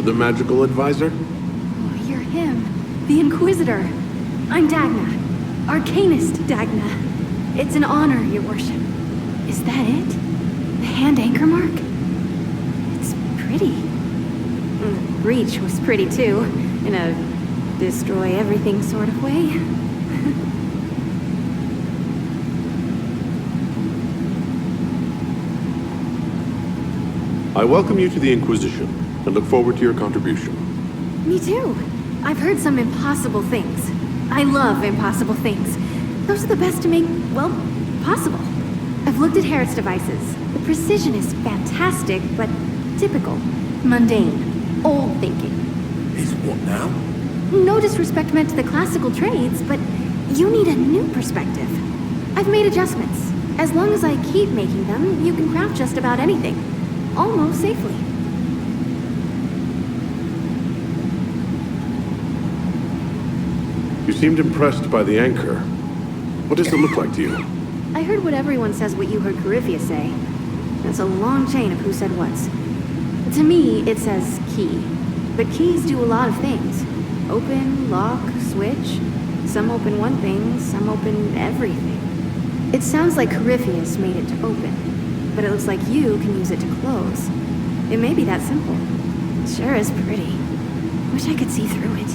You're the magical advisor? Oh, you're him. The Inquisitor. I'm Dagna. Arcanist Dagna. It's an honor, your worship. Is that it? The hand anchor mark? It's pretty. The breach was pretty too, in a destroy everything sort of way. I welcome you to the Inquisition, and look forward to your contribution. Me too. I've heard some impossible things. I love impossible things. Those are the best to make, well, possible. I've looked at Harrod's devices. The precision is fantastic, but typical. Mundane. Old thinking. Is what now? No disrespect meant to the classical trades, but you need a new perspective. I've made adjustments. As long as I keep making them, you can craft just about anything. Almost safely. You seemed impressed by the anchor. What does it look like to you? I heard what everyone says what you heard Coryphia say. It's a long chain of who said what's. To me, it says key. But keys do a lot of things. Open, lock, switch. Some open one thing, some open everything. It sounds like Corypheus made it to open. But it looks like you can use it to close. It may be that simple. Sure is pretty. Wish I could see through it.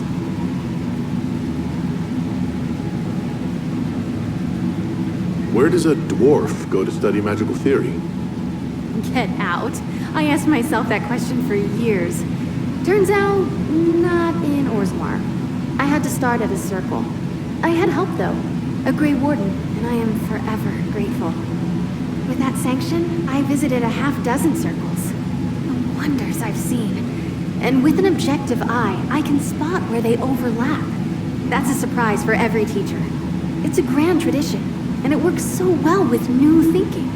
Where does a dwarf go to study magical theory? Get out. I asked myself that question for years. Turns out, not in Orzammar. I had to start at a circle. I had help, though. A Grey Warden, and I am forever grateful. With that sanction, I visited a half-dozen circles. The wonders I've seen. And with an objective eye, I can spot where they overlap. That's a surprise for every teacher. It's a grand tradition, and it works so well with new thinking.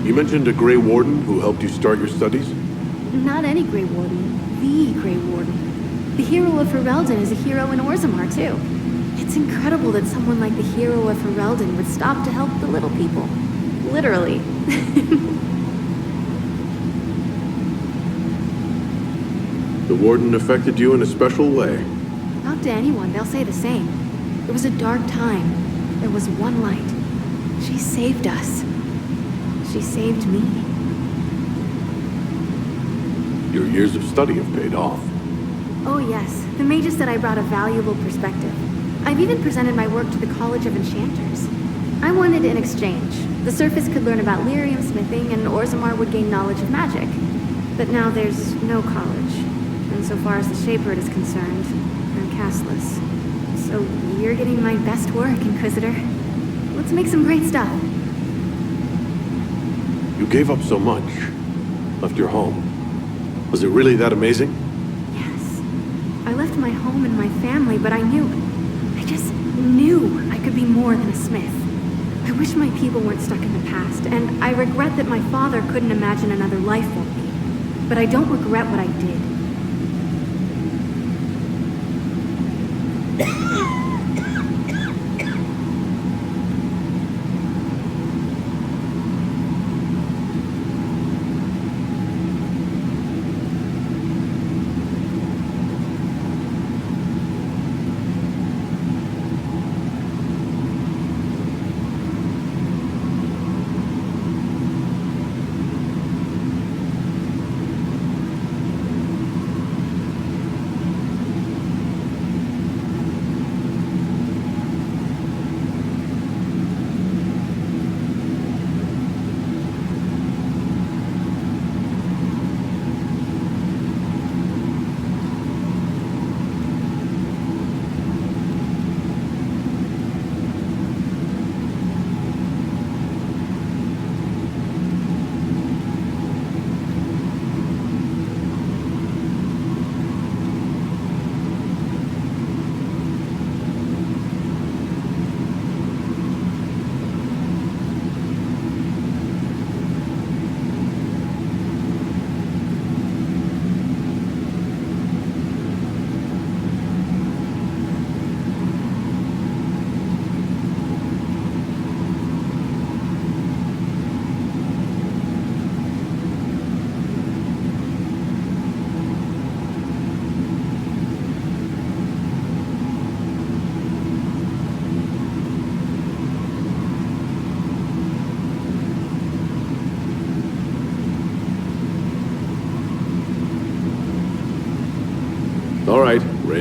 You mentioned a Grey Warden who helped you start your studies? Not any Grey Warden. The Grey Warden. The hero of Ferelden is a hero in Orzammar, too. It's incredible that someone like the hero of Ferelden would stop to help the little people. Literally. The Warden affected you in a special way. Talk to anyone, they'll say the same. It was a dark time. There was one light. She saved us. She saved me. Your years of study have paid off. Oh yes, the mages said I brought a valuable perspective. I've even presented my work to the College of Enchanters. I wanted in exchange. The Surface could learn about lyrium smithing, and Orzammar would gain knowledge of magic. But now there's no college. And so far as the Shaper is concerned, I'm castless. So you're getting my best work, Inquisitor. Let's make some great stuff. You gave up so much. Left your home. Was it really that amazing? Yes. I left my home and my family, but I just knew I could be more than a smith. I wish my people weren't stuck in the past, and I regret that my father couldn't imagine another life for me. But I don't regret what I did.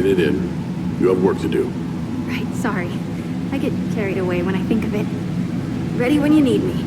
Get it in. You have work to do. Right, sorry. I get carried away when I think of it. Ready when you need me.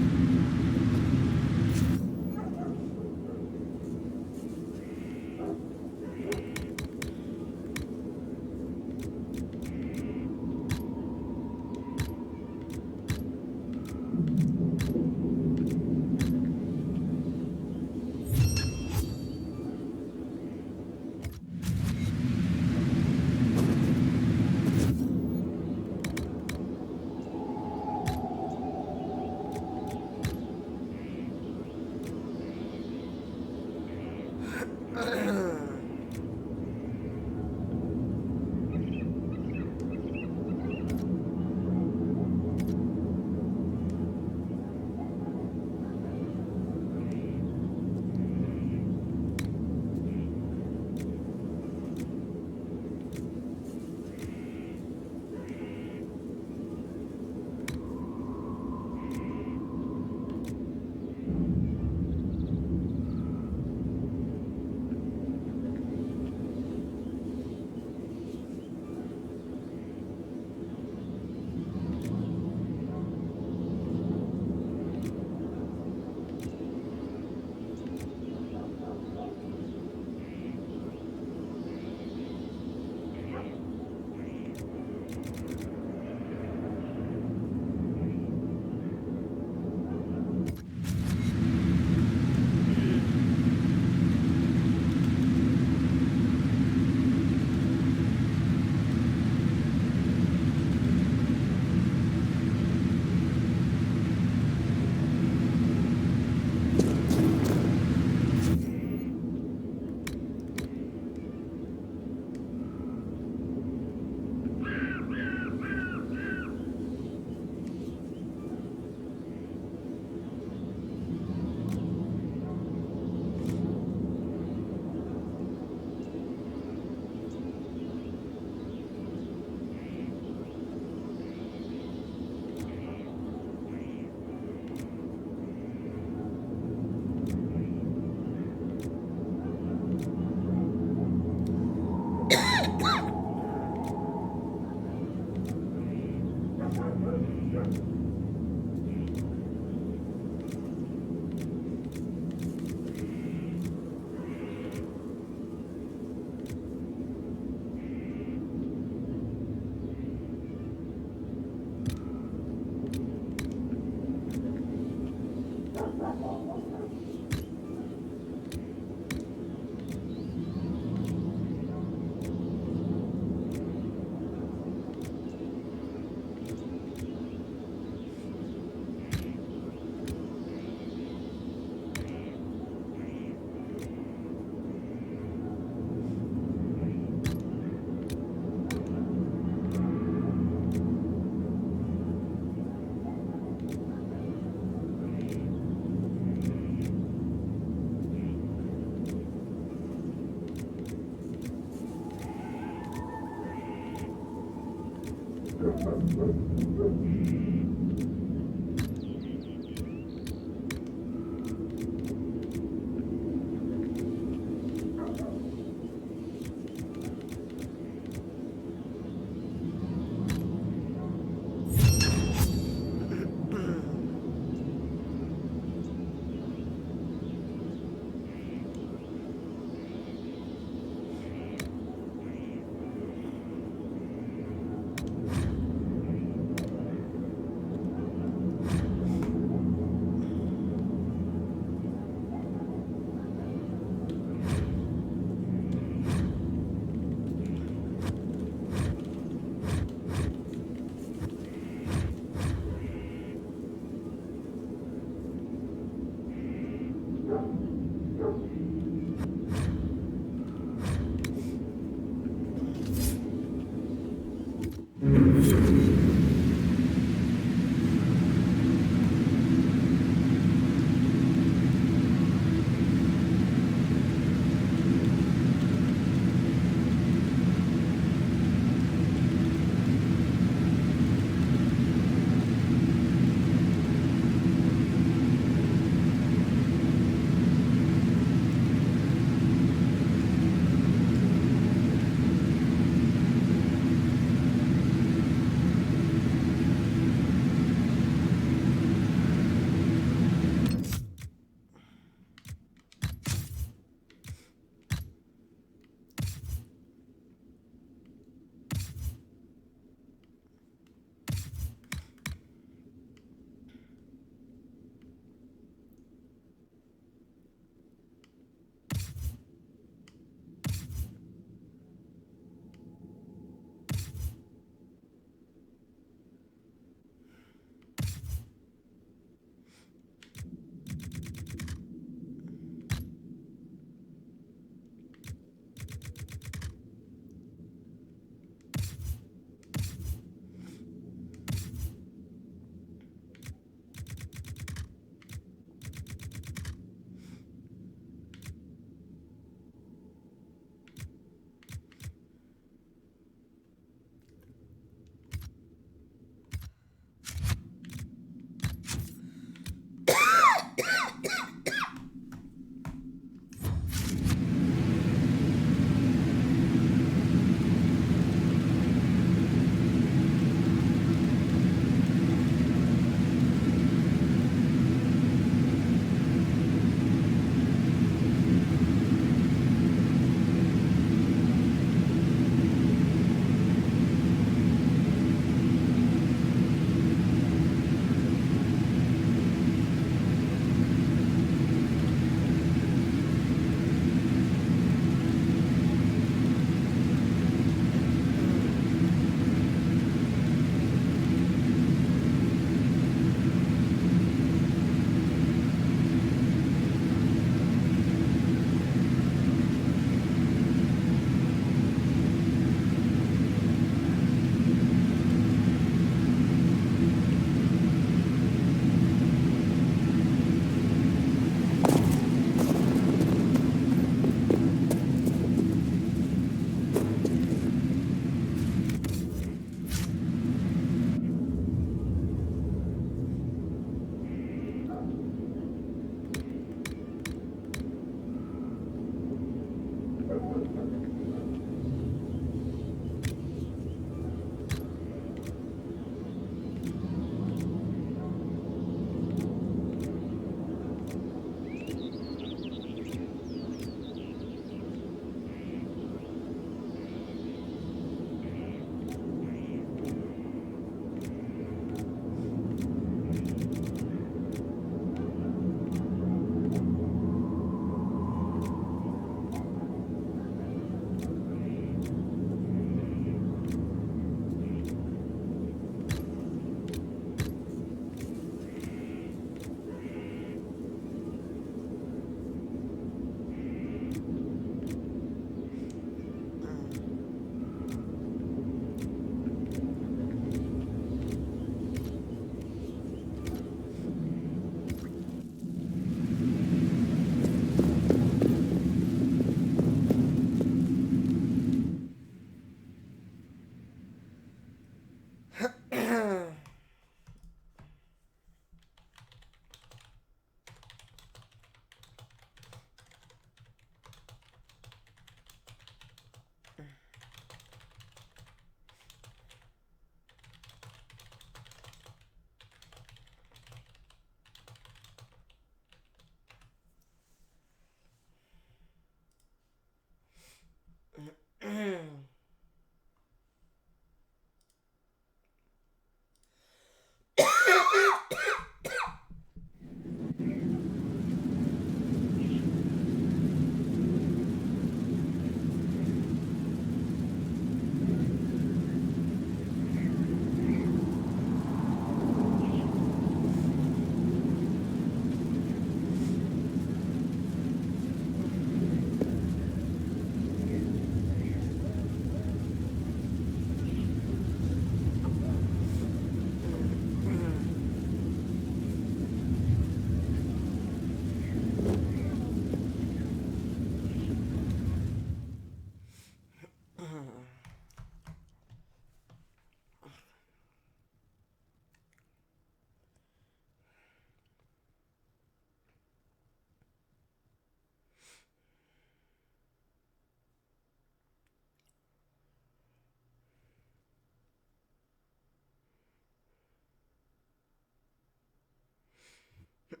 This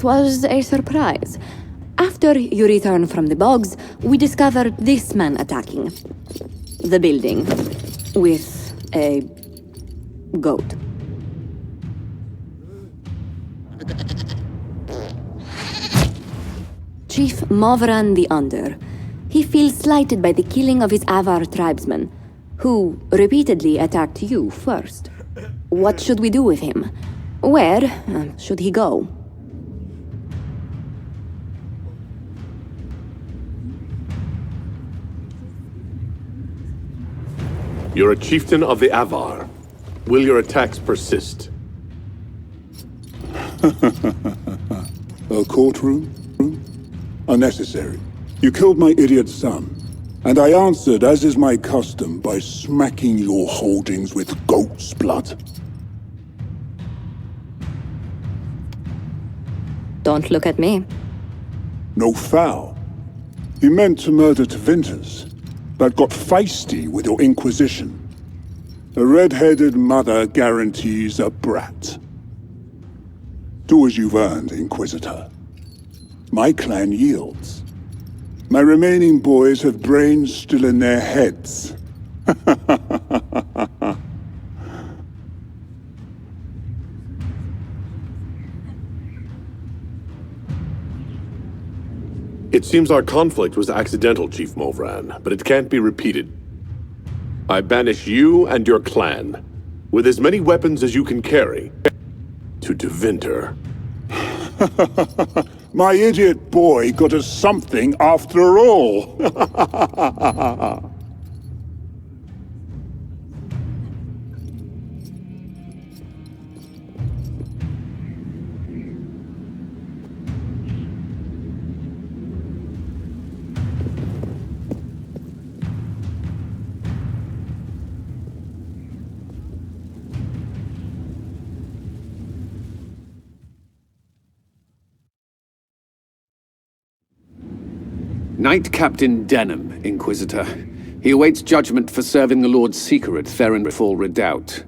was a surprise. After you return from the bogs, we discovered this man attacking the building with a goat. Chief Movran the Under. He feels slighted by the killing of his Avar tribesmen, who repeatedly attacked you first. What should we do with him? Where should he go? You're a chieftain of the Avar. Will your attacks persist? A courtroom? Unnecessary. You killed my idiot son, and I answered, as is my custom, by smacking your holdings with goat's blood. Don't look at me. No foul. You meant to murder Tevinters, but got feisty with your inquisition. A red-headed mother guarantees a brat. Do as you've earned, Inquisitor. My clan yields. My remaining boys have brains still in their heads. It seems our conflict was accidental, Chief Movran, but it can't be repeated. I banish you and your clan, with as many weapons as you can carry, to Tevinter. My idiot boy got us something after all. Knight Captain Denham, Inquisitor. He awaits judgment for serving the Lord Seeker at Therenfall Redoubt.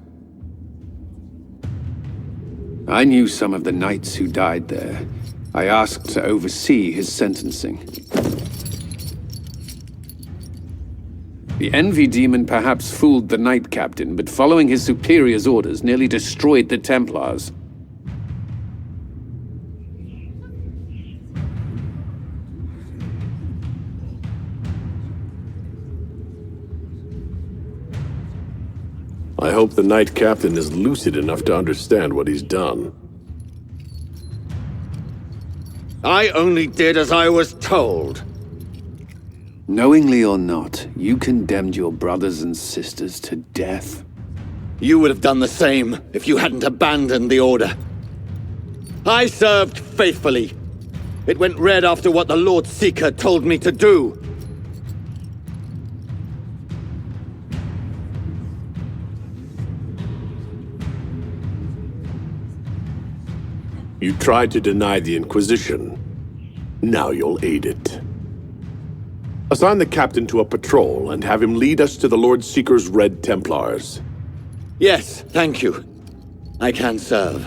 I knew some of the knights who died there. I asked to oversee his sentencing. The Envy Demon perhaps fooled the Knight Captain, but following his superior's orders nearly destroyed the Templars. I hope the Knight Captain is lucid enough to understand what he's done. I only did as I was told. Knowingly or not, you condemned your brothers and sisters to death. You would have done the same if you hadn't abandoned the Order. I served faithfully. It went red after what the Lord Seeker told me to do. You tried to deny the Inquisition. Now you'll aid it. Assign the Captain to a patrol and have him lead us to the Lord Seeker's Red Templars. Yes, thank you. I can serve.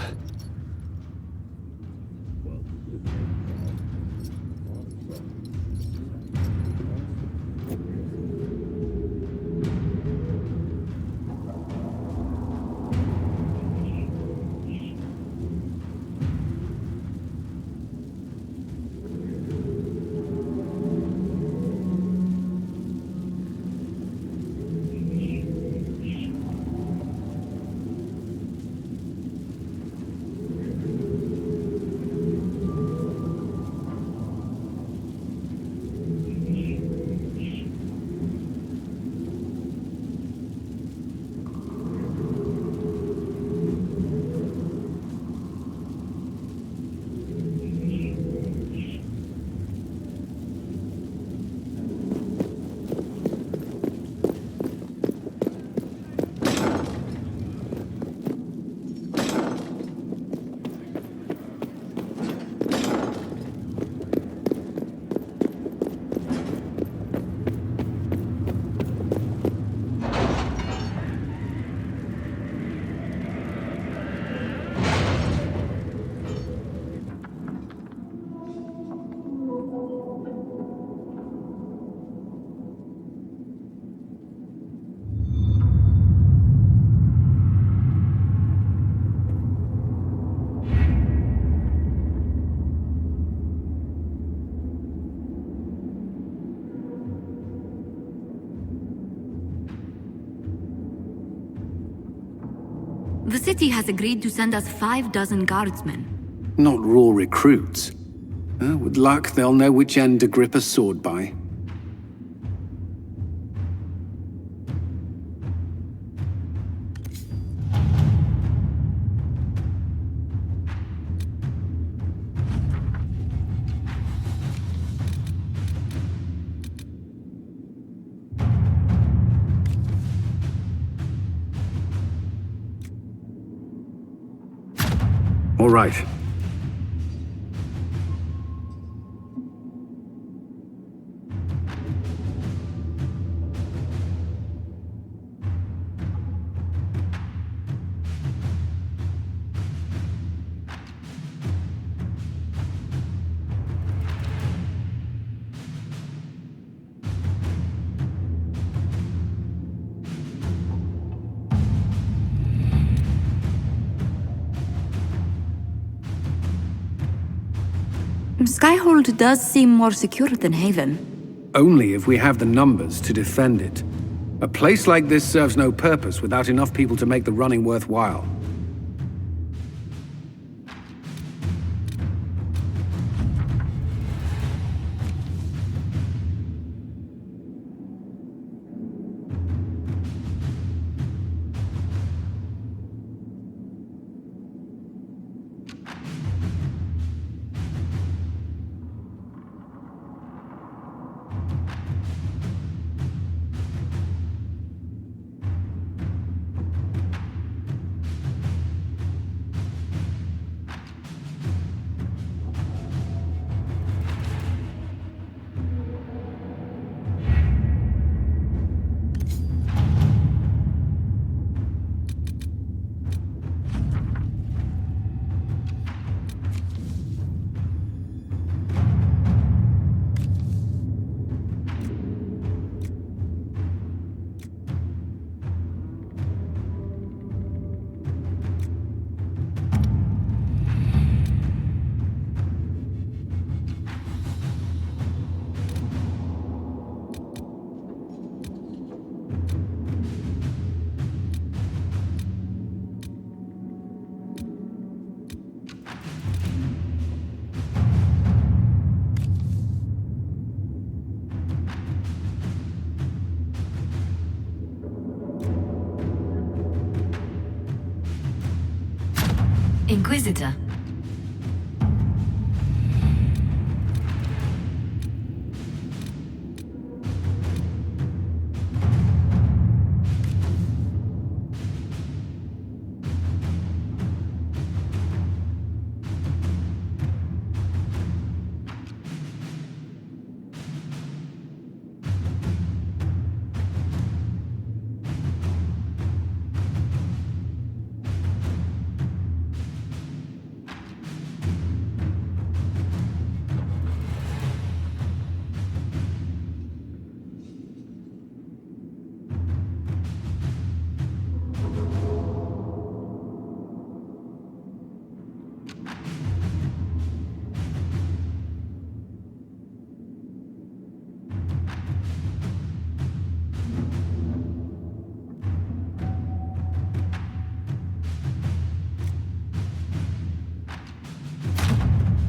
The city has agreed to send us 6 guardsmen. Not raw recruits. With luck, they'll know which end to grip a sword by. All right. Skyhold does seem more secure than Haven. Only if we have the numbers to defend it. A place like this serves no purpose without enough people to make the running worthwhile. Inquisitor.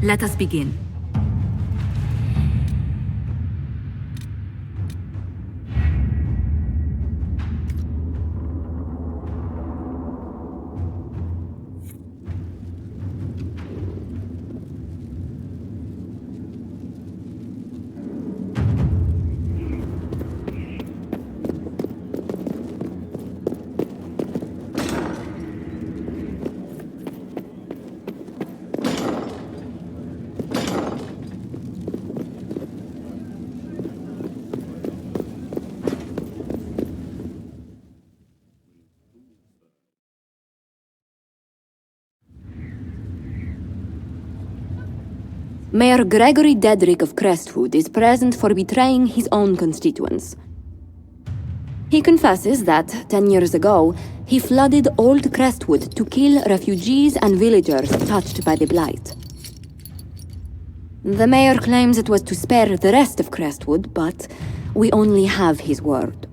Let us begin. Mayor Gregory Dedrick of Crestwood is present for betraying his own constituents. He confesses that, 10 years ago, he flooded Old Crestwood to kill refugees and villagers touched by the Blight. The mayor claims it was to spare the rest of Crestwood, but we only have his word.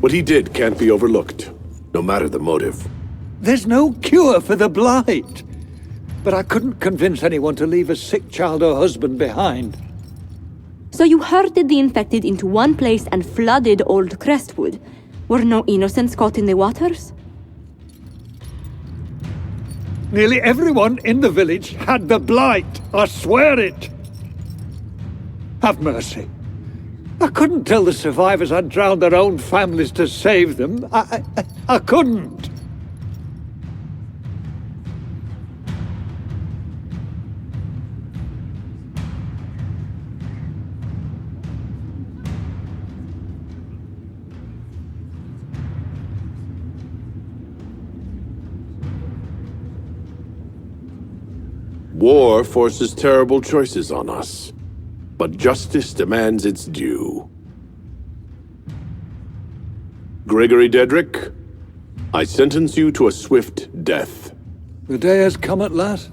What he did can't be overlooked, no matter the motive. There's no cure for the Blight. But I couldn't convince anyone to leave a sick child or husband behind. So you herded the infected into one place and flooded Old Crestwood. Were no innocents caught in the waters? Nearly everyone in the village had the Blight. I swear it. Have mercy. I couldn't tell the survivors I'd drowned their own families to save them. I couldn't. War forces terrible choices on us, but justice demands its due. Gregory Dedrick, I sentence you to a swift death. The day has come at last.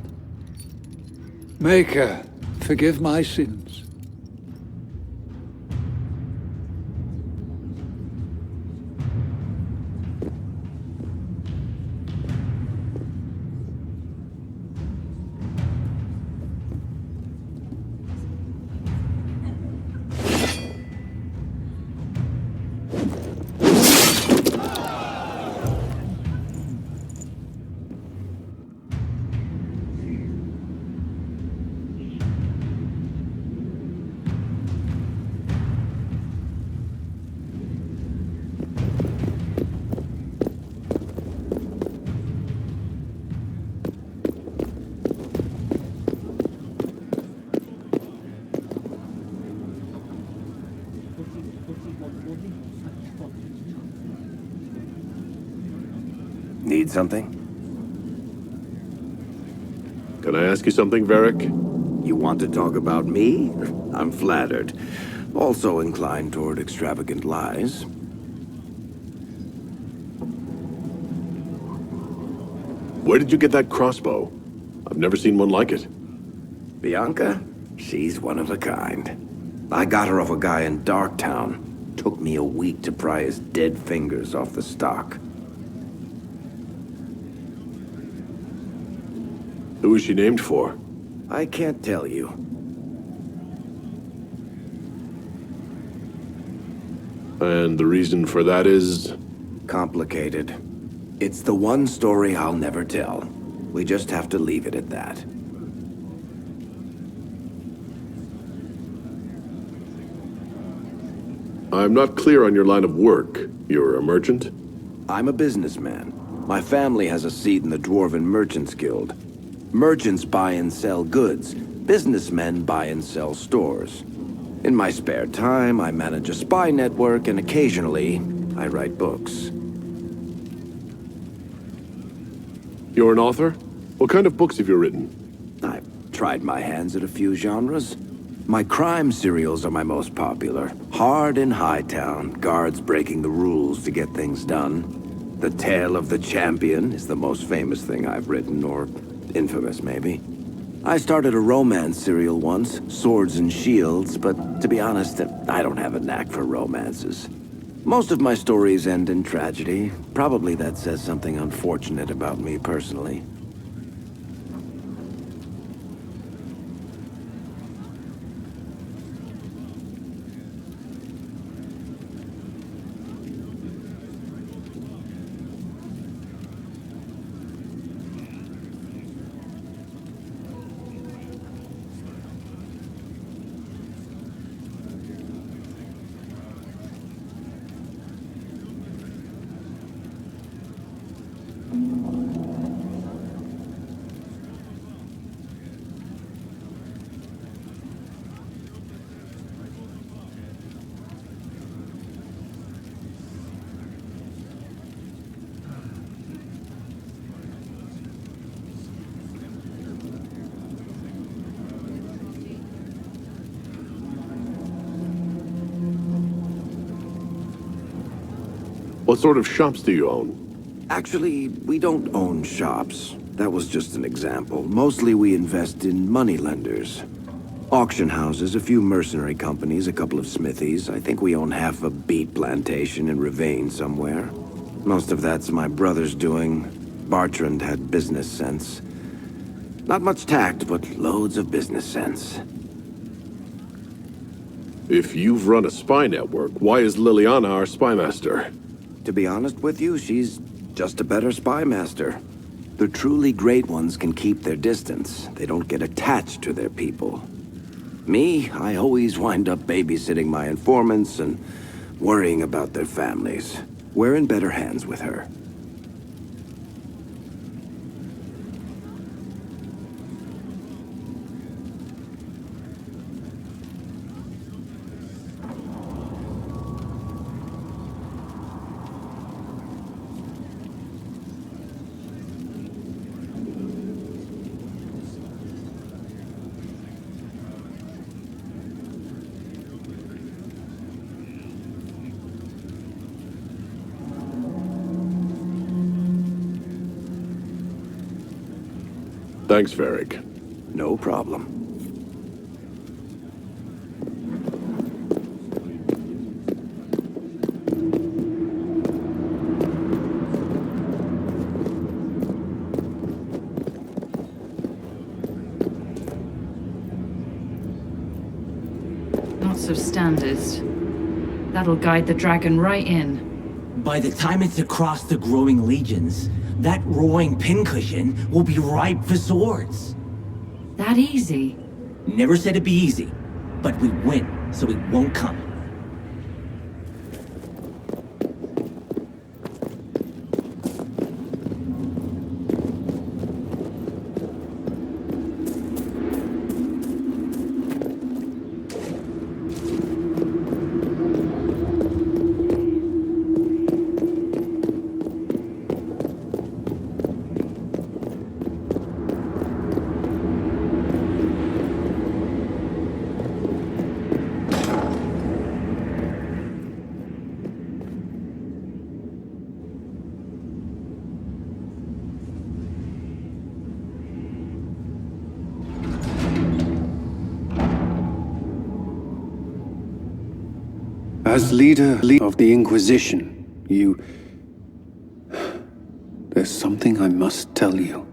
Maker, forgive my sins. Need something? Can I ask you something, Varric? You want to talk about me? I'm flattered. Also inclined toward extravagant lies. Where did you get that crossbow? I've never seen one like it. Bianca? She's one of a kind. I got her off a guy in Darktown. Took me a week to pry his dead fingers off the stock. Who is she named for? I can't tell you. And the reason for that is? Complicated. It's the one story I'll never tell. We just have to leave it at that. I'm not clear on your line of work. You're a merchant? I'm a businessman. My family has a seat in the Dwarven Merchants Guild. Merchants buy and sell goods. Businessmen buy and sell stores. In my spare time, I manage a spy network, and occasionally, I write books. You're an author? What kind of books have you written? I've tried my hands at a few genres. My crime serials are my most popular. Hard in Hightown, guards breaking the rules to get things done. The Tale of the Champion is the most famous thing I've written, or infamous, maybe. I started a romance serial once, Swords and Shields, but to be honest, I don't have a knack for romances. Most of my stories end in tragedy. Probably that says something unfortunate about me personally. What sort of shops do you own? Actually, we don't own shops. That was just an example. Mostly we invest in moneylenders. Auction houses, a few mercenary companies, a couple of smithies. I think we own half a beet plantation in Ravane somewhere. Most of that's my brother's doing. Bartrand had business sense. Not much tact, but loads of business sense. If you've run a spy network, why is Liliana our spymaster? To be honest with you, she's just a better spy master. The truly great ones can keep their distance. They don't get attached to their people. Me, I always wind up babysitting my informants and worrying about their families. We're in better hands with her. Thanks, Varric. No problem. Lots of standards. That'll guide the dragon right in. By the time it's across the growing legions, that roaring pincushion will be ripe for swords. That easy? Never said it'd be easy, but we win, so it won't come. As leader of the Inquisition, there's something I must tell you.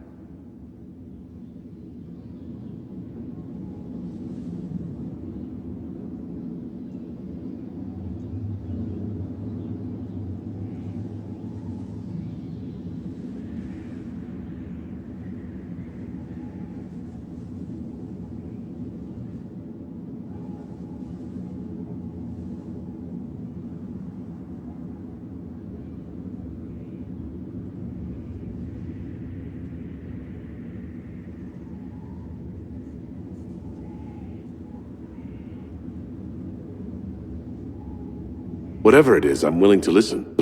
Whatever it is, I'm willing to listen.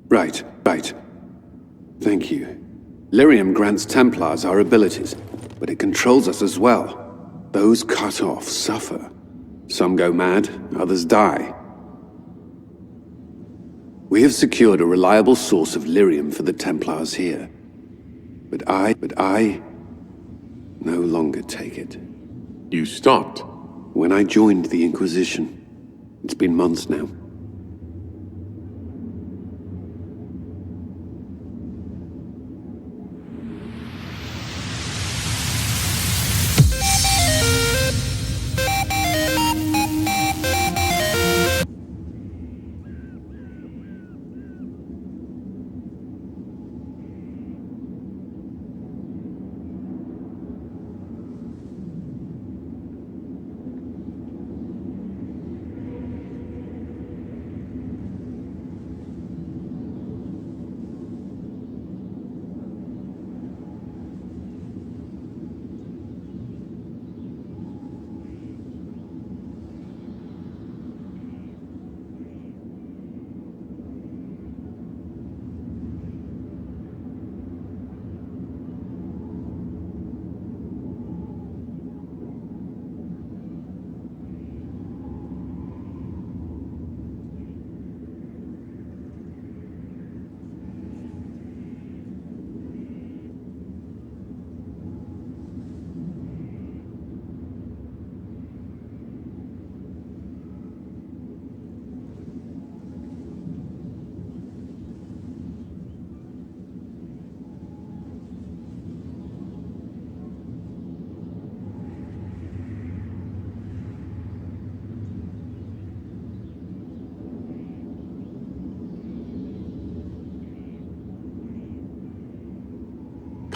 Right. Thank you. Lyrium grants Templars our abilities, but it controls us as well. Those cut off suffer. Some go mad, others die. We have secured a reliable source of lyrium for the Templars here. But I no longer take it. You stopped? When I joined the Inquisition. It's been months now.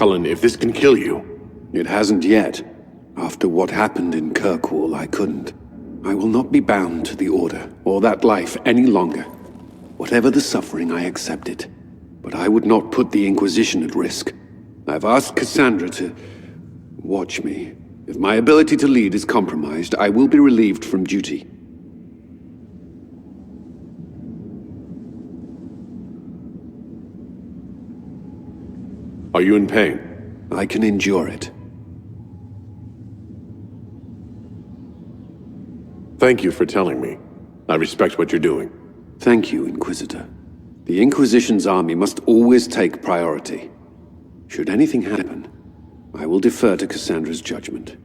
Cullen, if this can kill you... It hasn't yet. After what happened in Kirkwall, I couldn't. I will not be bound to the Order, or that life any longer. Whatever the suffering, I accept it. But I would not put the Inquisition at risk. I've asked Cassandra to... watch me. If my ability to lead is compromised, I will be relieved from duty. Are you in pain? I can endure it. Thank you for telling me. I respect what you're doing. Thank you, Inquisitor. The Inquisition's army must always take priority. Should anything happen, I will defer to Cassandra's judgment.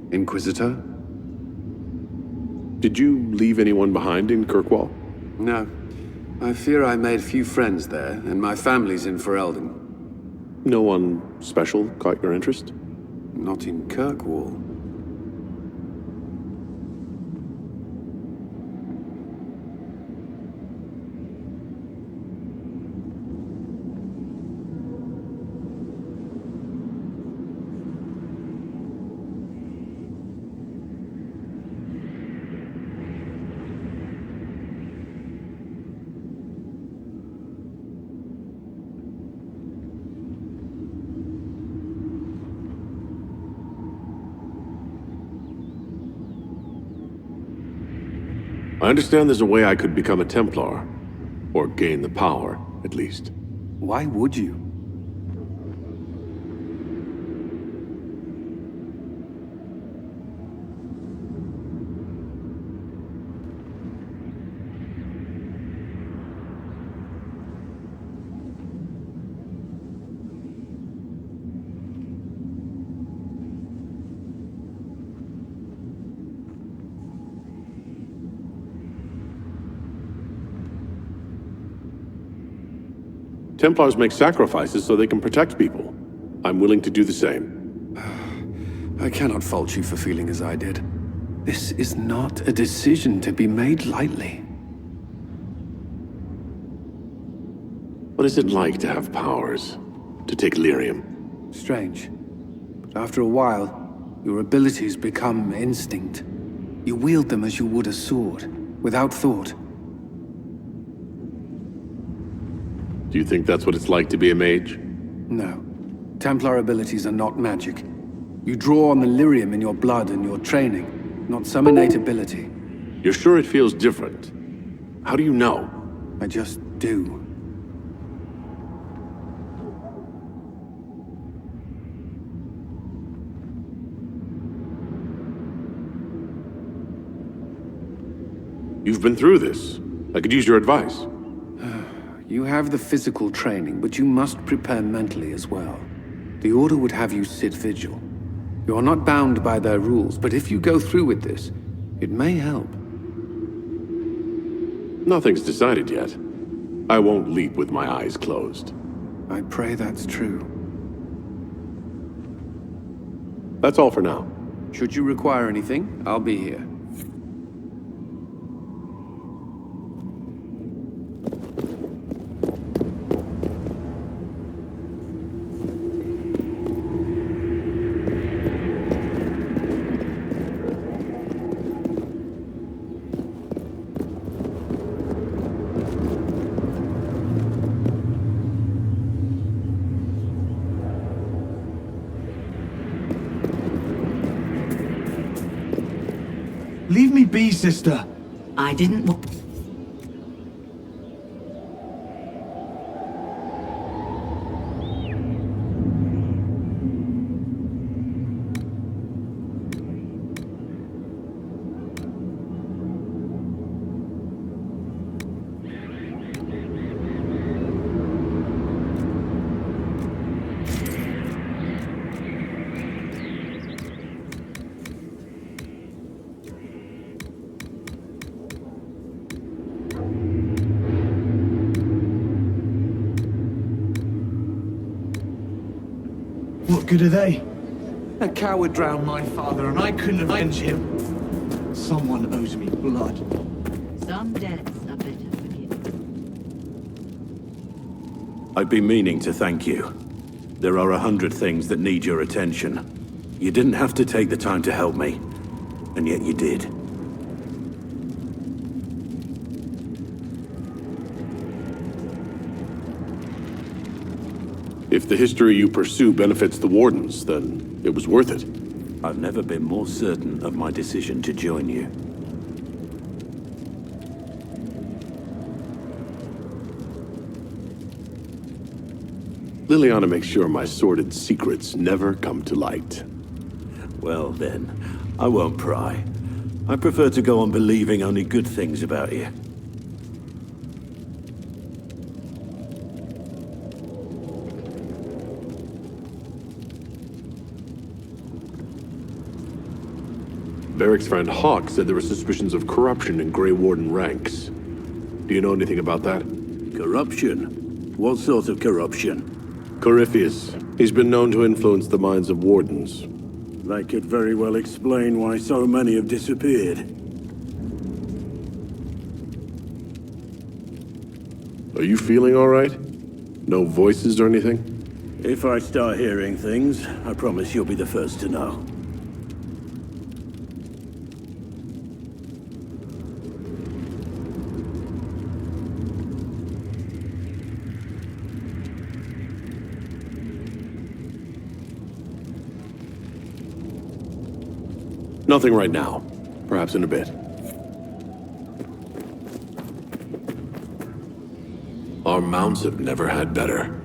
Inquisitor? Did you leave anyone behind in Kirkwall? No. I fear I made few friends there, and my family's in Ferelden. No one special caught your interest? Not in Kirkwall. I understand there's a way I could become a Templar. Or gain the power, at least. Why would you? Templars make sacrifices so they can protect people. I'm willing to do the same. I cannot fault you for feeling as I did. This is not a decision to be made lightly. What is it like to have powers? To take lyrium? Strange. But after a while, your abilities become instinct. You wield them as you would a sword, without thought. Do you think that's what it's like to be a mage? No. Templar abilities are not magic. You draw on the lyrium in your blood and your training, not some innate ability. You're sure it feels different? How do you know? I just do. You've been through this. I could use your advice. You have the physical training, but you must prepare mentally as well. The Order would have you sit vigil. You are not bound by their rules, but if you go through with this, it may help. Nothing's decided yet. I won't leap with my eyes closed. I pray that's true. That's all for now. Should you require anything, I'll be here. Leave me be, sister. I didn't want... good are they? A coward drowned my father, and I couldn't avenge him. Someone owes me blood. Some debts are better forgiven. I've been meaning to thank you. There are 100 things that need your attention. You didn't have to take the time to help me, and yet you did. If the history you pursue benefits the Wardens, then it was worth it. I've never been more certain of my decision to join you. Liliana makes sure my sordid secrets never come to light. Well then, I won't pry. I prefer to go on believing only good things about you. Varric's friend Hawk said there were suspicions of corruption in Grey Warden ranks. Do you know anything about that? Corruption? What sort of corruption? Corypheus. He's been known to influence the minds of Wardens. That could very well explain why so many have disappeared. Are you feeling all right? No voices or anything? If I start hearing things, I promise you'll be the first to know. Nothing right now. Perhaps in a bit. Our mounts have never had better.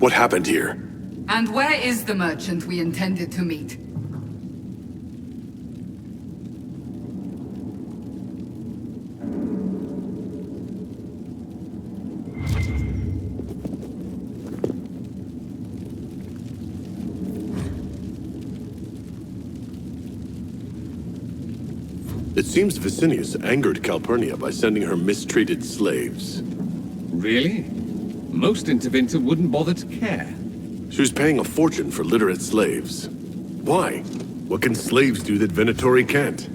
What happened here? And where is the merchant we intended to meet? It seems Vicinius angered Calpurnia by sending her mistreated slaves. Really? Most Intervinter wouldn't bother to care. She was paying a fortune for literate slaves. Why? What can slaves do that Venatori can't?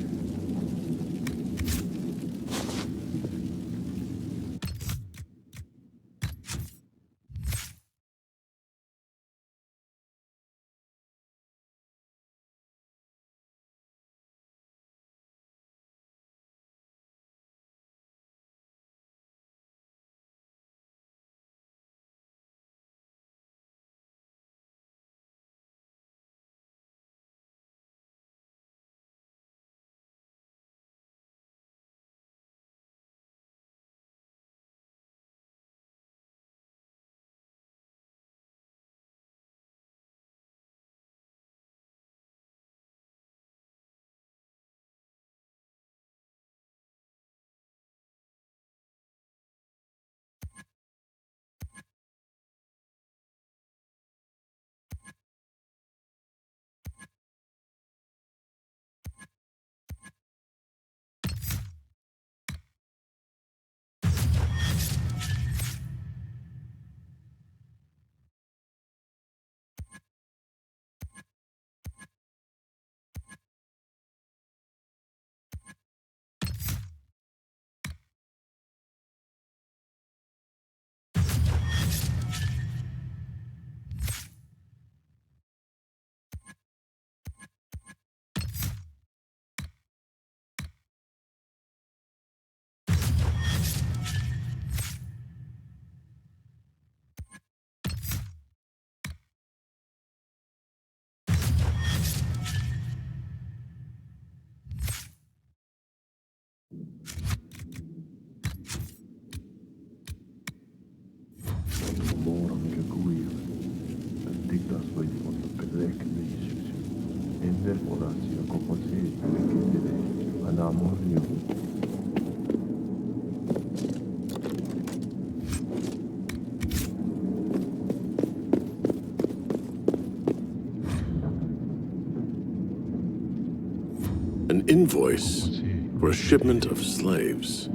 An invoice for a shipment of slaves.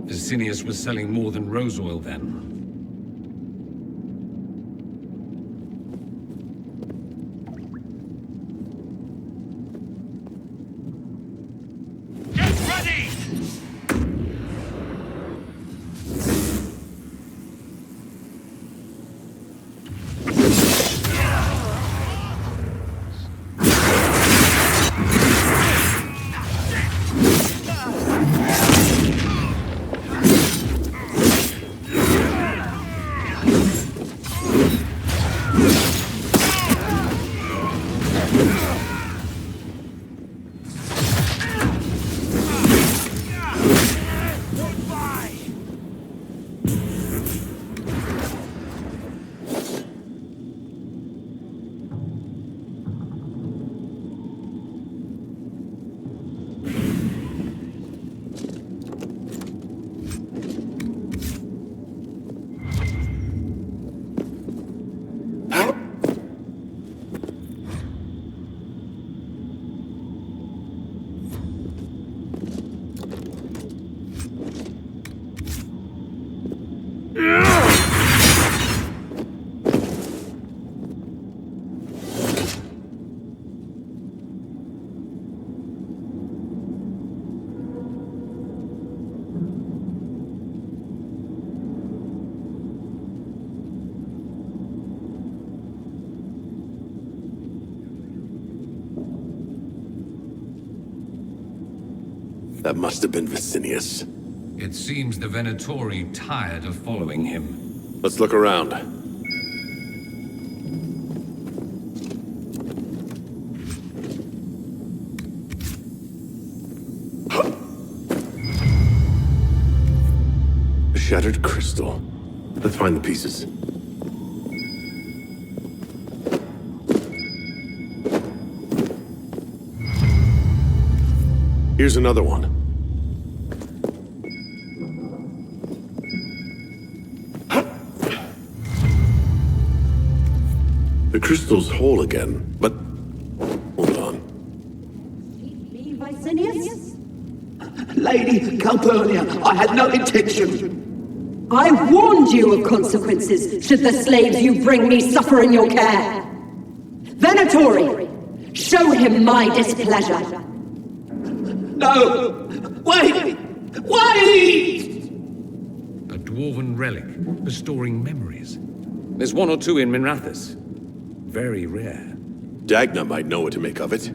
Vicinius was selling more than rose oil then. That must have been Vicinius. It seems the Venatori tired of following him. Let's look around. A shattered crystal. Let's find the pieces. Here's another one. The crystal's whole again, but hold on. Lady Calpurnia, I had no intention. I warned you of consequences should the slaves you bring me suffer in your care. Venatori, show him my displeasure. No! Wait! Wait! A dwarven relic, restoring memories. There's one or two in Minrathous. Very rare. Dagna might know what to make of it.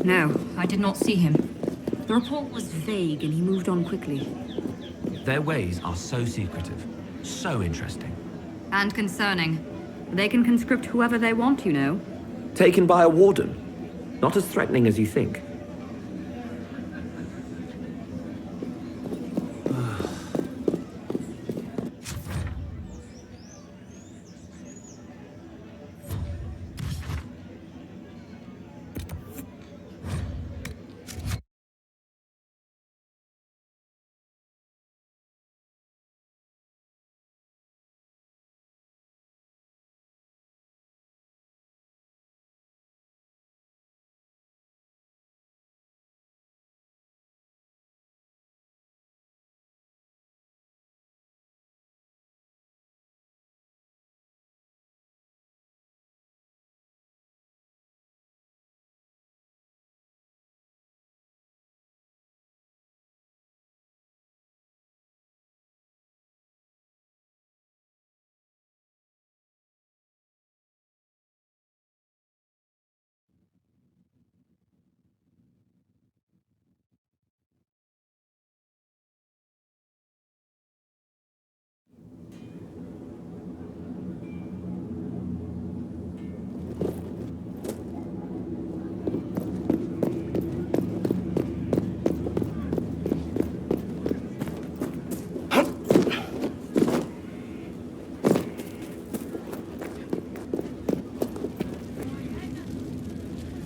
No, I did not see him. The report was vague and he moved on quickly. Their ways are so secretive, so interesting. And concerning. They can conscript whoever they want, you know. Taken by a warden. Not as threatening as you think.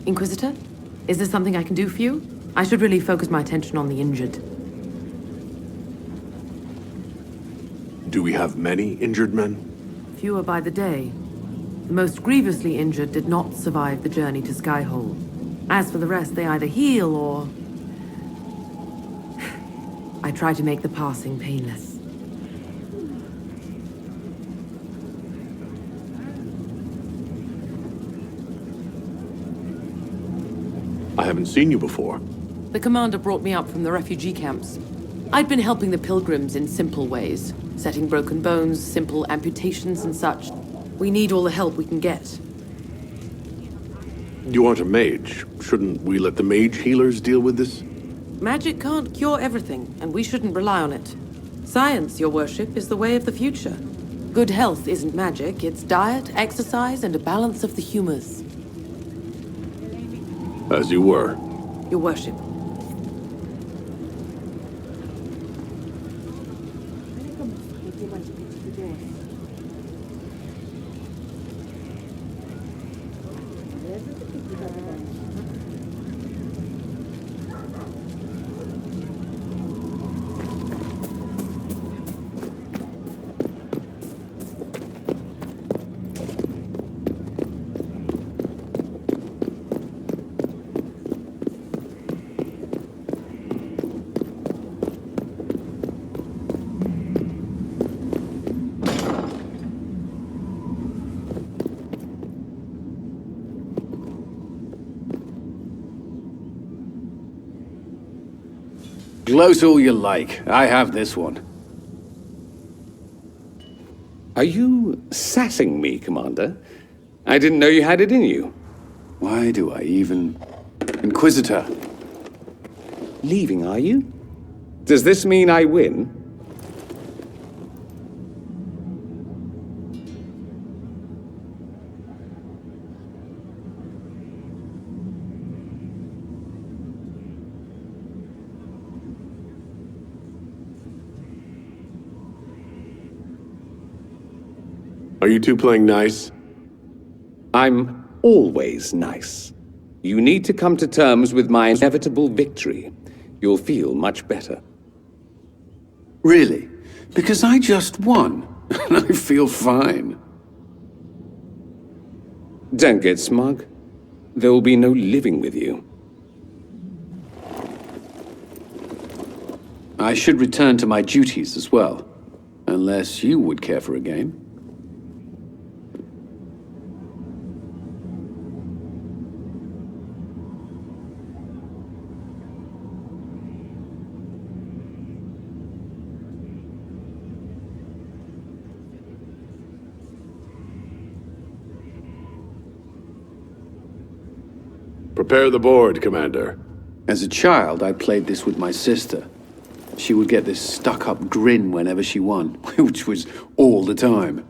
Inquisitor? Is there something I can do for you? I should really focus my attention on the injured. Do we have many injured men? Fewer by the day. The most grievously injured did not survive the journey to Skyhole. As for the rest, they either heal or... I try to make the passing painless. I haven't seen you before. The commander brought me up from the refugee camps. I'd been helping the pilgrims in simple ways, setting broken bones, simple amputations and such. We need all the help we can get. You aren't a mage. Shouldn't we let the mage healers deal with this? Magic can't cure everything, and we shouldn't rely on it. Science, your worship, is the way of the future. Good health isn't magic, it's diet, exercise, and a balance of the humors. As you were. Your worship. Gloat all you like. I have this one. Are you sassing me, Commander? I didn't know you had it in you. Why do I even... Inquisitor. Leaving, are you? Does this mean I win? Are you two playing nice? I'm always nice. You need to come to terms with my inevitable victory. You'll feel much better. Really? Because I just won, and I feel fine. Don't get smug. There will be no living with you. I should return to my duties as well. Unless you would care for a game. Prepare the board, Commander. As a child, I played this with my sister. She would get this stuck-up grin whenever she won, which was all the time.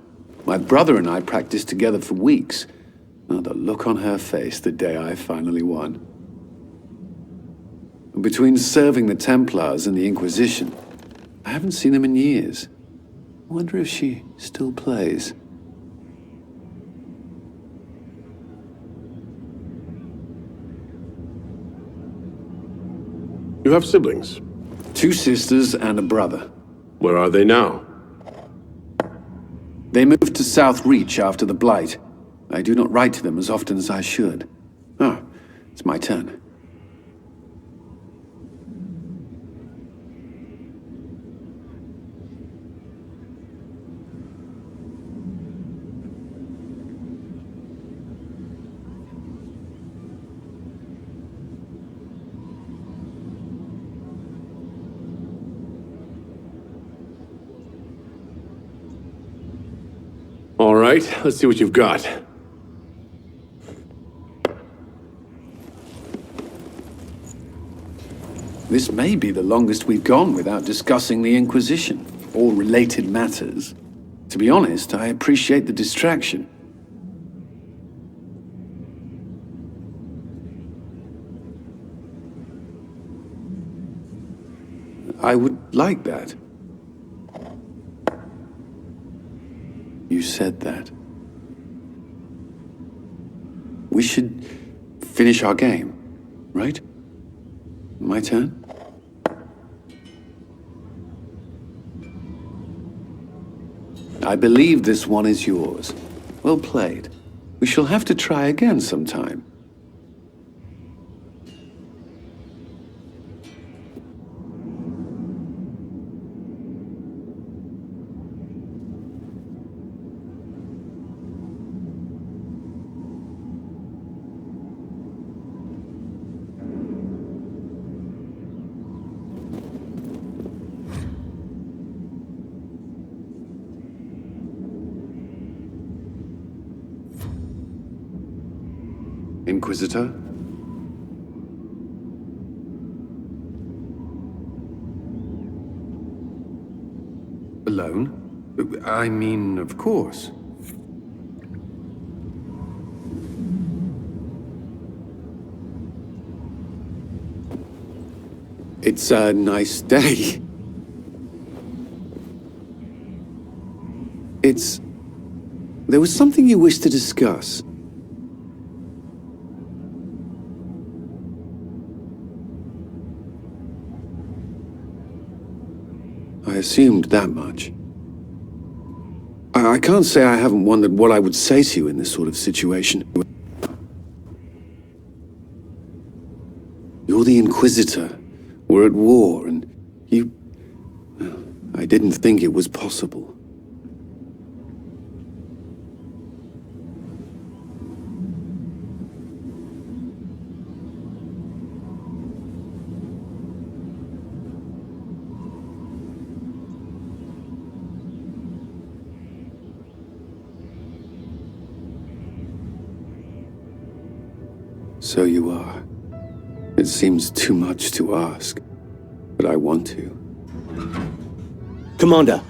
My brother and I practiced together for weeks. Oh, the look on her face the day I finally won. Between serving the Templars and the Inquisition, I haven't seen them in years. I wonder if she still plays. You have siblings? 2 sisters and a brother. Where are they now? They moved to South Reach after the Blight. I do not write to them as often as I should. Ah, it's my turn. All right, let's see what you've got. This may be the longest we've gone without discussing the Inquisition, or related matters. To be honest, I appreciate the distraction. I would like that. You said that. We should finish our game, right? My turn? I believe this one is yours. Well played. We shall have to try again sometime. Inquisitor? Alone? I mean, of course. It's a nice day. There was something you wished to discuss. I assumed that much. I can't say I haven't wondered what I would say to you in this sort of situation. You're the Inquisitor. We're at war, and you... I didn't think it was possible. So you are. It seems too much to ask, but I want to. Commander!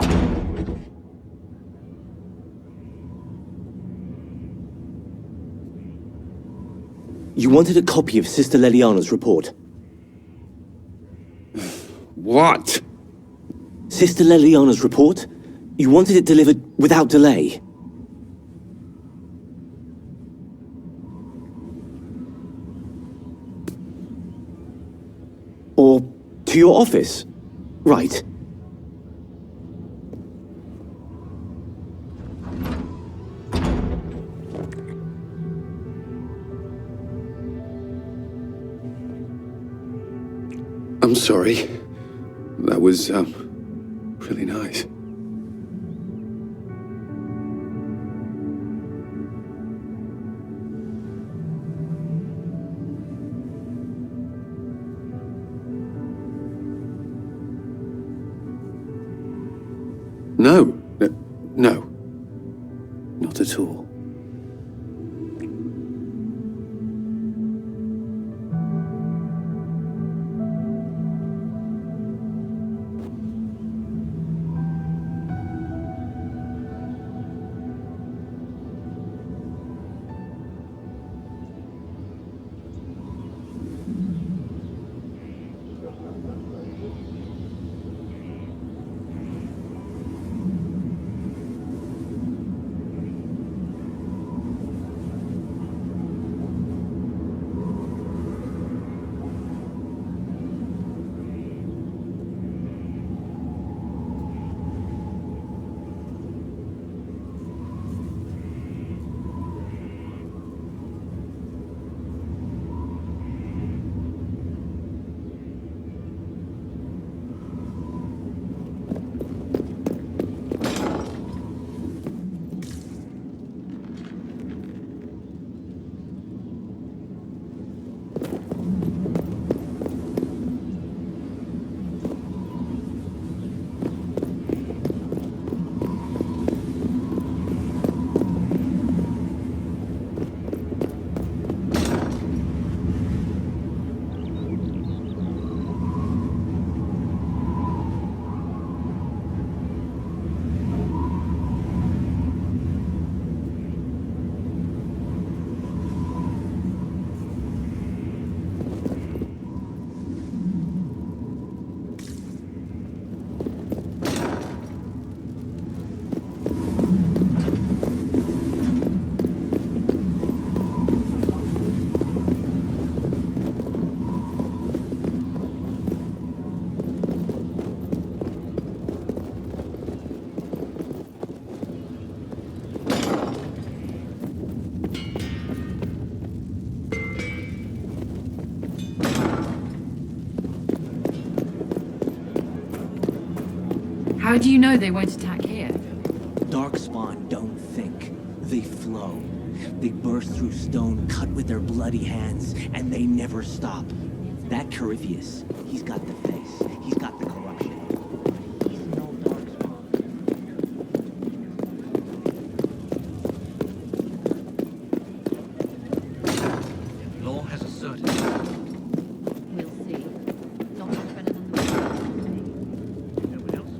You wanted a copy of Sister Leliana's report. What? Sister Leliana's report? You wanted it delivered without delay. Or to your office. Right. I'm sorry. That was, really nice. No. No. Not at all. How do you know they won't attack here? Darkspawn don't think. They flow. They burst through stone cut with their bloody hands, and they never stop. That Corypheus, he's got the face. He's got the corruption. He's no Darkspawn. Law has asserted. We'll see. Not much better than the Nobody else?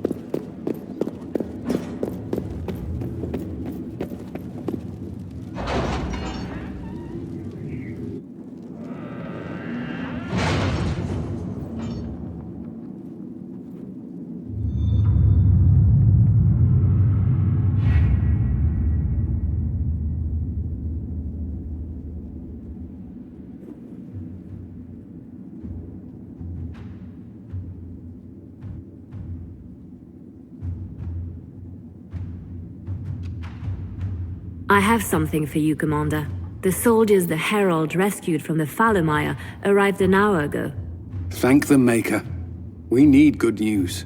I have something for you, Commander. The soldiers the Herald rescued from the Falomire arrived an hour ago. Thank the Maker. We need good news.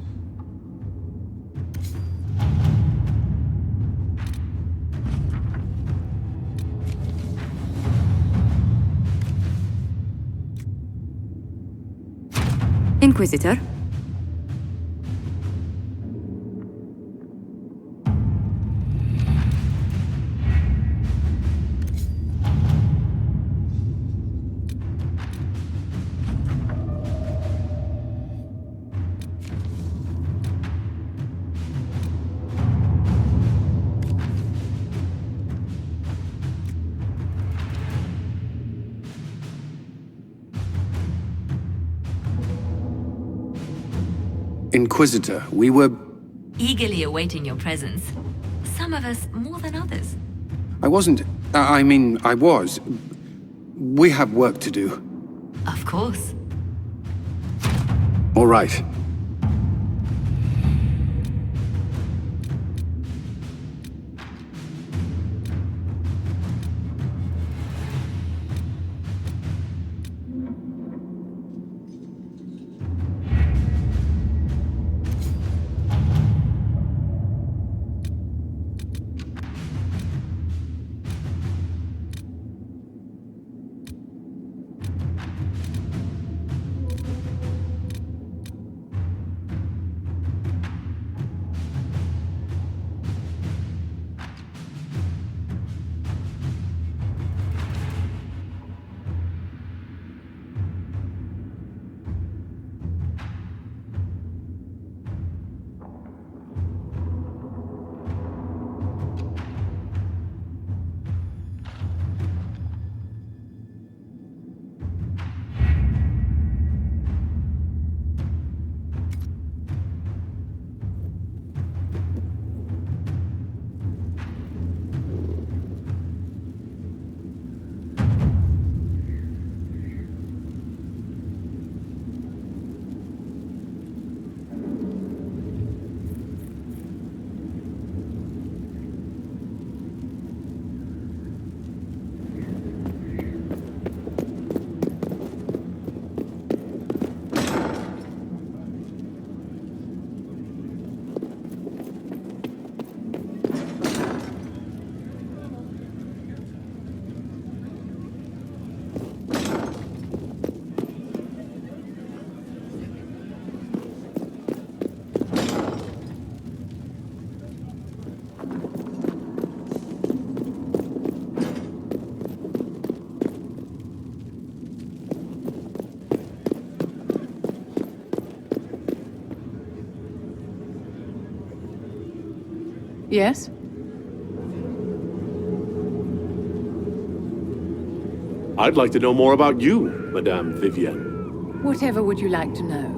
Inquisitor? Inquisitor, we were... Eagerly awaiting your presence. Some of us more than others. I wasn't... I mean, I was. We have work to do. Of course. All right. Yes? I'd like to know more about you, Madame Vivienne. Whatever would you like to know?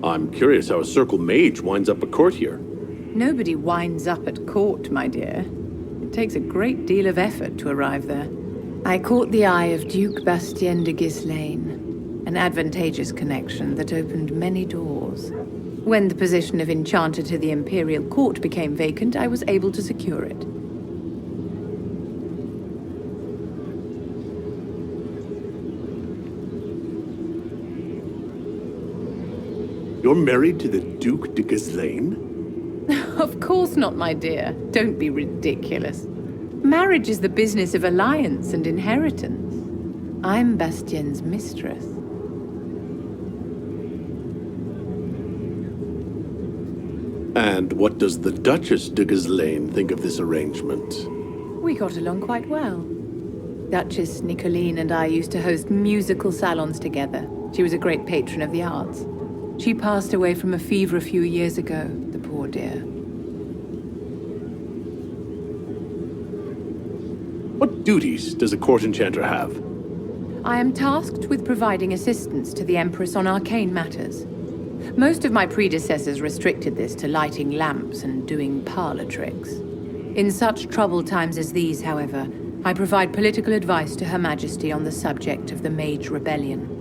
I'm curious how a Circle Mage winds up a court here. Nobody winds up at court, my dear. It takes a great deal of effort to arrive there. I caught the eye of Duke Bastien de Ghislaine, an advantageous connection that opened many doors. When the position of Enchanter to the Imperial Court became vacant, I was able to secure it. You're married to the Duke de Ghislaine? Of course not, my dear. Don't be ridiculous. Marriage is the business of alliance and inheritance. I'm Bastien's mistress. And what does the Duchess de Ghislaine think of this arrangement? We got along quite well. Duchess Nicoline and I used to host musical salons together. She was a great patron of the arts. She passed away from a fever a few years ago, the poor dear. What duties does a court enchanter have? I am tasked with providing assistance to the Empress on arcane matters. Most of my predecessors restricted this to lighting lamps and doing parlor tricks. In such troubled times as these, however, I provide political advice to Her Majesty on the subject of the Mage Rebellion.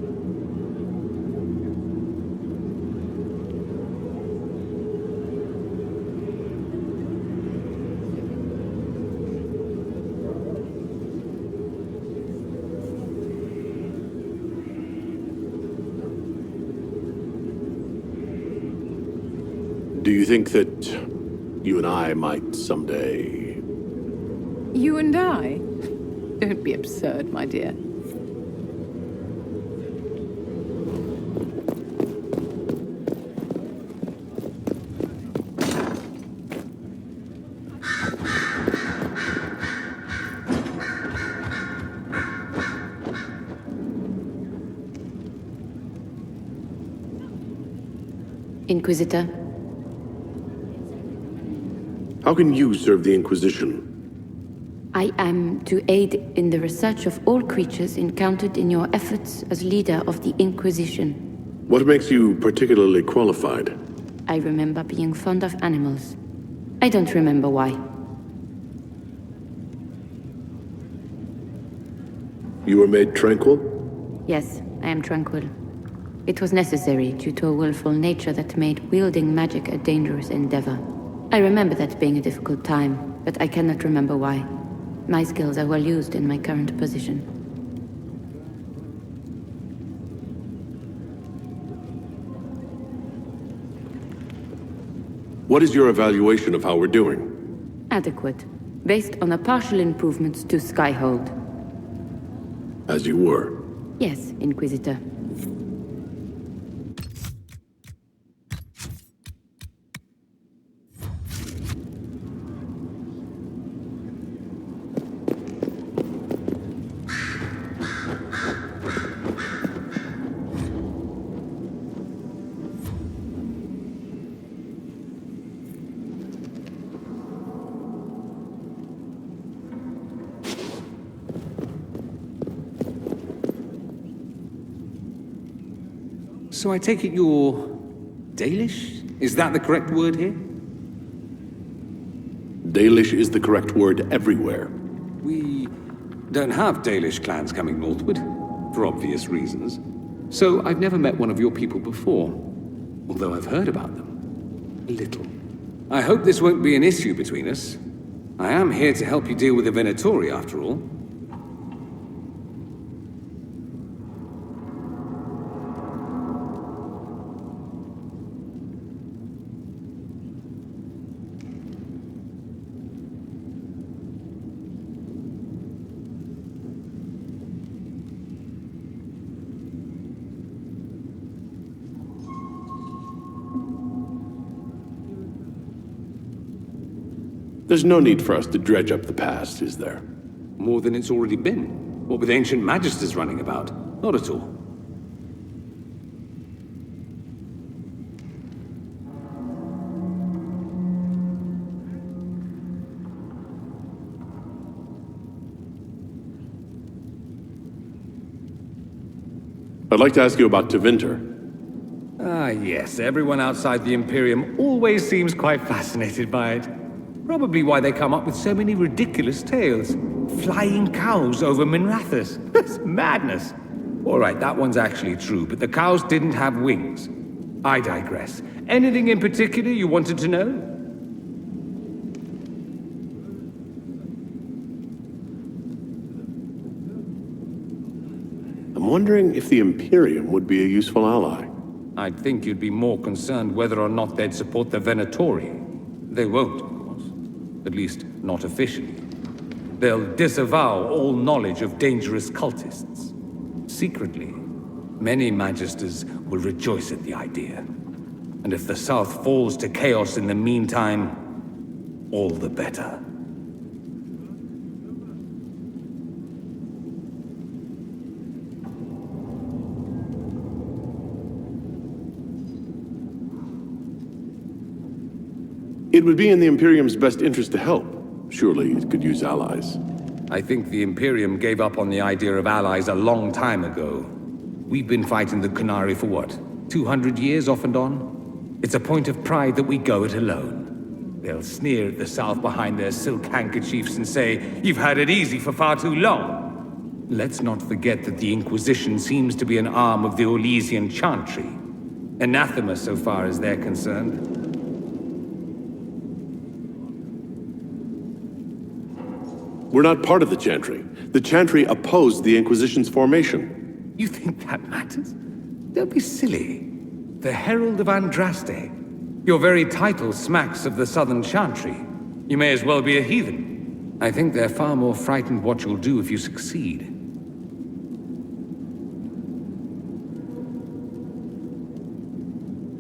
Do you think that you and I might someday... You and I? Don't be absurd, my dear. Inquisitor? How can you serve the Inquisition? I am to aid in the research of all creatures encountered in your efforts as leader of the Inquisition. What makes you particularly qualified? I remember being fond of animals. I don't remember why. You were made tranquil? Yes, I am tranquil. It was necessary due to a willful nature that made wielding magic a dangerous endeavor. I remember that being a difficult time, but I cannot remember why. My skills are well used in my current position. What is your evaluation of how we're doing? Adequate, based on the partial improvements to Skyhold. As you were. Yes, Inquisitor. So I take it you're Dalish? Is that the correct word here? Dalish is the correct word everywhere. We don't have Dalish clans coming northward, for obvious reasons. So I've never met one of your people before, although I've heard about them. A little. I hope this won't be an issue between us. I am here to help you deal with the Venatori, after all. There's no need for us to dredge up the past, is there? More than it's already been. What with ancient magisters running about? Not at all. I'd like to ask you about Tevinter. Ah, yes. Everyone outside the Imperium always seems quite fascinated by it. Probably why they come up with so many ridiculous tales. Flying cows over Minrathous. It's madness. All right, that one's actually true, but the cows didn't have wings. I digress. Anything in particular you wanted to know? I'm wondering if the Imperium would be a useful ally. I'd think you'd be more concerned whether or not they'd support the Venatori. They won't, of course. At least, not officially. They'll disavow all knowledge of dangerous cultists. Secretly, many Magisters will rejoice at the idea. And if the South falls to chaos in the meantime, all the better. It would be in the Imperium's best interest to help. Surely it could use allies. I think the Imperium gave up on the idea of allies a long time ago. We've been fighting the Qunari for what? 200 years off and on? It's a point of pride that we go it alone. They'll sneer at the South behind their silk handkerchiefs and say, "You've had it easy for far too long." Let's not forget that the Inquisition seems to be an arm of the Orlesian Chantry. Anathema so far as they're concerned. We're not part of the Chantry. The Chantry opposed the Inquisition's formation. You think that matters? Don't be silly. The Herald of Andraste. Your very title smacks of the Southern Chantry. You may as well be a heathen. I think they're far more frightened what you'll do if you succeed.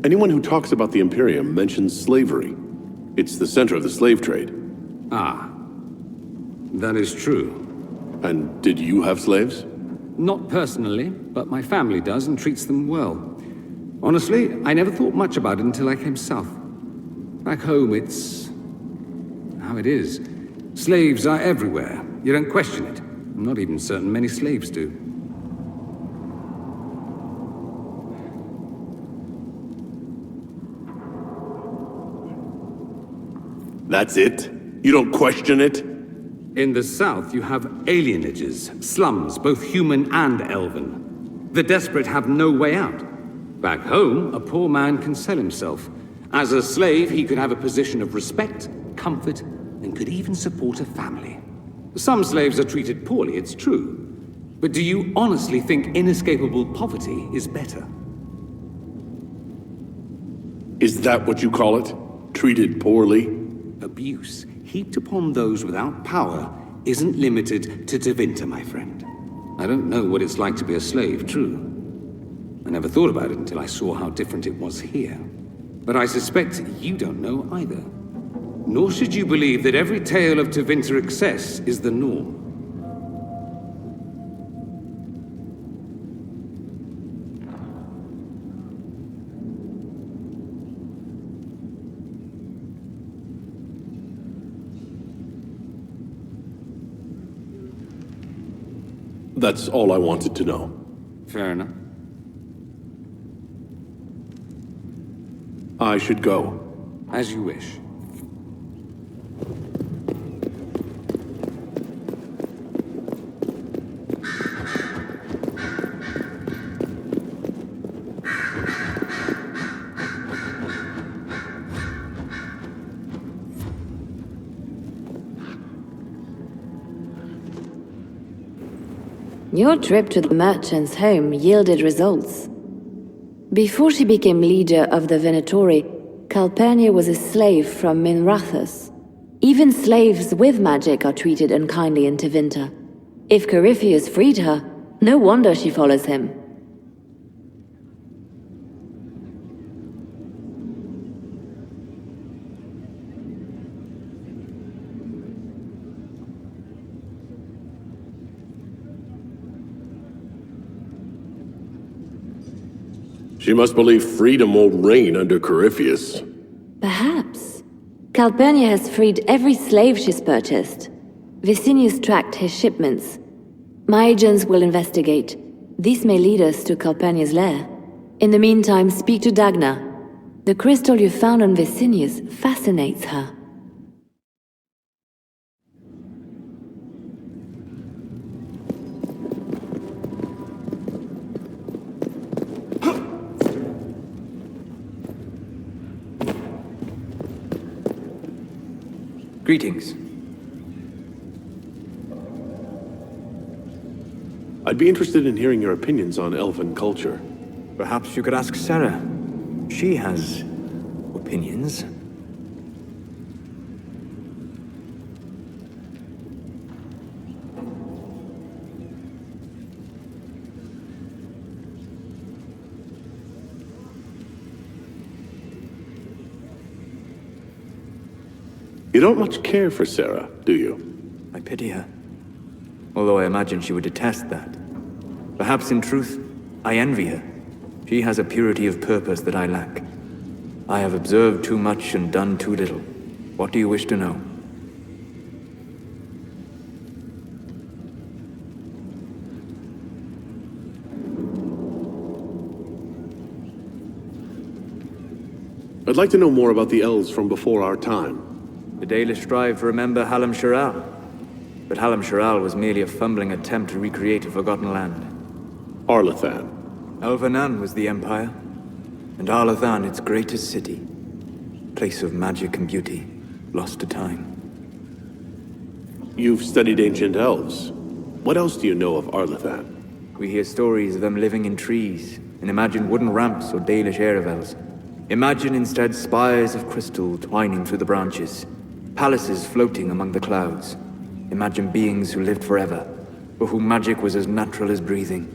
Anyone who talks about the Imperium mentions slavery. It's the center of the slave trade. Ah. That is true. And did you have slaves? Not personally, but my family does and treats them well. Honestly, I never thought much about it until I came south. Back home, it's how it is. Slaves are everywhere. You don't question it. I'm not even certain many slaves do. That's it? You don't question it? In the south, you have alienages, slums, both human and elven. The desperate have no way out. Back home, a poor man can sell himself. As a slave, he could have a position of respect, comfort, and could even support a family. Some slaves are treated poorly, it's true. But do you honestly think inescapable poverty is better? Is that what you call it? Treated poorly? Abuse heaped upon those without power isn't limited to Tevinter, my friend. I don't know what it's like to be a slave, true. I never thought about it until I saw how different it was here. But I suspect you don't know either. Nor should you believe that every tale of Tevinter excess is the norm. That's all I wanted to know. Fair enough. I should go. As you wish. Your trip to the merchant's home yielded results. Before she became leader of the Venatori, Calpurnia was a slave from Minrathous. Even slaves with magic are treated unkindly in Tevinter. If Corypheus freed her, no wonder she follows him. She must believe freedom won't reign under Corypheus. Perhaps. Calpurnia has freed every slave she's purchased. Vicinius tracked his shipments. My agents will investigate. This may lead us to Calpurnia's lair. In the meantime, speak to Dagna. The crystal you found on Vicinius fascinates her. Greetings. I'd be interested in hearing your opinions on elven culture. Perhaps you could ask Sarah. She has opinions. You don't much care for Sarah, do you? I pity her. Although I imagine she would detest that. Perhaps in truth, I envy her. She has a purity of purpose that I lack. I have observed too much and done too little. What do you wish to know? I'd like to know more about the elves from before our time. The Dalish strive to remember Hallam Shiral. But Hallam Shiral was merely a fumbling attempt to recreate a forgotten land. Arlathan. Elvanan was the empire, and Arlathan its greatest city. Place of magic and beauty, lost to time. You've studied ancient elves. What else do you know of Arlathan? We hear stories of them living in trees, and imagine wooden ramps or Dalish Erebels. Imagine instead spires of crystal twining through the branches, palaces floating among the clouds. Imagine beings who lived forever, for whom magic was as natural as breathing.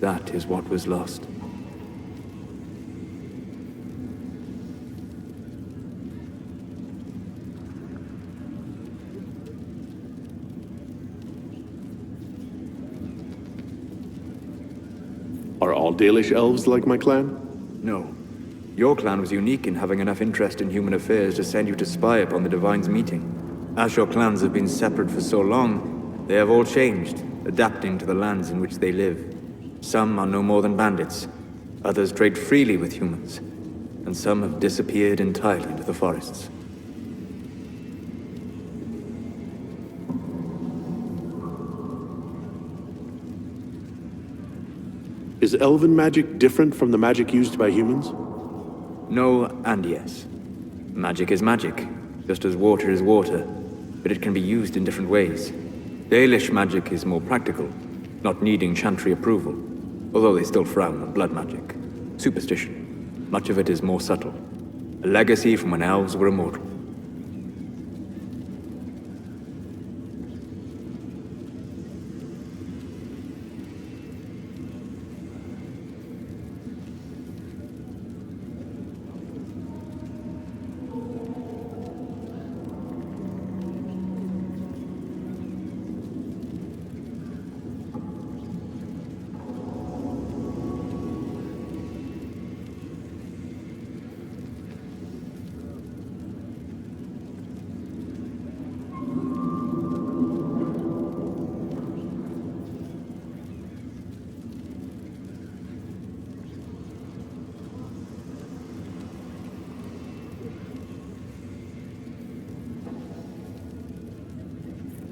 That is what was lost. Are all Dalish elves like my clan? No. Your clan was unique in having enough interest in human affairs to send you to spy upon the Divine's meeting. As your clans have been separate for so long, they have all changed, adapting to the lands in which they live. Some are no more than bandits, others trade freely with humans, and some have disappeared entirely into the forests. Is elven magic different from the magic used by humans? No and yes. Magic is magic, just as water is water, but it can be used in different ways. Dalish magic is more practical, not needing chantry approval, although they still frown on blood magic. Superstition. Much of it is more subtle. A legacy from when elves were immortal.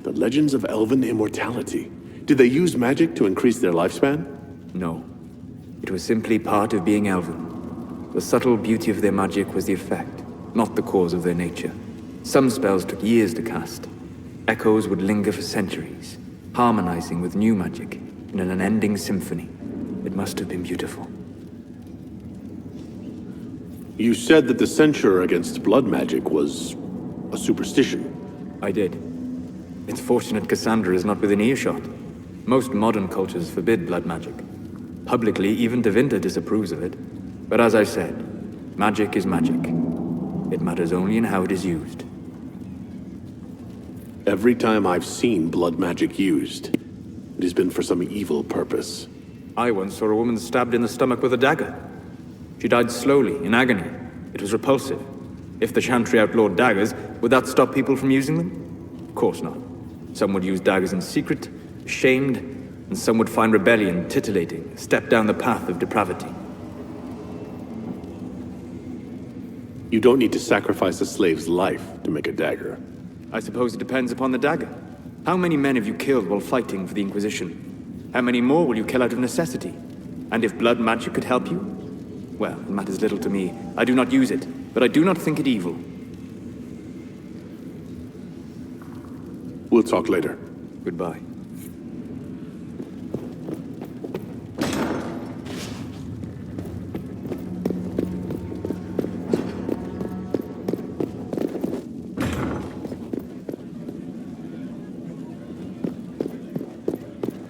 The legends of elven immortality. Did they use magic to increase their lifespan? No. It was simply part of being elven. The subtle beauty of their magic was the effect, not the cause of their nature. Some spells took years to cast. Echoes would linger for centuries, harmonizing with new magic in an unending symphony. It must have been beautiful. You said that the censure against blood magic was a superstition. I did. It's fortunate Cassandra is not within earshot. Most modern cultures forbid blood magic. Publicly, even Devinter disapproves of it. But as I said, magic is magic. It matters only in how it is used. Every time I've seen blood magic used, it has been for some evil purpose. I once saw a woman stabbed in the stomach with a dagger. She died slowly, in agony. It was repulsive. If the Chantry outlawed daggers, would that stop people from using them? Of course not. Some would use daggers in secret, ashamed, and some would find rebellion titillating, a step down the path of depravity. You don't need to sacrifice a slave's life to make a dagger. I suppose it depends upon the dagger. How many men have you killed while fighting for the Inquisition? How many more will you kill out of necessity? And if blood magic could help you? Well, it matters little to me. I do not use it, but I do not think it evil. We'll talk later. Goodbye.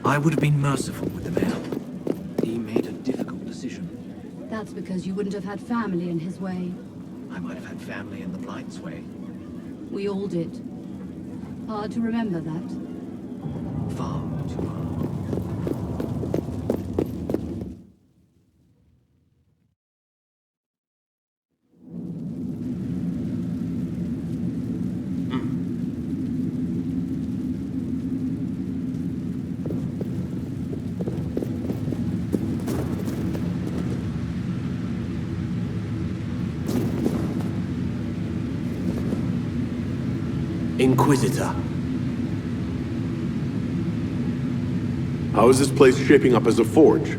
I would have been merciful with the mayor. He made a difficult decision. That's because you wouldn't have had family in his way. I might have had family in the Blight's way. We all did. Hard to remember that. Far too hard. Inquisitor. How is this place shaping up as a forge?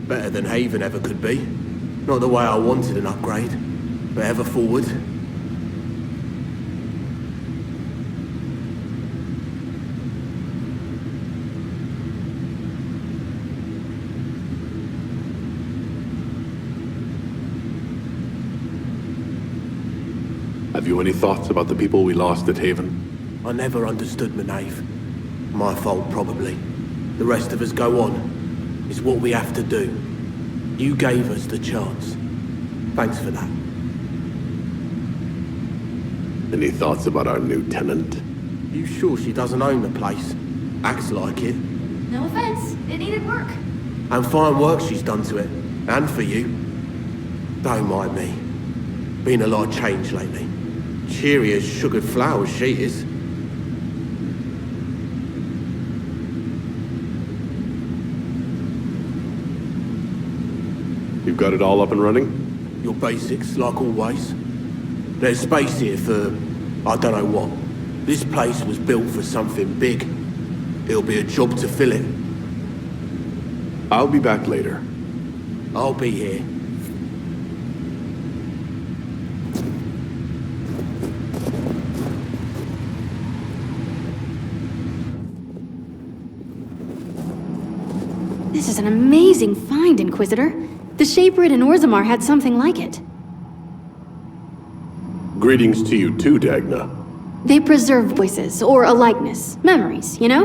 Better than Haven ever could be. Not the way I wanted an upgrade, but ever forward. Have you any thoughts about the people we lost at Haven? I never understood Manave. My fault, probably. The rest of us go on. It's what we have to do. You gave us the chance. Thanks for that. Any thoughts about our new tenant? You sure she doesn't own the place? Acts like it. No offense, it needed work. And fine work she's done to it. And for you. Don't mind me. Been a lot of change lately. Cheery as sugared flowers she is. You've got it all up and running? Your basics, like always. There's space here for, I don't know what. This place was built for something big. It'll be a job to fill it. I'll be back later. I'll be here. This is an amazing find, Inquisitor. The Shaperid in Orzammar had something like it. Greetings to you too, Dagna. They preserve voices, or a likeness, memories, you know?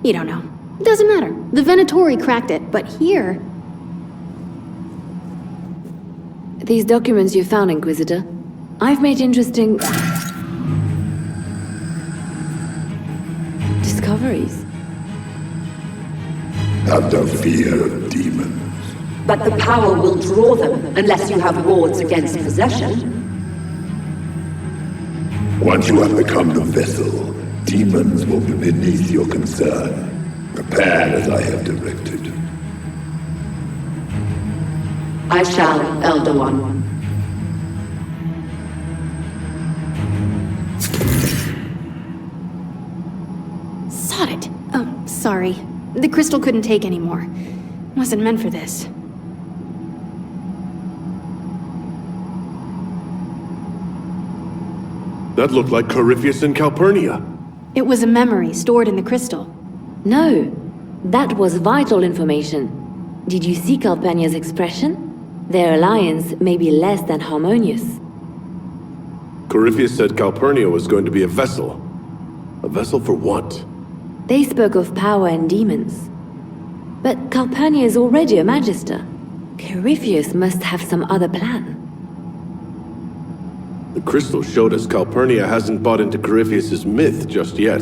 You don't know. Doesn't matter. The Venatori cracked it, but here... These documents you found, Inquisitor. I've made interesting... discoveries. Have no fear of demons. But the power will draw them unless you have wards against possession. Once you have become the vessel, demons will be beneath your concern. Prepare as I have directed. I shall, Elder One. Sod it. Oh, sorry. The crystal couldn't take anymore. Wasn't meant for this. That looked like Corypheus and Calpurnia. It was a memory stored in the crystal. No, that was vital information. Did you see Calpurnia's expression? Their alliance may be less than harmonious. Corypheus said Calpurnia was going to be a vessel. A vessel for what? They spoke of power and demons. But Calpurnia is already a magister. Corypheus must have some other plan. The crystal showed us Calpurnia hasn't bought into Corypheus's myth just yet.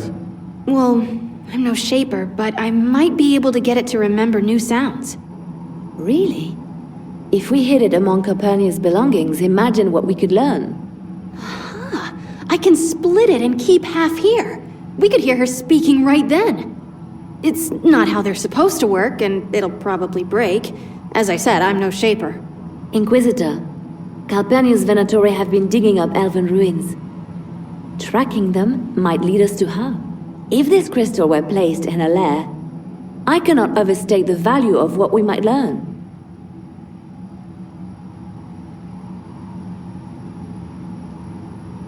Well, I'm no shaper, but I might be able to get it to remember new sounds. Really? If we hid it among Calpurnia's belongings, imagine what we could learn. I can split it and keep half here. We could hear her speaking right then. It's not how they're supposed to work, and it'll probably break. As I said, I'm no shaper. Inquisitor, Calpurnia's Venatori have been digging up elven ruins. Tracking them might lead us to her. If this crystal were placed in a lair, I cannot overstate the value of what we might learn.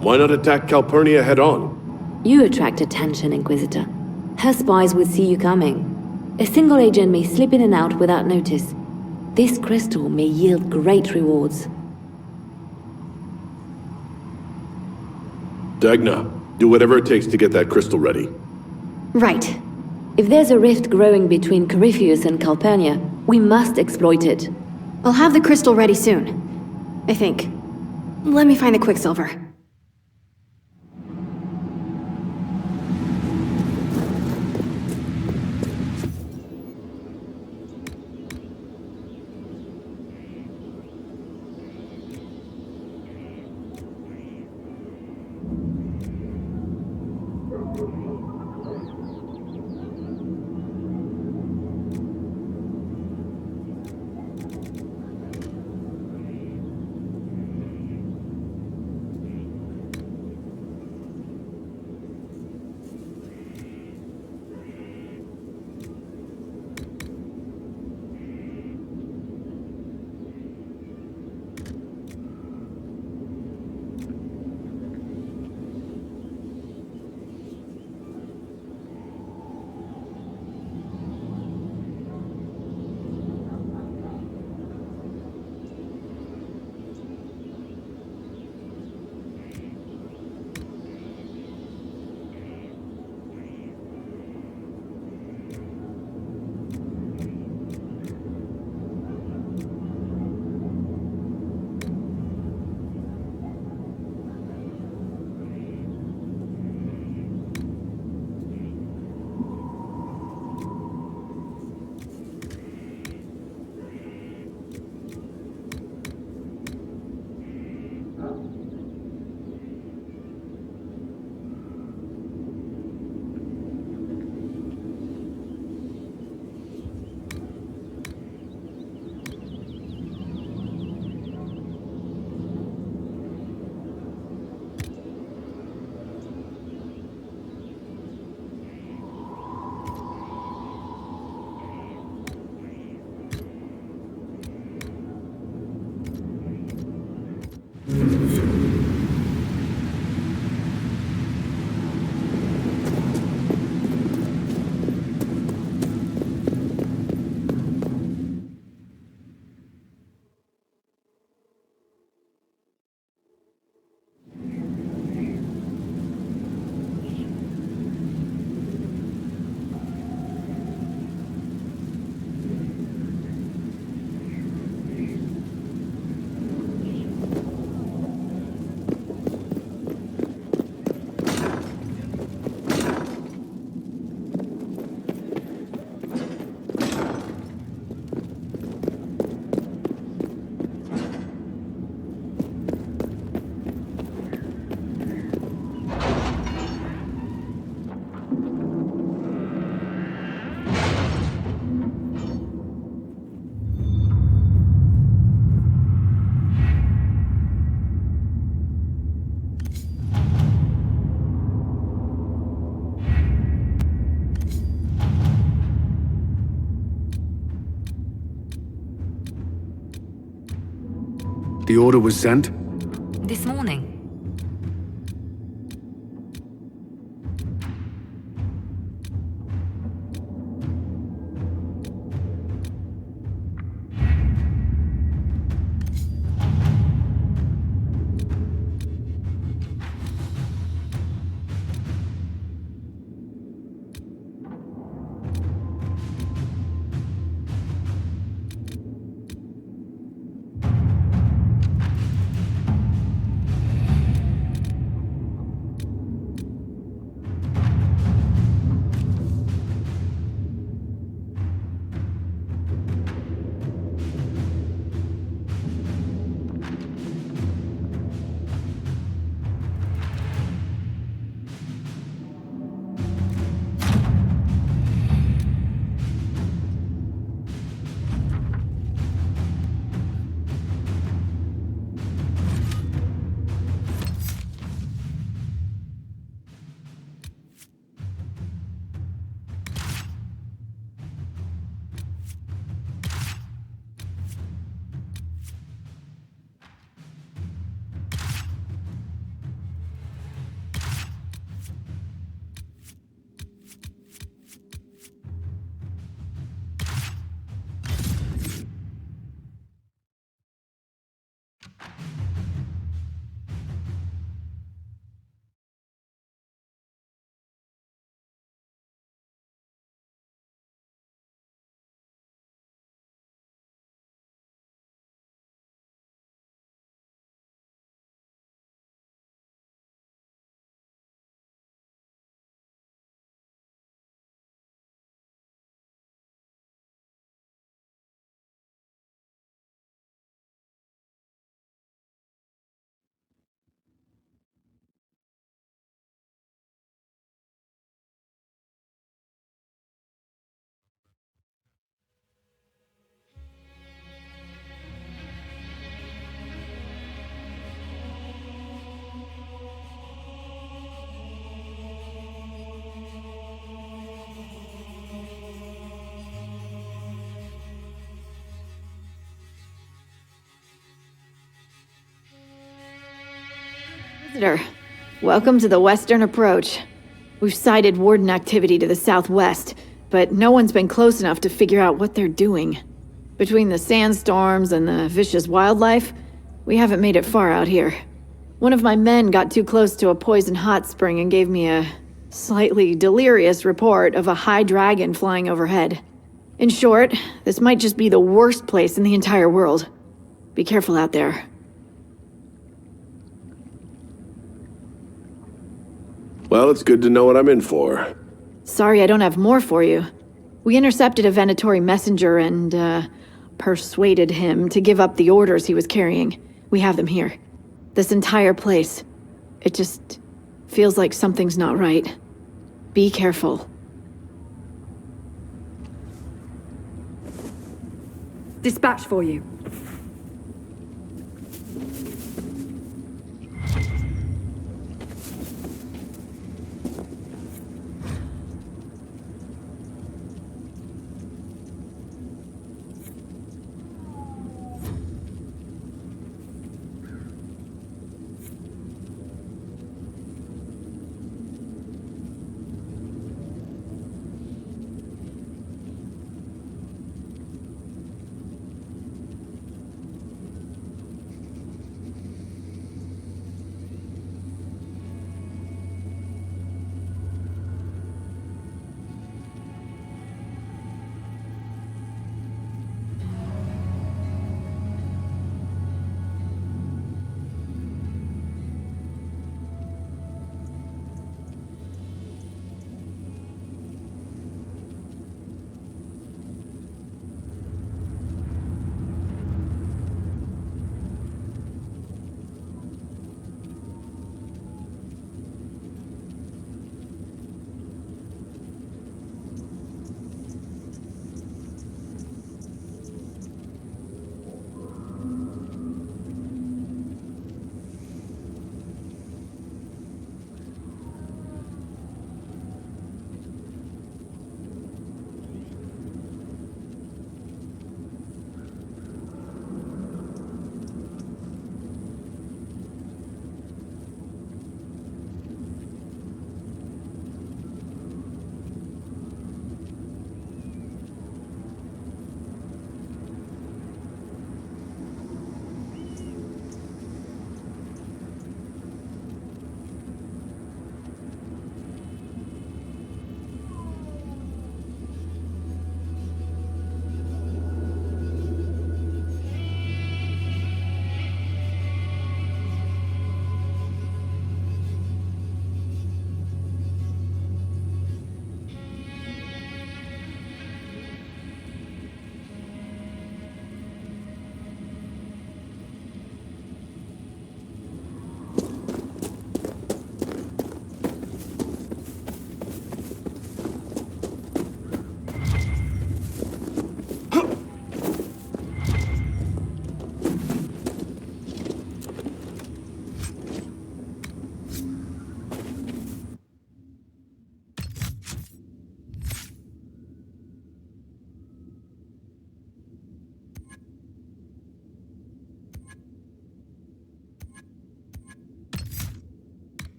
Why not attack Calpurnia head-on? You attract attention, Inquisitor. Her spies would see you coming. A single agent may slip in and out without notice. This crystal may yield great rewards. Dagna, do whatever it takes to get that crystal ready. Right. If there's a rift growing between Corypheus and Calpurnia, we must exploit it. I'll have the crystal ready soon. I think. Let me find the Quicksilver. The order was sent? This morning. Visitor, welcome to the Western Approach. We've sighted Warden activity to the southwest, but no one's been close enough to figure out what they're doing. Between the sandstorms and the vicious wildlife, we haven't made it far out here. One of my men got too close to a poison hot spring and gave me a slightly delirious report of a high dragon flying overhead. In short, this might just be the worst place in the entire world. Be careful out there. Well, it's good to know what I'm in for. Sorry I don't have more for you. We intercepted a Venatori messenger and, persuaded him to give up the orders he was carrying. We have them here. This entire place. It just feels like something's not right. Be careful. Dispatch for you.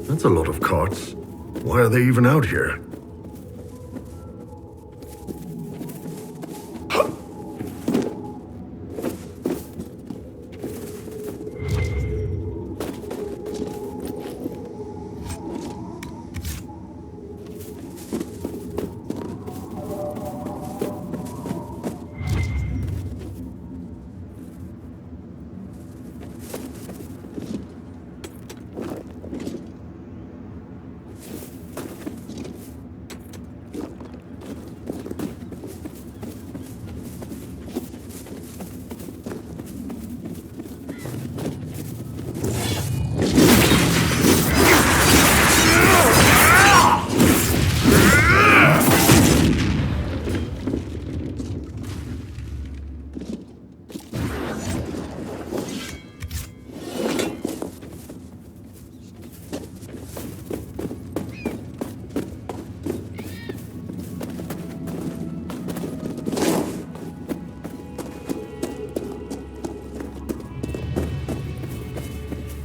That's a lot of carts. Why are they even out here?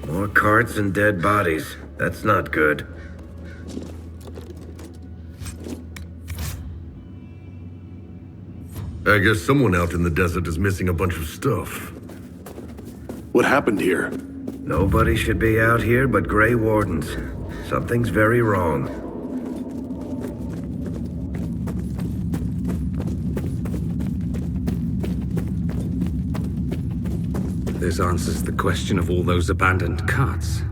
More carts and dead bodies. That's not good. I guess someone out in the desert is missing a bunch of stuff. What happened here? Nobody should be out here but Grey Wardens. Something's very wrong. This answers the question of all those abandoned carts.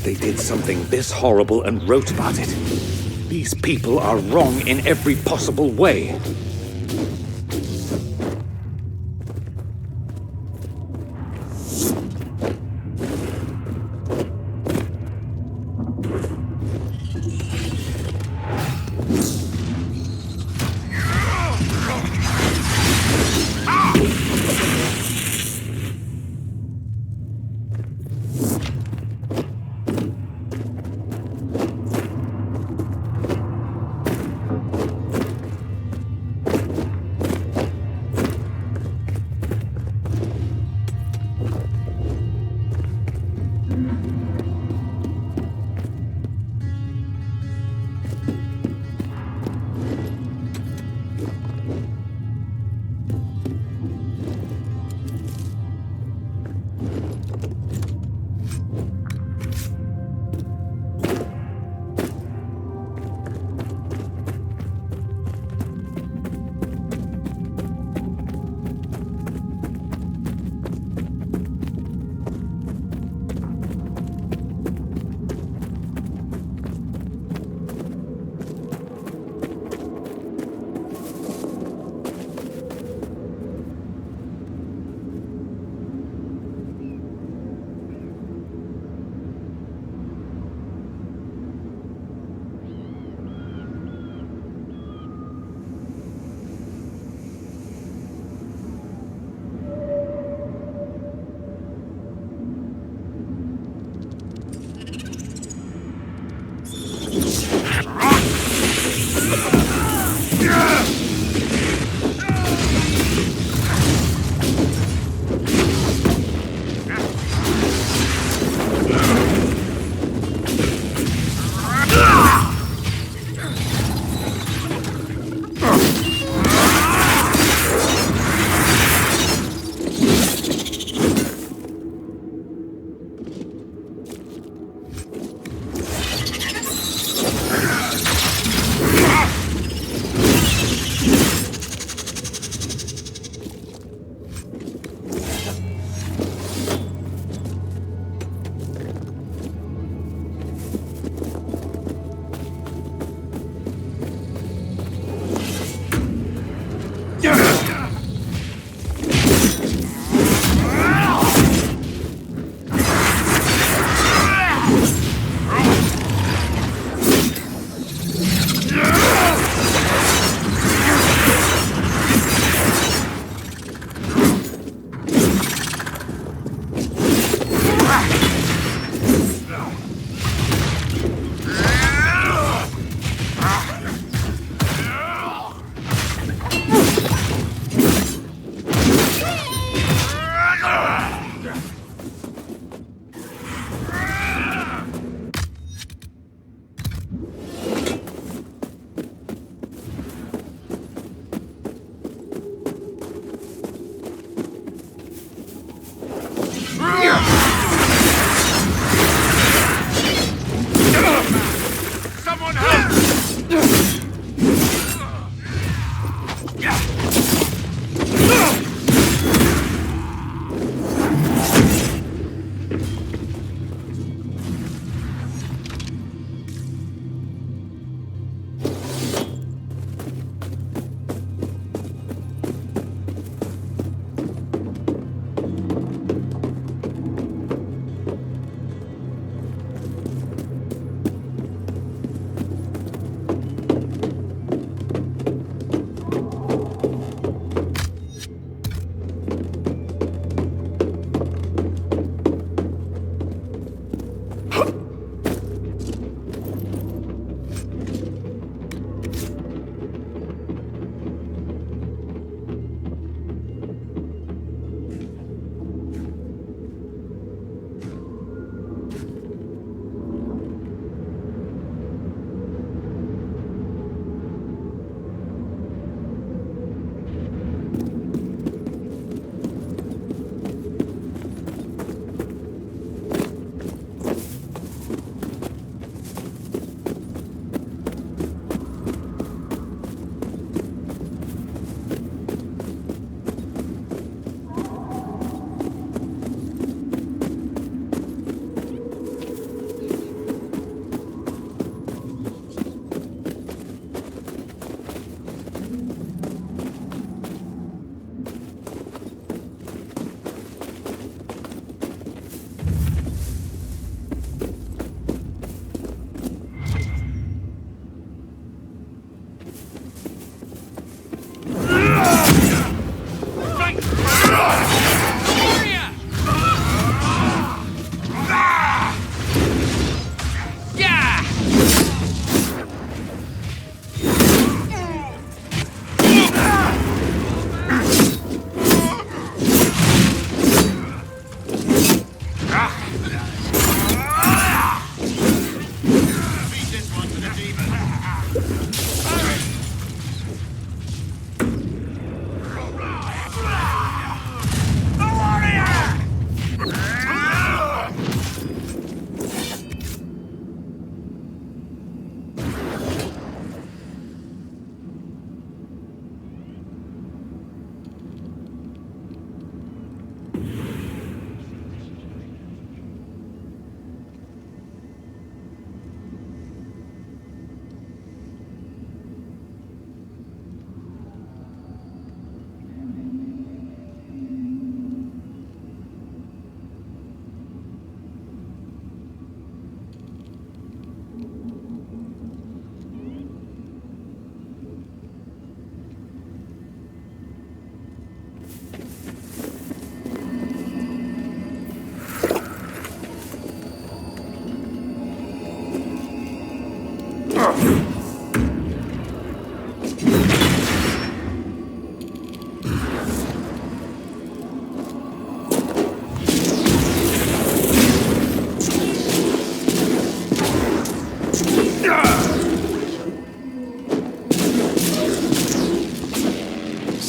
they did something this horrible and wrote about it. These people are wrong in every possible way.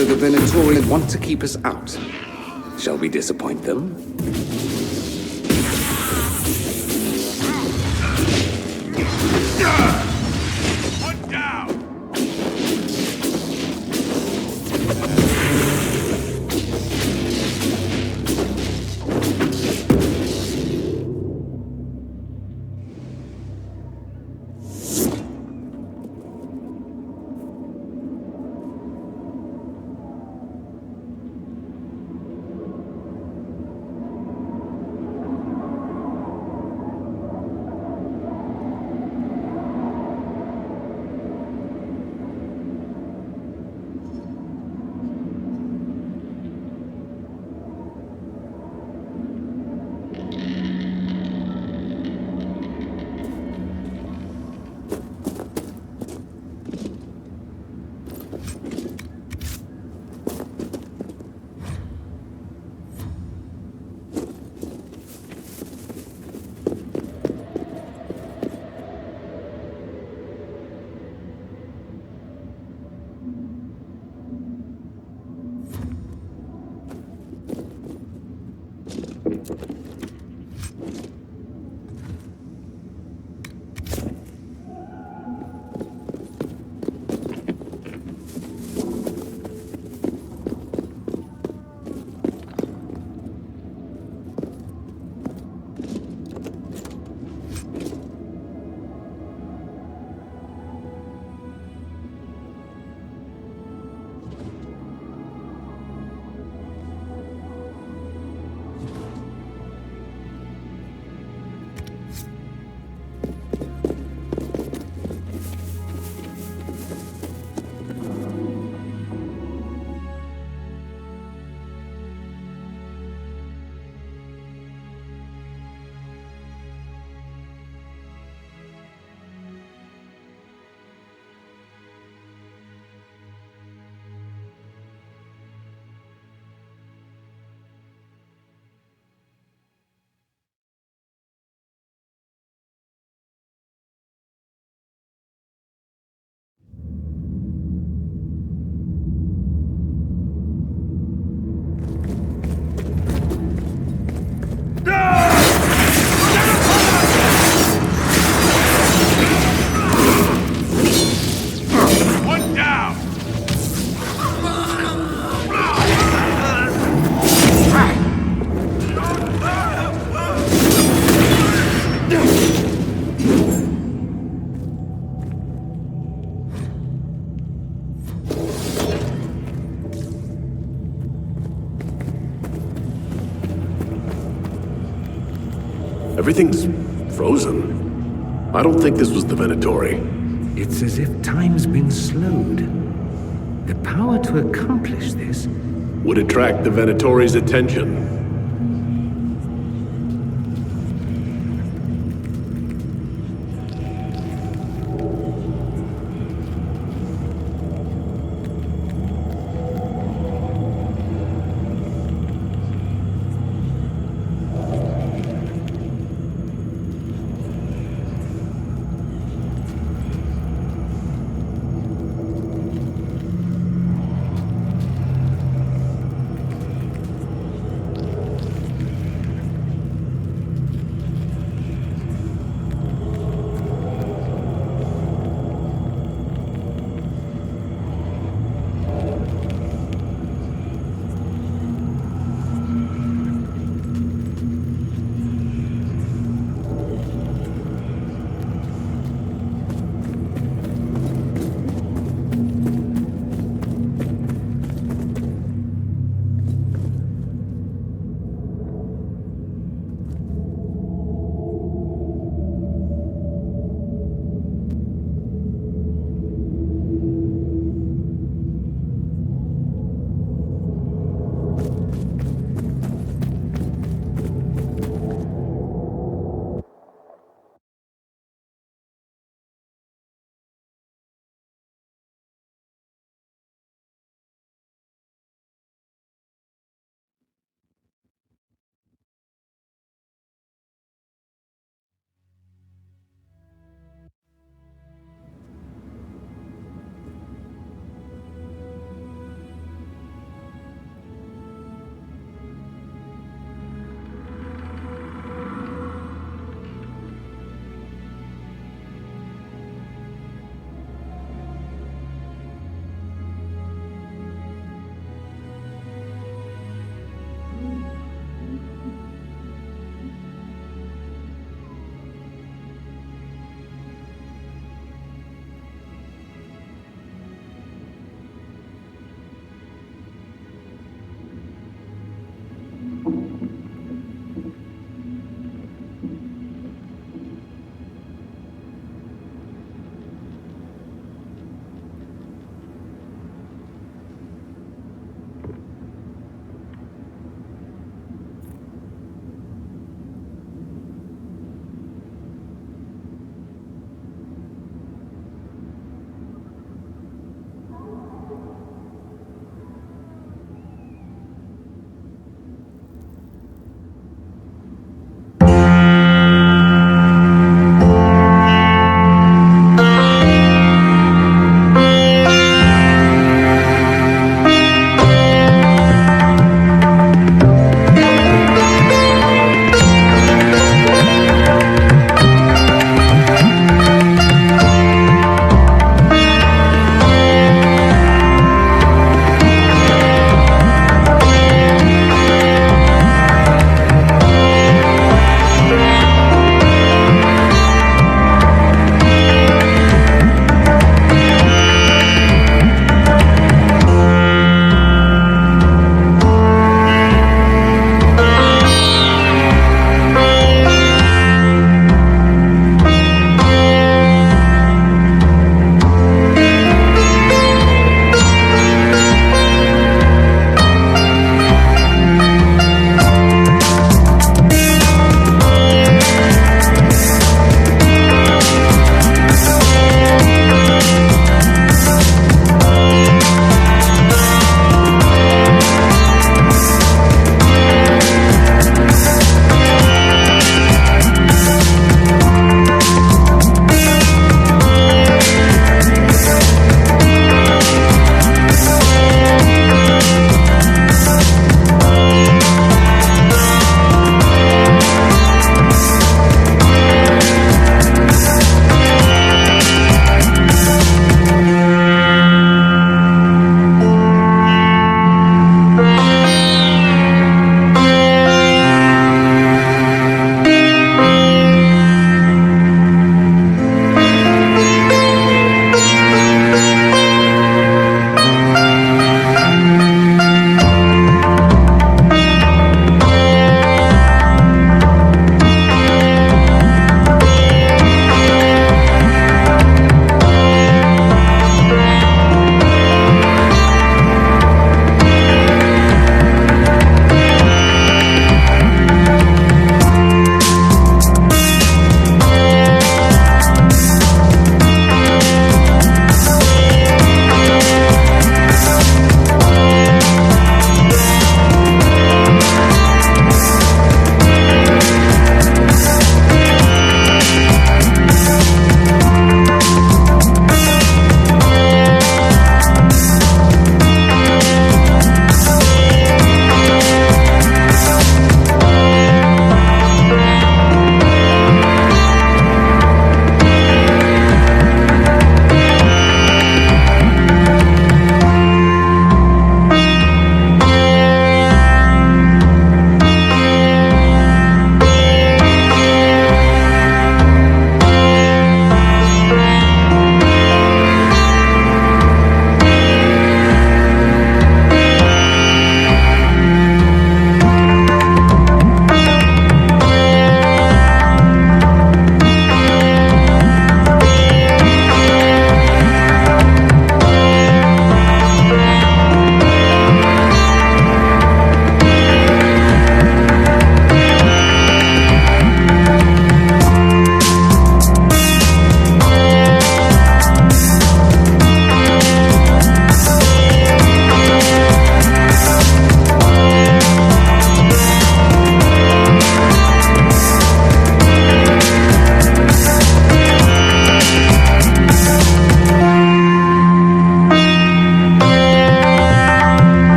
So the Venatori want to keep us out. Shall we disappoint them? Everything's frozen. I don't think this was the Venatori. It's as if time's been slowed. The power to accomplish this would attract the Venatori's attention.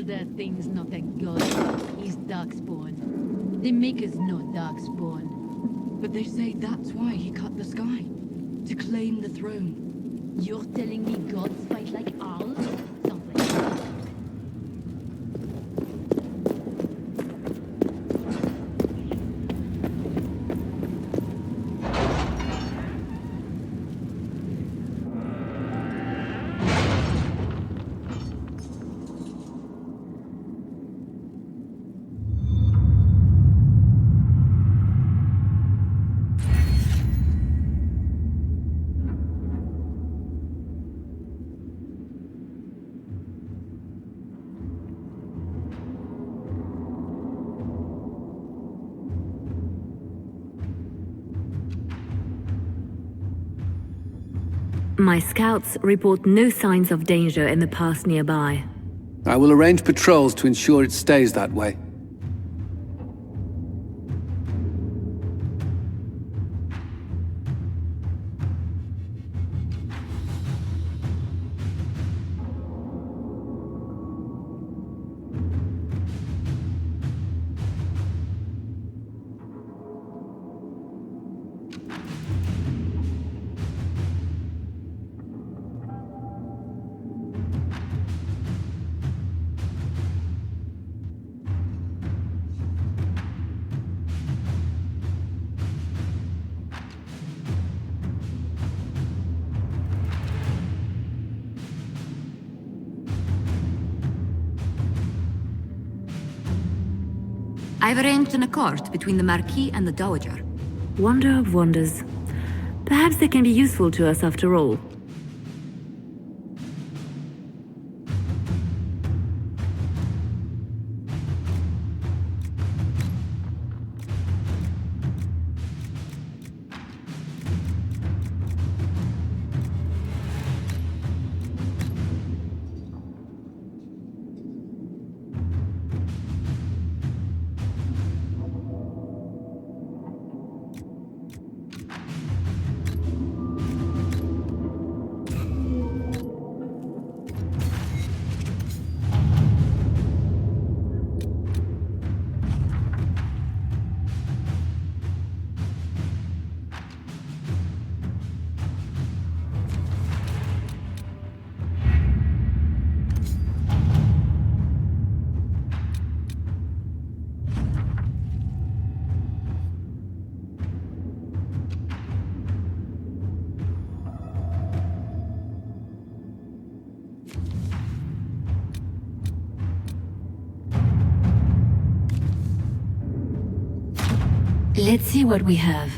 that thing's not a god. He's darkspawn. The Maker's no darkspawn. But they say that's why he cut the sky. To claim the throne. You're telling me gods fight like owls? My scouts report no signs of danger in the pass nearby. I will arrange patrols to ensure it stays that way. I've arranged an accord between the Marquis and the Dowager. Wonder of wonders. Perhaps they can be useful to us after all. Let's see what we have.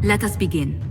Let us begin.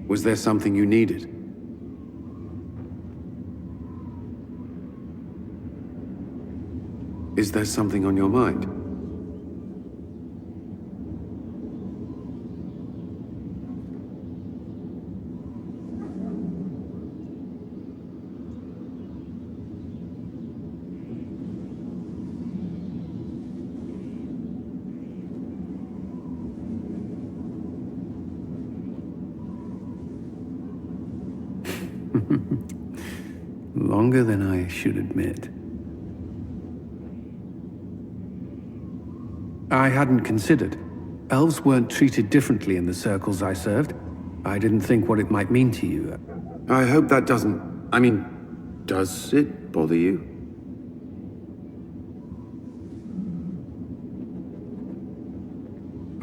Was there something you needed? Is there something on your mind? Longer than I should admit. I hadn't considered. Elves weren't treated differently in the circles I served. I didn't think what it might mean to you. I hope that doesn't... I mean, does it bother you?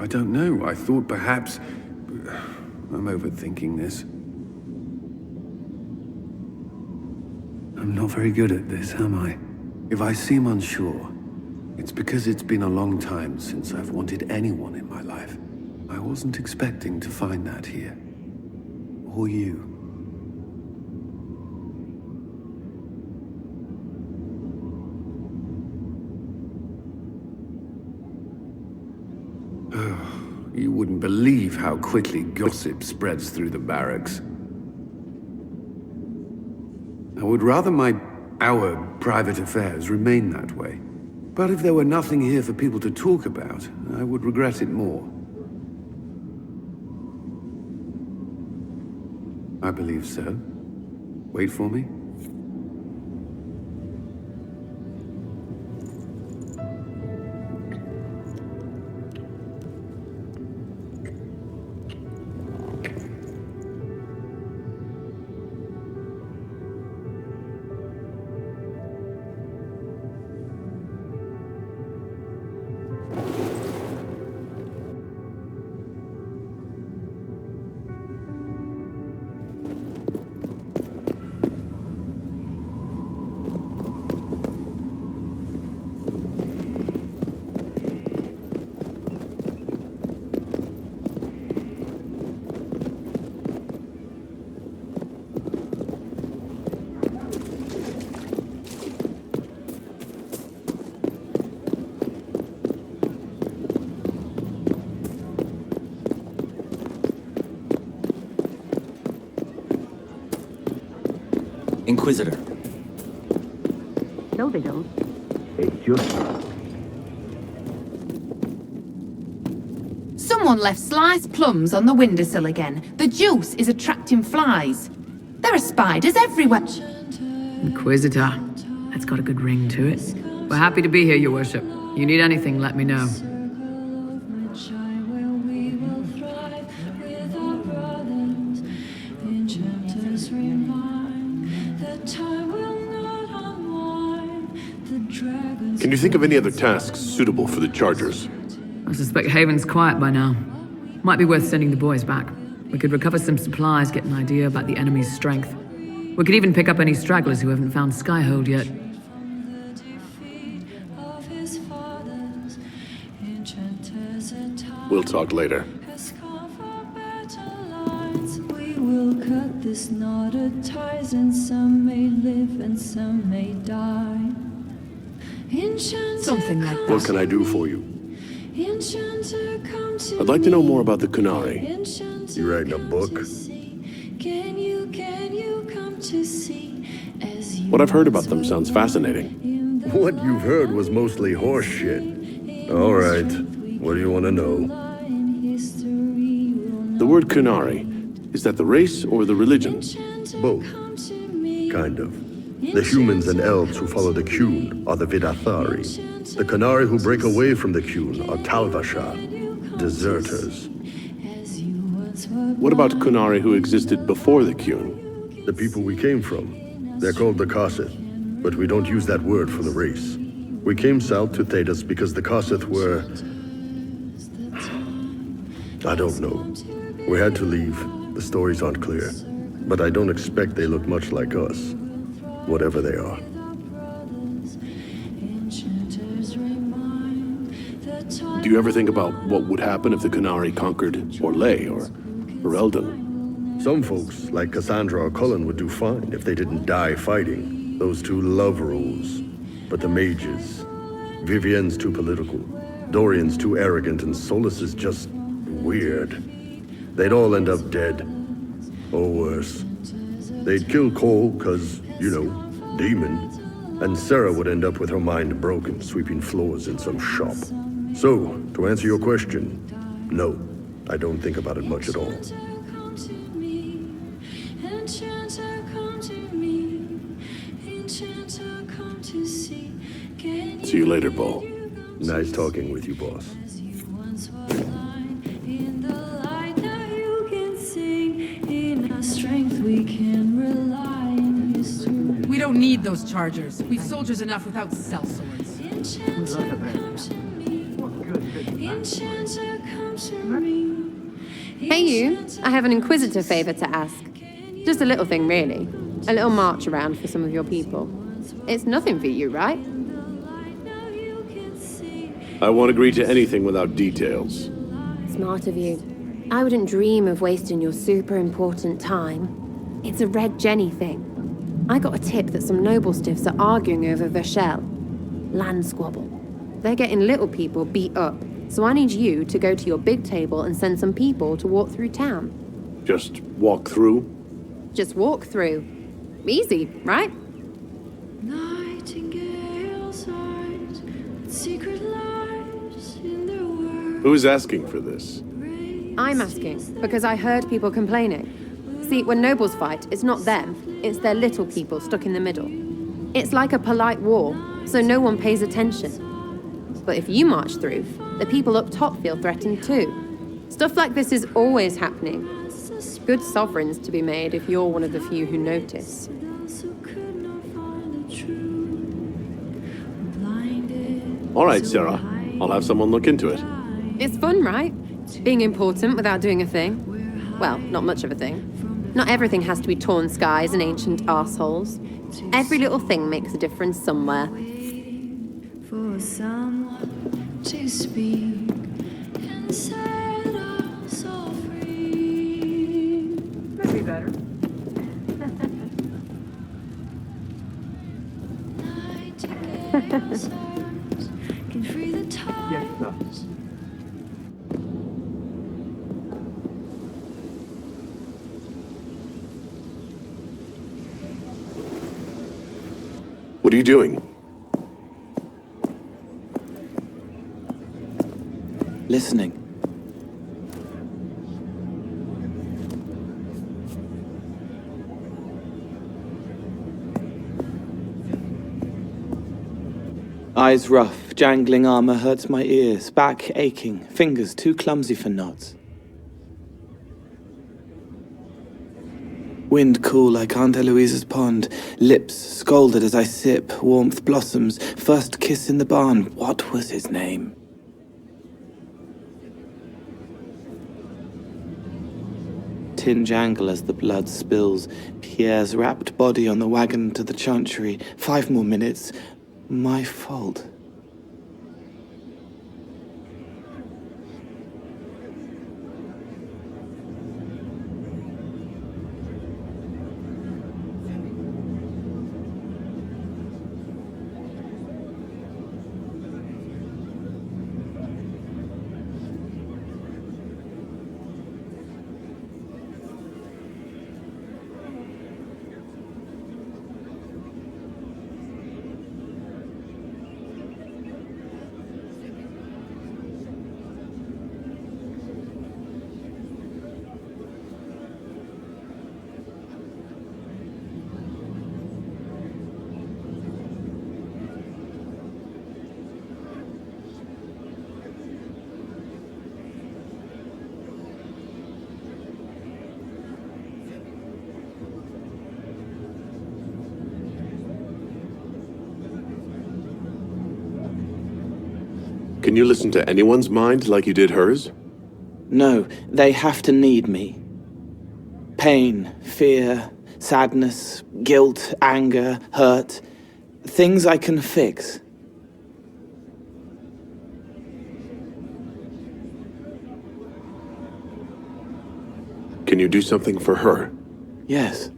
I don't know. I thought perhaps... I'm overthinking this. I'm not very good at this, am I? If I seem unsure, it's because it's been a long time since I've wanted anyone in my life. I wasn't expecting to find that here. Or you. You wouldn't believe how quickly gossip spreads through the barracks. I would rather our private affairs remain that way. But if there were nothing here for people to talk about, I would regret it more. I believe so. Wait for me. Inquisitor. No, they don't. It's just... Someone left sliced plums on the windowsill again. The juice is attracting flies. There are spiders everywhere. Inquisitor. That's got a good ring to it. We're happy to be here, Your Worship. You need anything, let me know. Can you think of any other tasks suitable for the Chargers? I suspect Haven's quiet by now. Might be worth sending the boys back. We could recover some supplies, get an idea about the enemy's strength. We could even pick up any stragglers who haven't found Skyhold yet. We'll talk later. We will cut this knot of ties, and some may live and some may die. Something like that. What can I do for you? I'd like to know more about the Kunari. You writing a book? What I've heard about them sounds fascinating. What you've heard was mostly horse shit. All right, what do you want to know? The word Kunari, is that the race or the religion? Both. Kind of. The humans and elves who follow the Qun are the Vidathari. The Kunari who break away from the Qun are Talvasha, deserters. What about Kunari who existed before the Qun? The people we came from. They're called the Kossith, but we don't use that word for the race. We came south to Thedas because the Kossith were... I don't know. We had to leave. The stories aren't clear. But I don't expect they look much like us. Whatever they are. Do you ever think about what would happen if the Kunari conquered Orlais or Eldon? Some folks, like Cassandra or Cullen, would do fine if they didn't die fighting. Those two love rules. But the mages... Vivienne's too political. Dorian's too arrogant, and Solus is just... weird. They'd all end up dead. Or worse. They'd kill Cole, cause, you know, demon. And Sarah would end up with her mind broken, sweeping floors in some shop. So, to answer your question, no. I don't think about it much at all. See you later, Paul. Nice talking with you, boss. We don't need those chargers. We've soldiers enough without cell swords. Hey you, I have an Inquisitor favor to ask. Just a little thing, really. A little march around for some of your people. It's nothing for you, right? I won't agree to anything without details. Smart of you. I wouldn't dream of wasting your super important time. It's a Red Jenny thing. I got a tip that some noble stiffs are arguing over Vershel. Land squabble. They're getting little people beat up, so I need you to go to your big table and send some people to walk through town. Just walk through? Just walk through. Easy, right? Who's asking for this? I'm asking, because I heard people complaining. See, when nobles fight, it's not them, it's their little people stuck in the middle. It's like a polite war, so no one pays attention. But if you march through, the people up top feel threatened too. Stuff like this is always happening. Good sovereigns to be made if you're one of the few who notice. All right, Sarah. I'll have someone look into it. It's fun, right? Being important without doing a thing. Well, not much of a thing. Not everything has to be torn skies and ancient arseholes. Every little thing makes a difference somewhere. For someone to speak and set us all free. Could be better. Can free the tide. Yes, it does. What are you doing? Listening. Eyes rough, jangling armor hurts my ears, back aching, fingers too clumsy for knots. Wind cool like Aunt Eloise's pond, lips scalded as I sip, warmth blossoms, first kiss in the barn, what was his name? Tin jangle as the blood spills, Pierre's wrapped body on the wagon to the chantry, 5 more minutes, my fault. Can you listen to anyone's mind like you did hers? No, they have to need me. Pain, fear, sadness, guilt, anger, hurt. Things I can fix. Can you do something for her? Yes.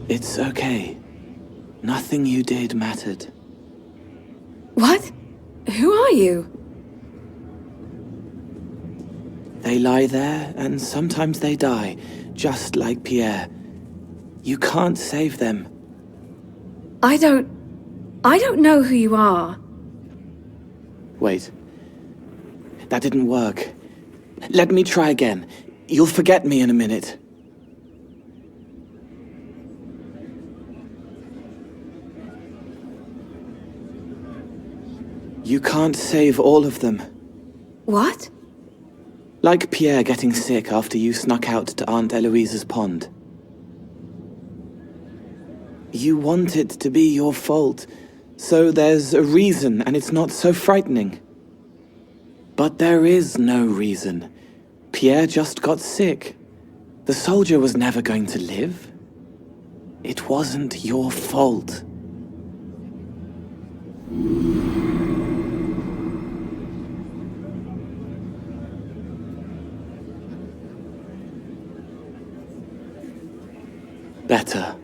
It's okay. Nothing you did mattered. What? Who are you? They lie there, and sometimes they die, just like Pierre. You can't save them. I don't know who you are. Wait. That didn't work. Let me try again. You'll forget me in a minute. You can't save all of them. What? Like Pierre getting sick after you snuck out to Aunt Eloise's pond. You want it to be your fault, so there's a reason and it's not so frightening. But there is no reason. Pierre just got sick. The soldier was never going to live. It wasn't your fault. Better.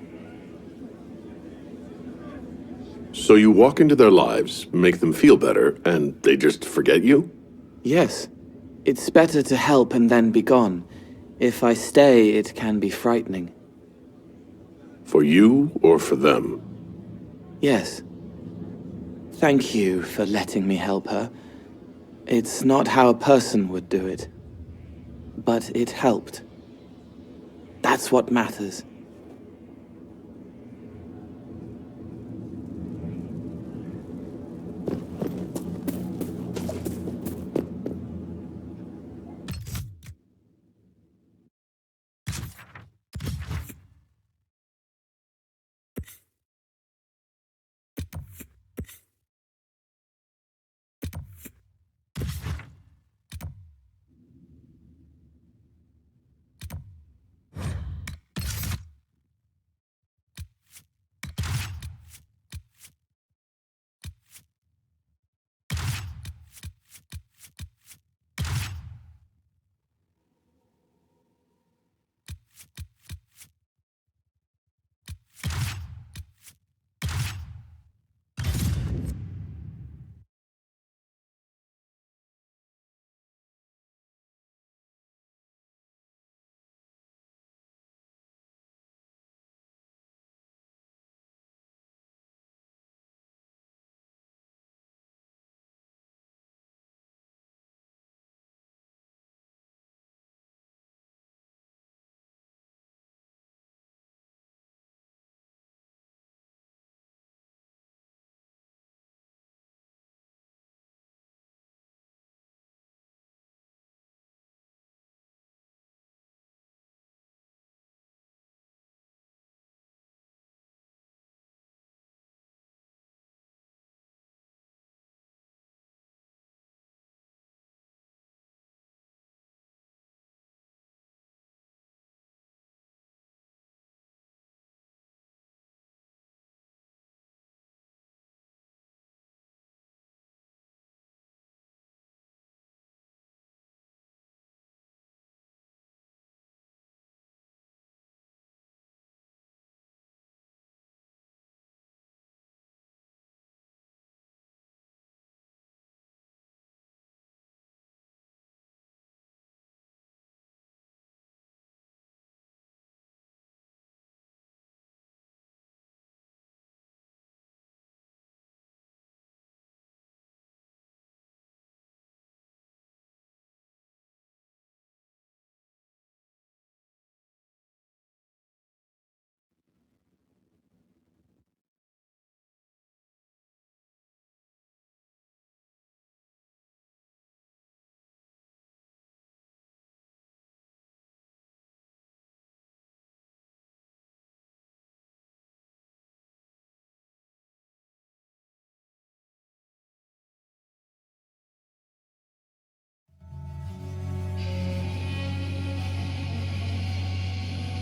So you walk into their lives, make them feel better, and they just forget you? Yes. It's better to help and then be gone. If I stay, it can be frightening. For you or for them? Yes. Thank you for letting me help her. It's not how a person would do it. But it helped. That's what matters.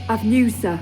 I've news, sir.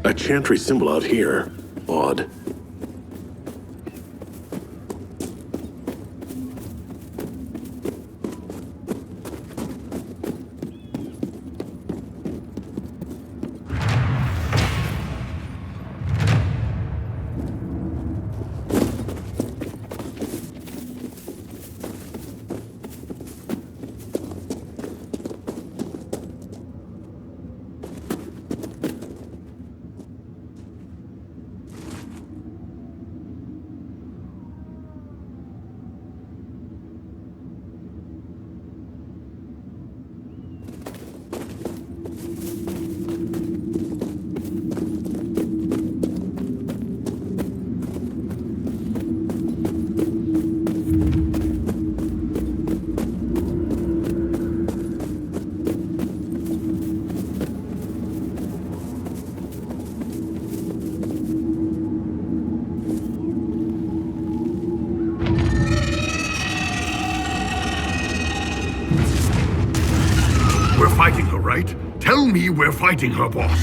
A chantry symbol out here. Odd. We're fighting her, right? Tell me we're fighting her, boss.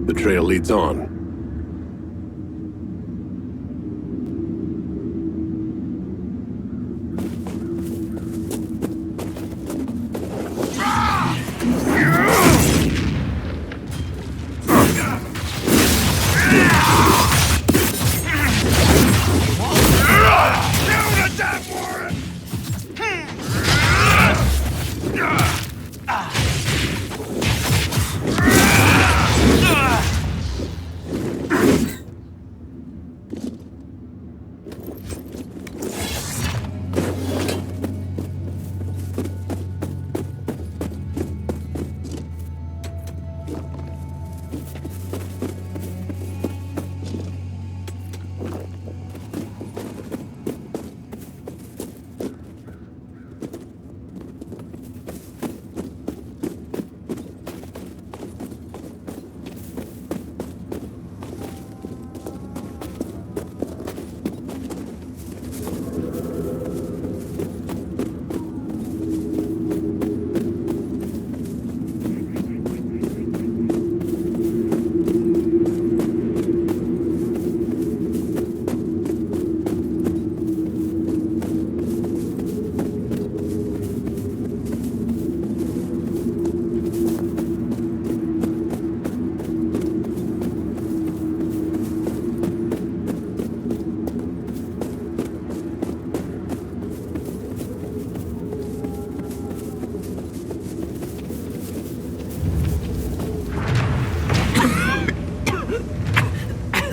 The trail leads on.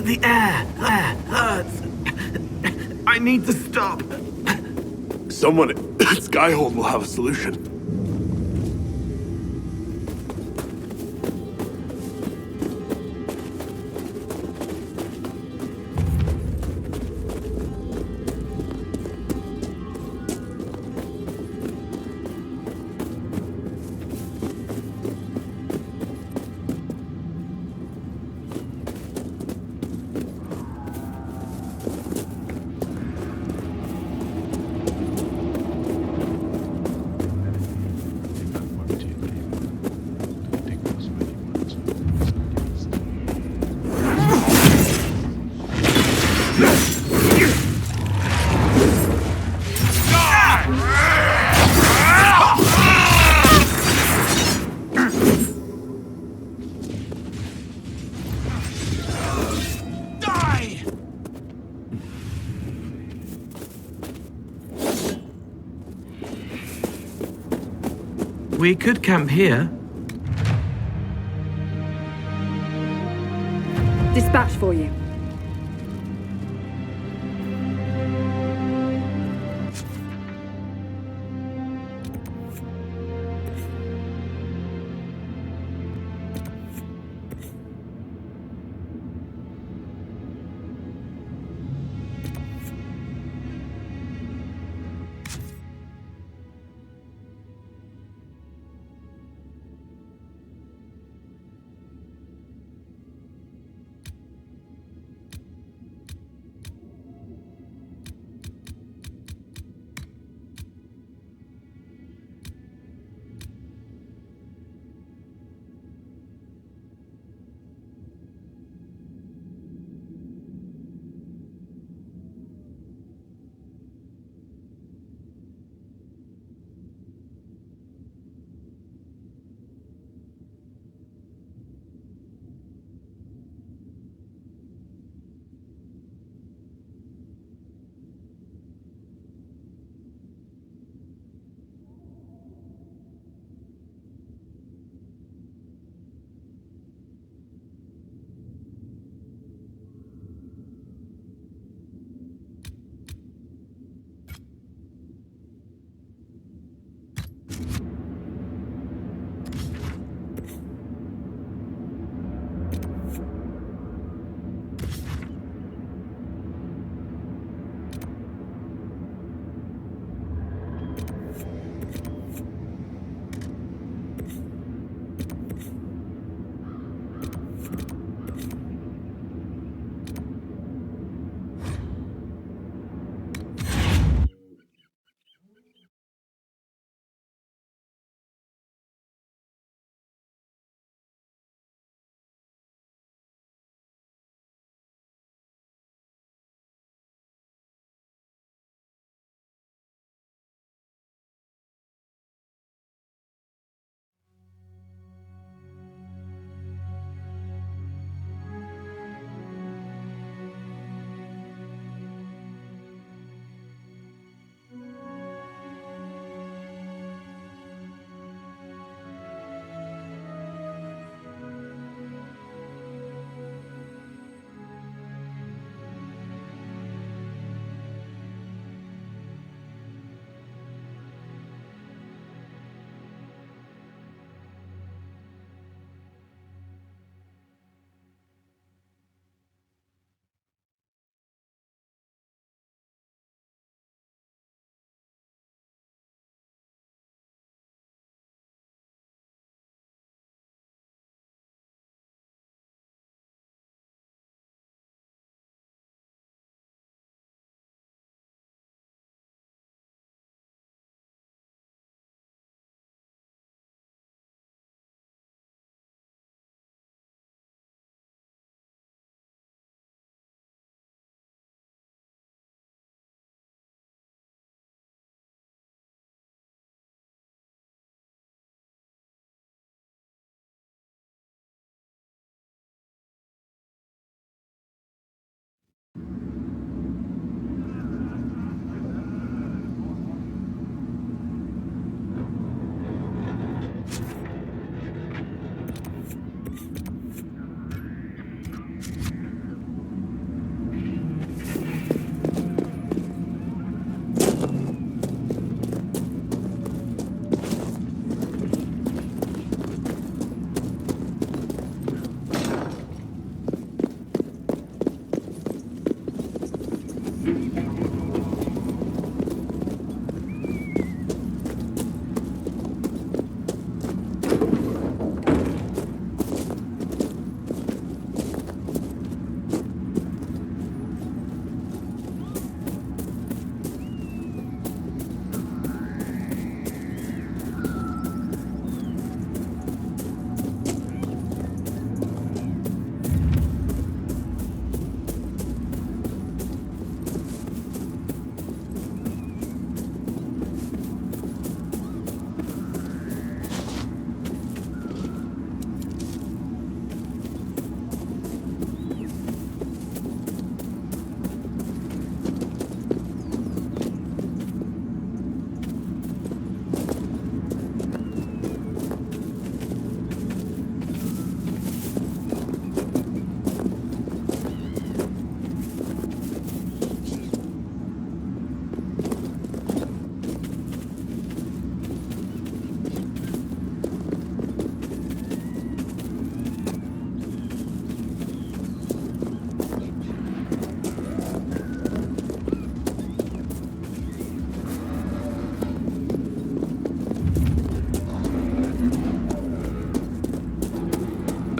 The air hurts. I need to stop. Someone at Skyhold will have a solution. We could camp here. Dispatch for you.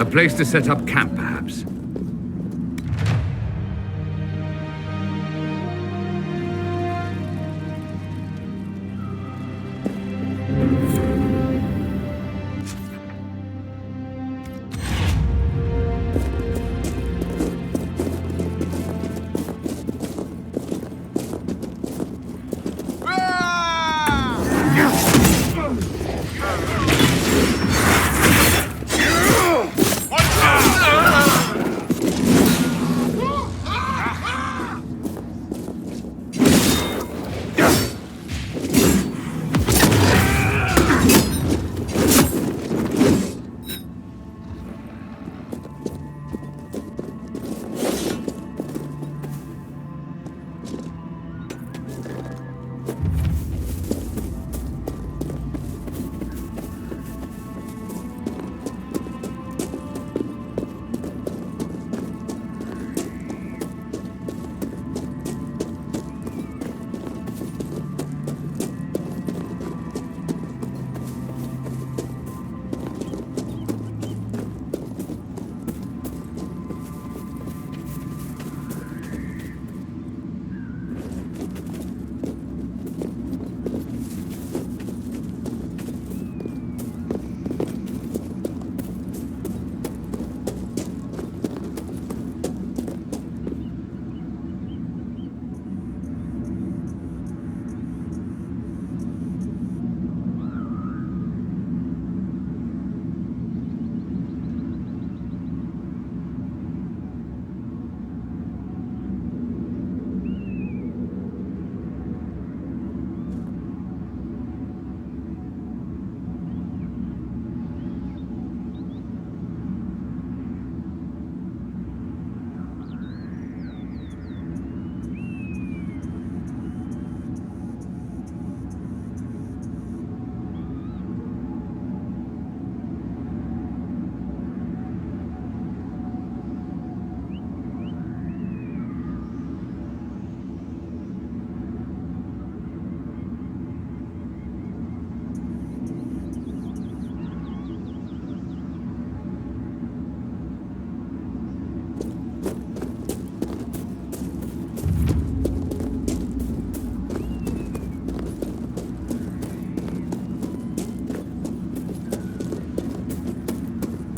A place to set up camp, perhaps.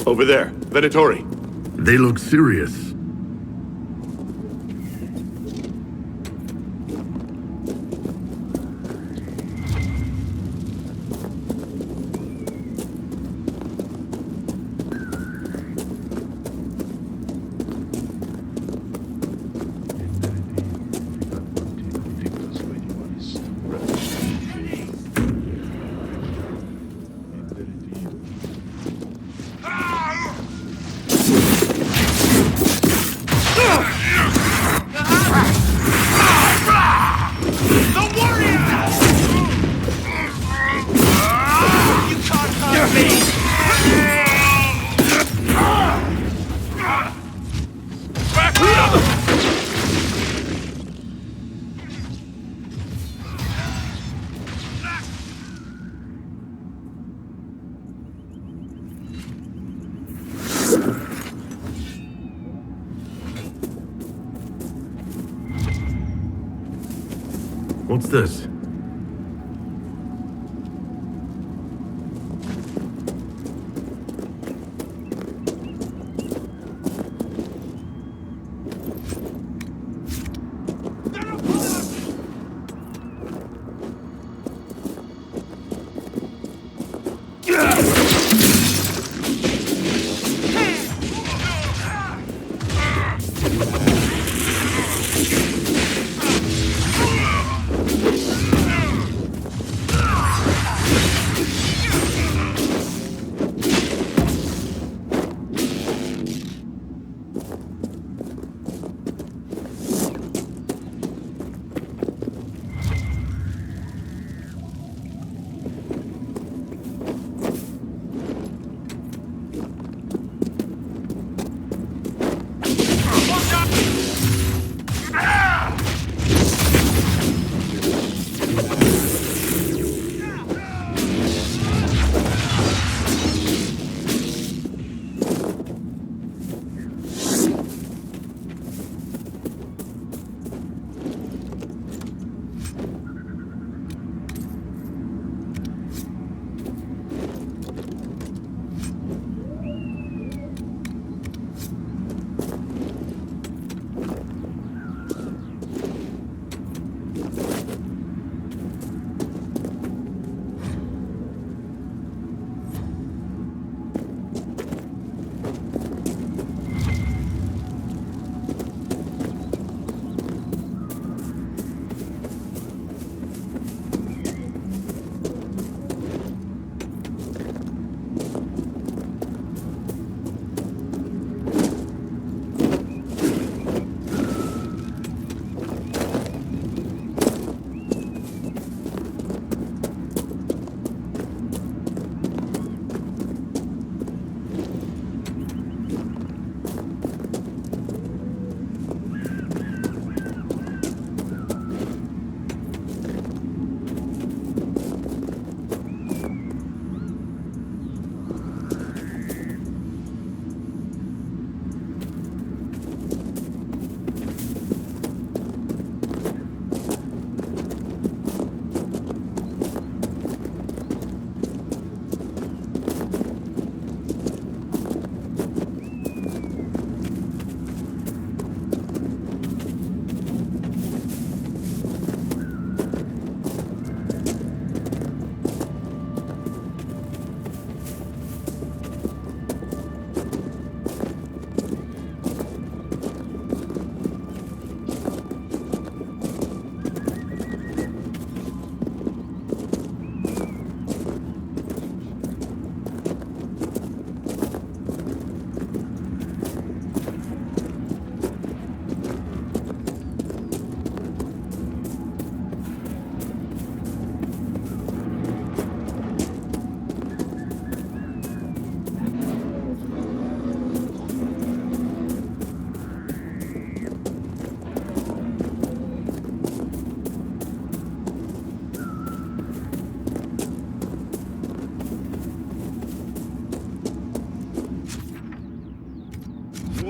Over there, Venatori. They look serious. What's this?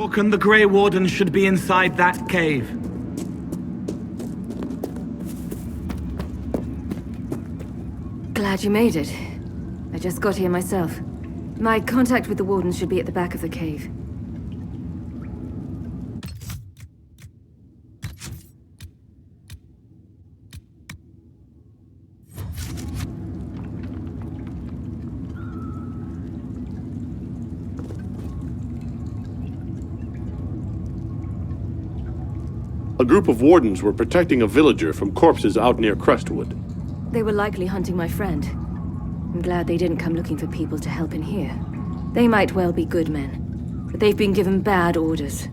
Hawk and the Grey Warden should be inside that cave. Glad you made it. I just got here myself. My contact with the Warden should be at the back of the cave. A group of wardens were protecting a villager from corpses out near Crestwood. They were likely hunting my friend. I'm glad they didn't come looking for people to help in here. They might well be good men, but they've been given bad orders.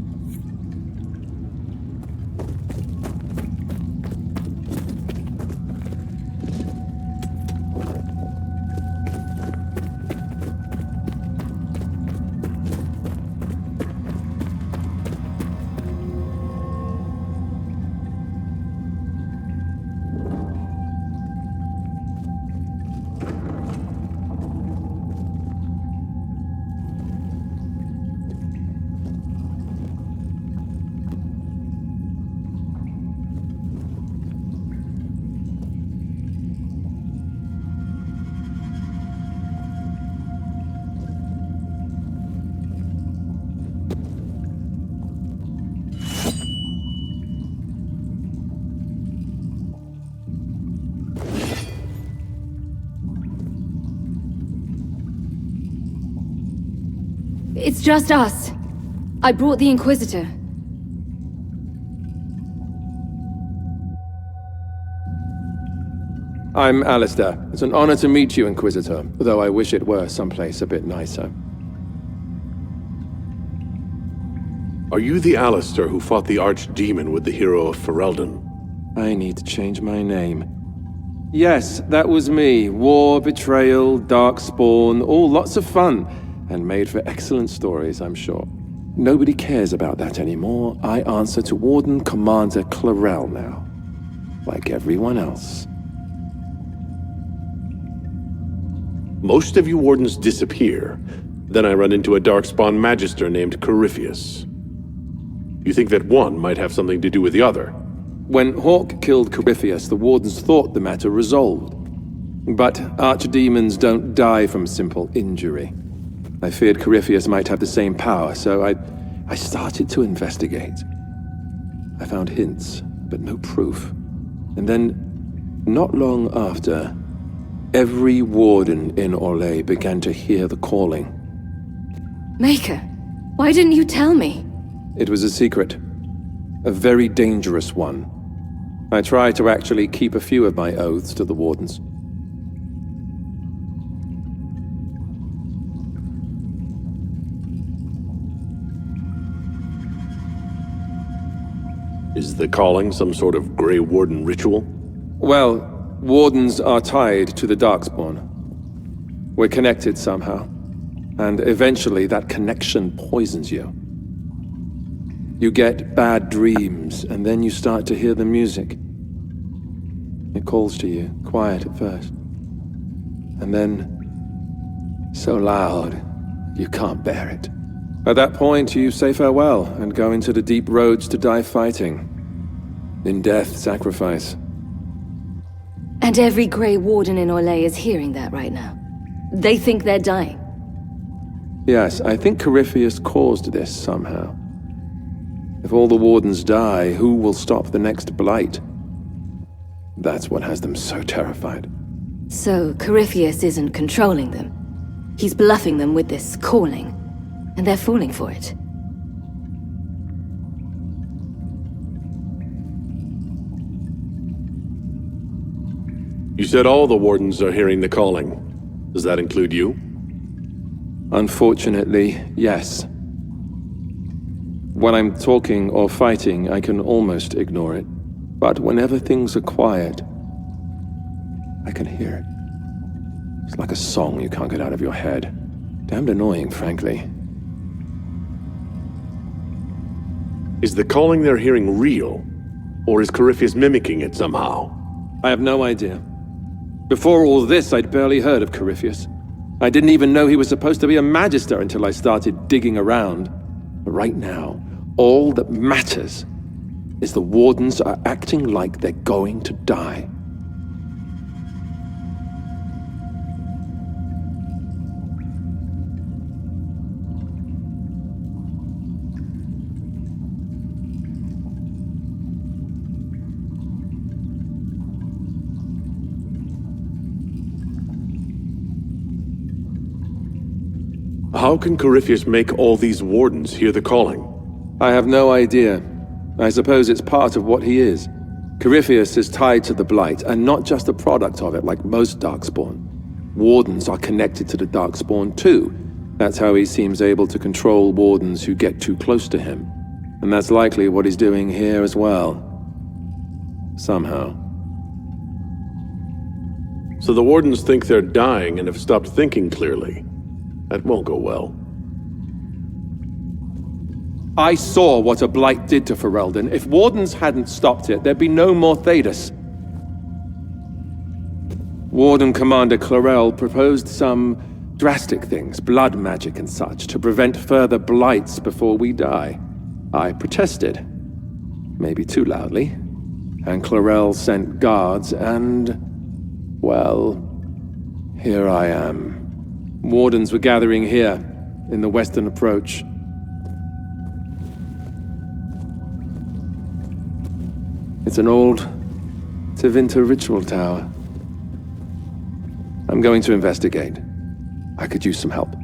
It's just us. I brought the Inquisitor. I'm Alistair. It's an honor to meet you, Inquisitor, though I wish it were someplace a bit nicer. Are you the Alistair who fought the archdemon with the hero of Ferelden? I need to change my name. Yes, that was me. War, betrayal, darkspawn, all lots of fun. And made for excellent stories, I'm sure. Nobody cares about that anymore. I answer to Warden Commander Clarel now. Like everyone else. Most of you wardens disappear. Then I run into a darkspawn magister named Corypheus. You think that one might have something to do with the other? When Hawk killed Corypheus, the wardens thought the matter resolved. But archdemons don't die from simple injury. I feared Corypheus might have the same power, so I started to investigate. I found hints, but no proof. And then, not long after, every warden in Orlais began to hear the calling. Maker, why didn't you tell me? It was a secret. A very dangerous one. I tried to actually keep a few of my oaths to the wardens. Is the calling some sort of Grey Warden ritual? Well, wardens are tied to the Darkspawn. We're connected somehow. And eventually that connection poisons you. You get bad dreams, and then you start to hear the music. It calls to you, quiet at first. And then, so loud, you can't bear it. At that point, you say farewell and go into the deep roads to die fighting. In death, sacrifice. And every Grey Warden in Orlais is hearing that right now. They think they're dying. Yes, I think Corypheus caused this somehow. If all the wardens die, who will stop the next blight? That's what has them so terrified. So, Corypheus isn't controlling them. He's bluffing them with this calling. And they're falling for it. You said all the wardens are hearing the calling. Does that include you? Unfortunately, yes. When I'm talking or fighting, I can almost ignore it. But whenever things are quiet, I can hear it. It's like a song you can't get out of your head. Damned annoying, frankly. Is the calling they're hearing real? Or is Corypheus mimicking it somehow? I have no idea. Before all this, I'd barely heard of Corypheus. I didn't even know he was supposed to be a magister until I started digging around. Right now, all that matters is the Wardens are acting like they're going to die. How can Corypheus make all these Wardens hear the calling? I have no idea. I suppose it's part of what he is. Corypheus is tied to the Blight, and not just a product of it like most Darkspawn. Wardens are connected to the Darkspawn too. That's how he seems able to control Wardens who get too close to him. And that's likely what he's doing here as well. Somehow. So the Wardens think they're dying and have stopped thinking clearly. That won't go well. I saw what a Blight did to Ferelden. If Wardens hadn't stopped it, there'd be no more Thedas. Warden Commander Clarel proposed some drastic things, blood magic and such, to prevent further Blights before we die. I protested. Maybe too loudly. And Clarel sent guards and... well, here I am. Wardens were gathering here, in the western approach. It's an old Tevinter ritual tower. I'm going to investigate. I could use some help.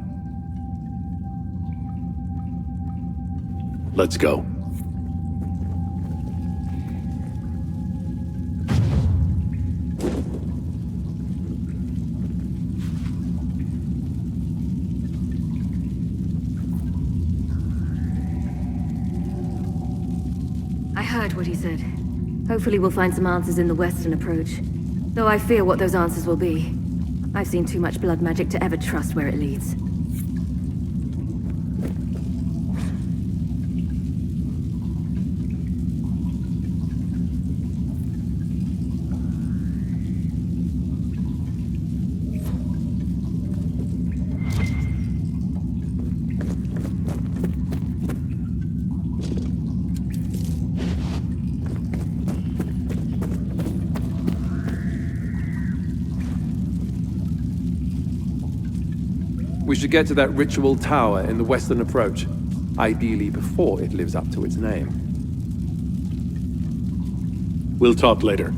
Let's go. I heard what he said. Hopefully we'll find some answers in the western approach. Though I fear what those answers will be. I've seen too much blood magic to ever trust where it leads. We should get to that ritual tower in the western approach. Ideally before it lives up to its name. We'll talk later.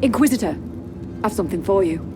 Inquisitor, I've something for you.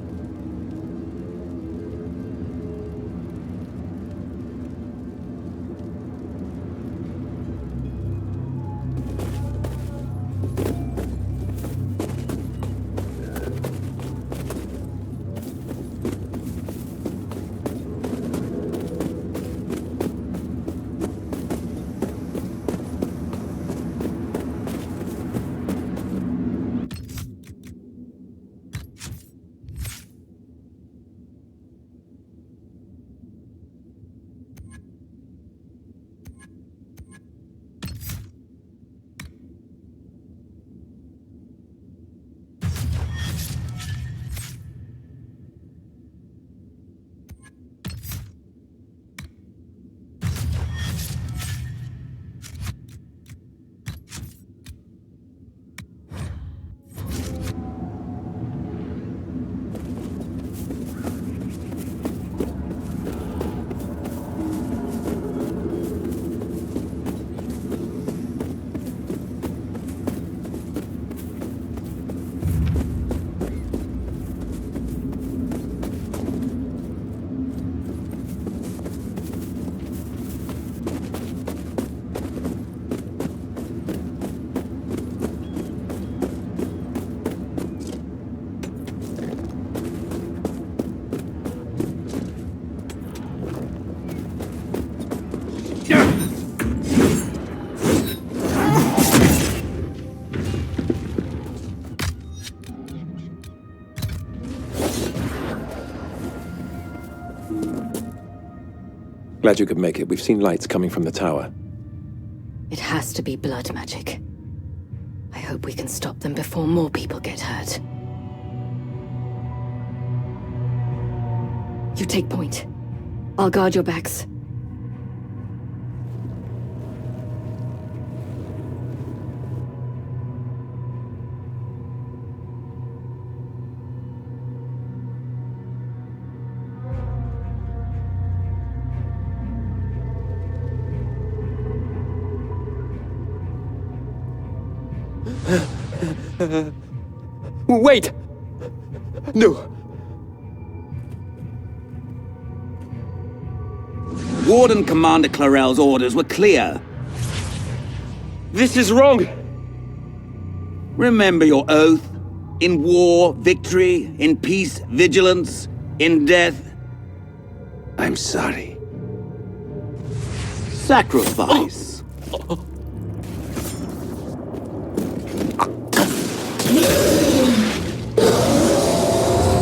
Glad you could make it. We've seen lights coming from the tower. It has to be blood magic. I hope we can stop them before more people get hurt. You take point. I'll guard your backs. Wait! No! Warden Commander Clarel's orders were clear. This is wrong! Remember your oath. In war, victory. In peace, vigilance. In death... I'm sorry. Sacrifice.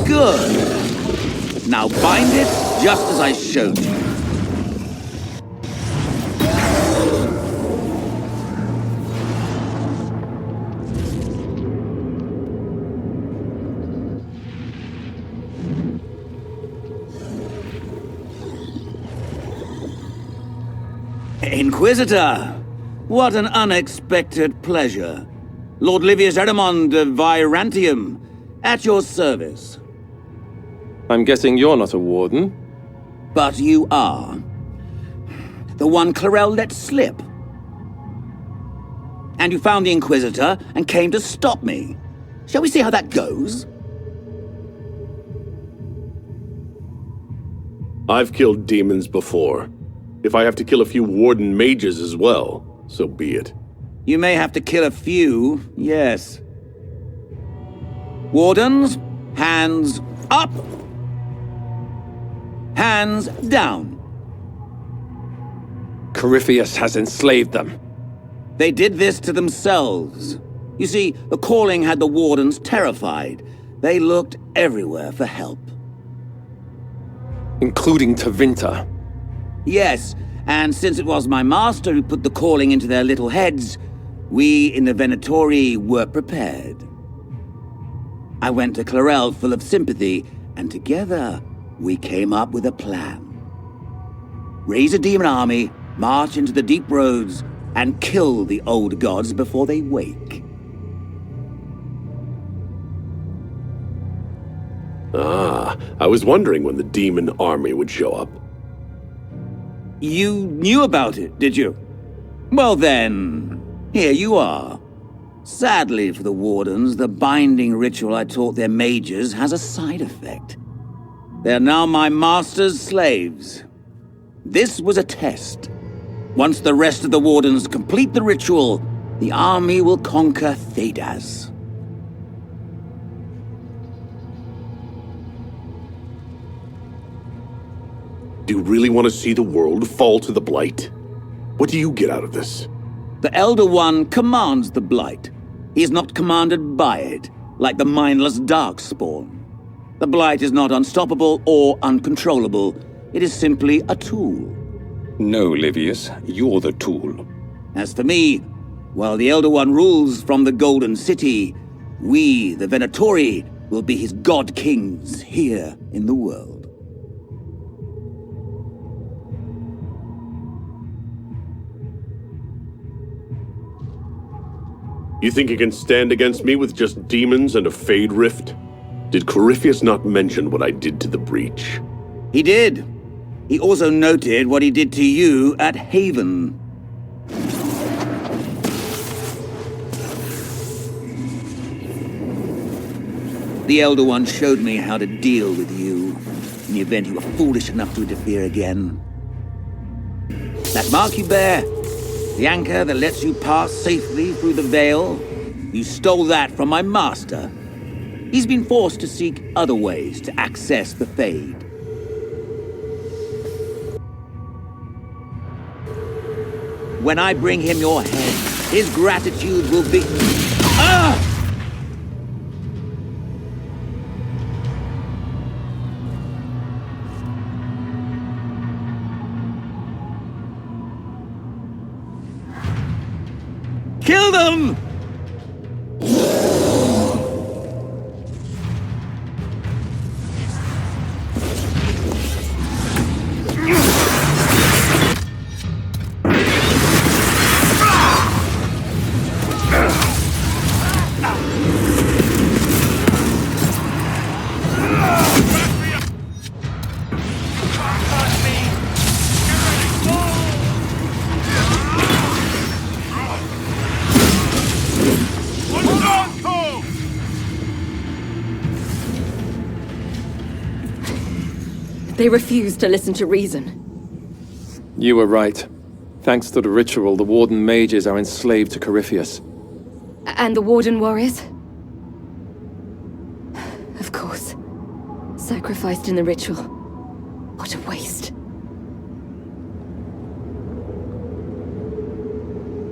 Good. Now bind it just as I showed you. Inquisitor! What an unexpected pleasure. Lord Livius Erimond of Virantium, at your service. I'm guessing you're not a warden? But you are. The one Clarel let slip. And you found the Inquisitor and came to stop me. Shall we see how that goes? I've killed demons before. If I have to kill a few warden mages as well, so be it. You may have to kill a few, yes. Wardens, hands up! Hands down. Corypheus has enslaved them. They did this to themselves. You see, the calling had the wardens terrified. They looked everywhere for help. Including Tevinter. Yes, and since it was my master who put the calling into their little heads, we in the Venatori were prepared. I went to Clarel full of sympathy, and together we came up with a plan. Raise a demon army, march into the deep roads, and kill the old gods before they wake. Ah, I was wondering when the demon army would show up. You knew about it, did you? Well then, here you are. Sadly for the Wardens, the binding ritual I taught their mages has a side effect. They are now my master's slaves. This was a test. Once the rest of the Wardens complete the ritual, the army will conquer Thedas. Do you really want to see the world fall to the Blight? What do you get out of this? The Elder One commands the Blight. He is not commanded by it, like the mindless Darkspawn. The Blight is not unstoppable or uncontrollable. It is simply a tool. No, Livius, you're the tool. As for me, while the Elder One rules from the Golden City, we, the Venatori, will be his god-kings here in the world. You think you can stand against me with just demons and a Fade Rift? Did Corypheus not mention what I did to the Breach? He did. He also noted what he did to you at Haven. The Elder One showed me how to deal with you, in the event you were foolish enough to interfere again. That mark you bear, the anchor that lets you pass safely through the veil, you stole that from my master. He's been forced to seek other ways to access the Fade. When I bring him your head, his gratitude will be... Ah! Kill them! They refuse to listen to reason. You were right. Thanks to the ritual, the Warden mages are enslaved to Corypheus. And the Warden warriors? Of course. Sacrificed in the ritual. What a waste.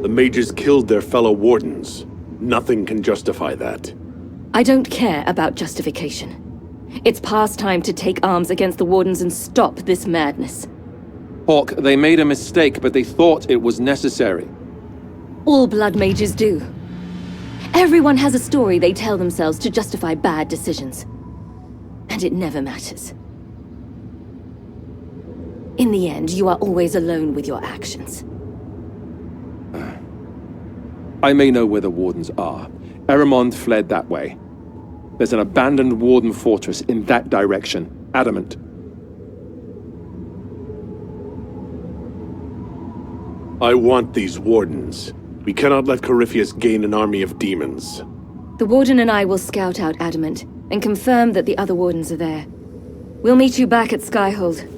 The mages killed their fellow Wardens. Nothing can justify that. I don't care about justification. It's past time to take arms against the Wardens and stop this madness. Hawk, they made a mistake, but they thought it was necessary. All blood mages do. Everyone has a story they tell themselves to justify bad decisions. And it never matters. In the end, you are always alone with your actions. I may know where the Wardens are. Eramond fled that way. There's an abandoned Warden fortress in that direction. Adamant. I want these Wardens. We cannot let Corypheus gain an army of demons. The Warden and I will scout out Adamant and confirm that the other Wardens are there. We'll meet you back at Skyhold.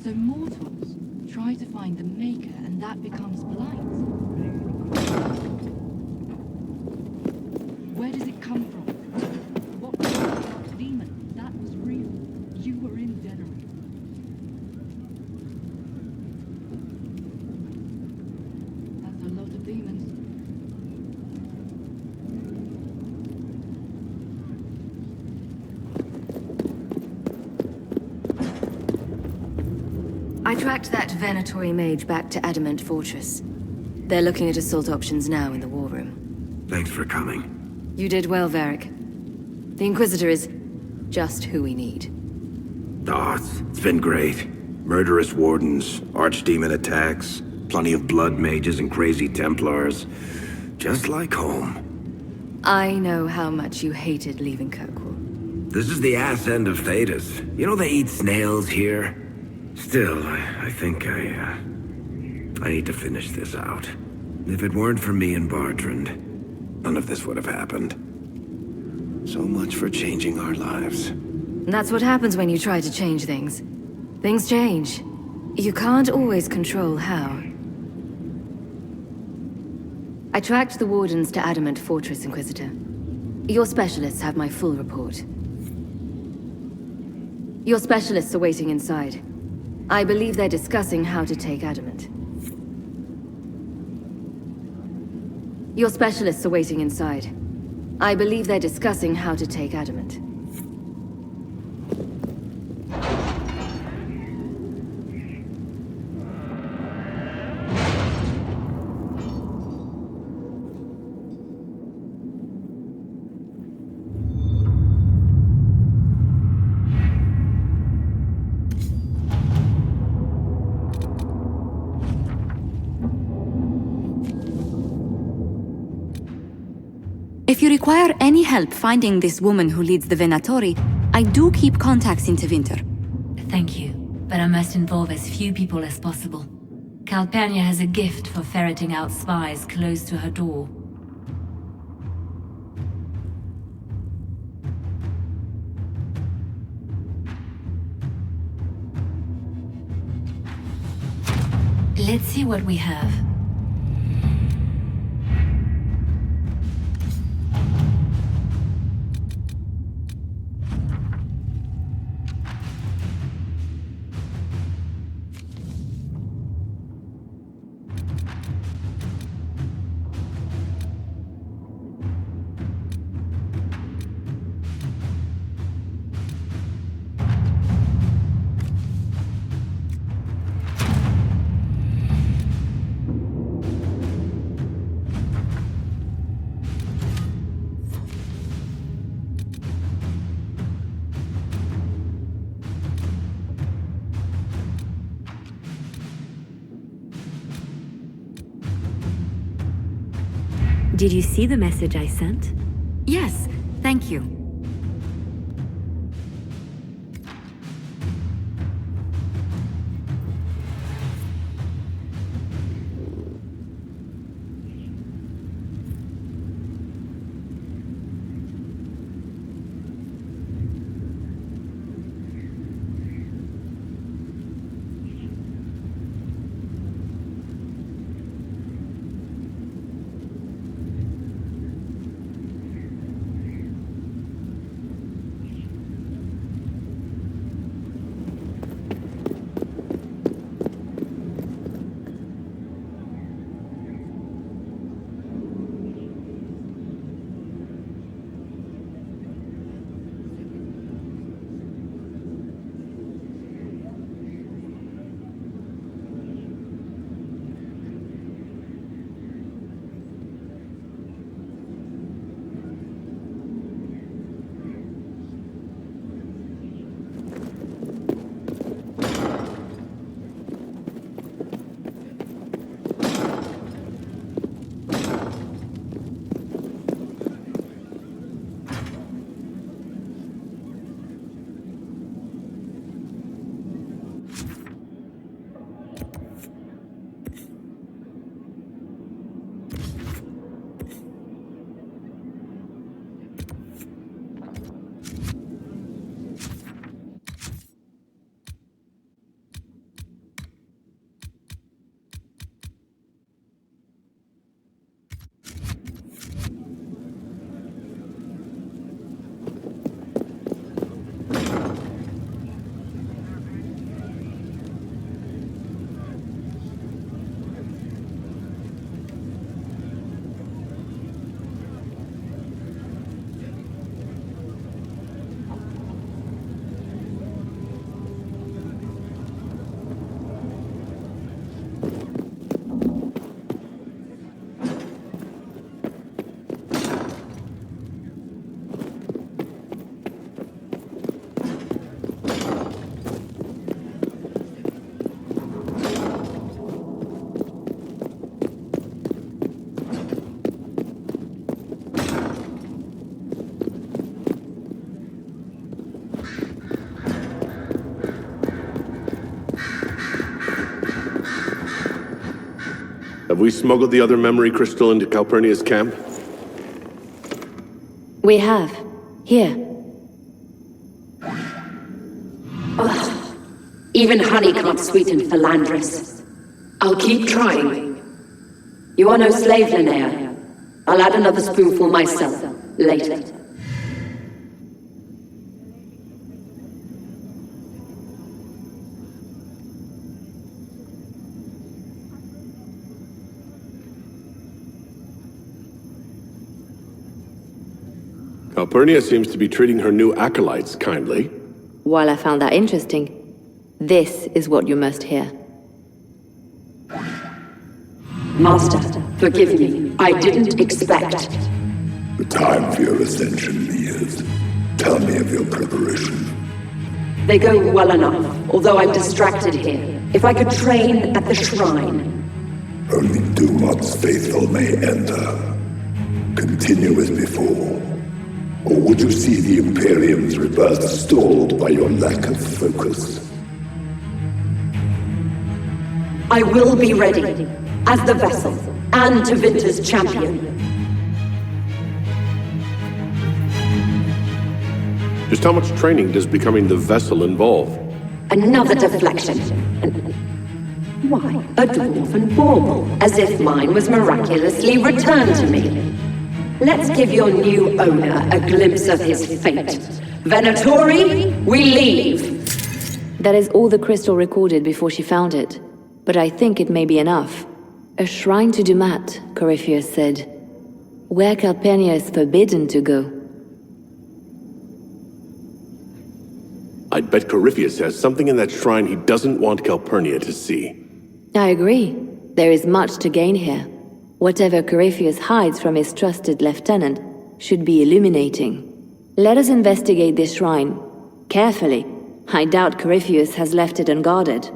So mortals try to find the Maker, and that becomes blind. Where does it come from? What was the demon? That was real. You were in Denery. That's a lot of demons. I tracked that Venatori mage back to Adamant Fortress. They're looking at assault options now in the war room. Thanks for coming. You did well, Varric. The Inquisitor is just who we need. It's been great. Murderous wardens, archdemon attacks, plenty of blood mages and crazy Templars. Just like home. I know how much you hated leaving Kirkwall. This is the ass end of Thedas. You know they eat snails here? Still, I think I need to finish this out. If it weren't for me and Bartrand, none of this would have happened. So much for changing our lives. That's what happens when you try to change things. Things change. You can't always control how. I tracked the Wardens to Adamant Fortress, Inquisitor. Your specialists have my full report. Your specialists are waiting inside. I believe they're discussing how to take Adamant. Your specialists are waiting inside. I believe they're discussing how to take Adamant. If you require any help finding this woman who leads the Venatori, I do keep contacts in Tevinter. Thank you, but I must involve as few people as possible. Calpurnia has a gift for ferreting out spies close to her door. Let's see what we have. Did you see the message I sent? Yes, thank you. Have we smuggled the other memory crystal into Calpurnia's camp? We have. Here. Ugh. Even honey can't sweeten philandris. I'll keep trying. You are no slave, Linnea. I'll add another spoonful myself, later. Calpurnia seems to be treating her new acolytes kindly. While I found that interesting, this is what you must hear. Master, forgive me. I didn't expect. The time for your ascension nears. Tell me of your preparation. They go well enough, although I'm distracted here. If I could train at the shrine. Only Dumat's faithful may enter. Continue as before. Or would you see the Imperium's rebirth stalled by your lack of focus? I will be ready, as the vessel, and to Vinter's champion. Just how much training does becoming the vessel involve? Another deflection. Why, a dwarven bauble, as if mine was miraculously returned to me. Let's give your new owner a glimpse of his fate. Venatori, we leave! That is all the crystal recorded before she found it. But I think it may be enough. A shrine to Dumat, Corypheus said. Where Calpurnia is forbidden to go. I'd bet Corypheus has something in that shrine he doesn't want Calpurnia to see. I agree. There is much to gain here. Whatever Corypheus hides from his trusted lieutenant should be illuminating. Let us investigate this shrine. Carefully. I doubt Corypheus has left it unguarded.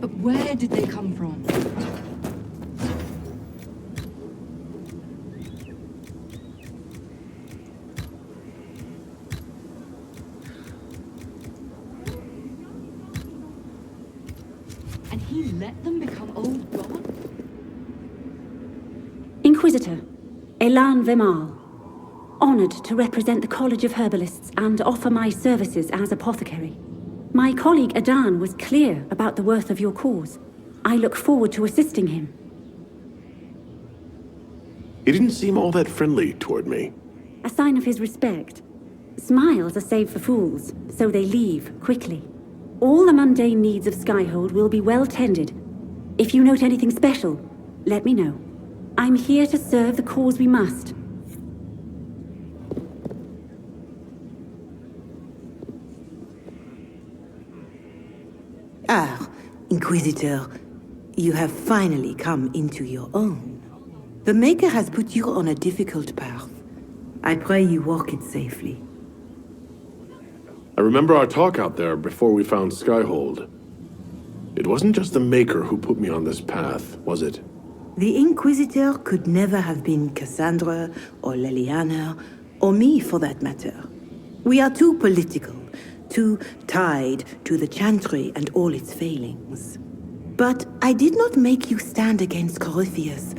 But where did they come from? And he let them become old gods? Inquisitor, Elan Vemal. Honored to represent the College of Herbalists and offer my services as apothecary. My colleague Adan was clear about the worth of your cause. I look forward to assisting him. He didn't seem all that friendly toward me. A sign of his respect. Smiles are saved for fools, so they leave quickly. All the mundane needs of Skyhold will be well tended. If you note anything special, let me know. I'm here to serve the cause we must. Ah, Inquisitor, you have finally come into your own. The Maker has put you on a difficult path. I pray you walk it safely. I remember our talk out there before we found Skyhold. It wasn't just the Maker who put me on this path, was it? The Inquisitor could never have been Cassandra, or Leliana, or me for that matter. We are too political, too tied to the Chantry and all its failings. But I did not make you stand against Corypheus.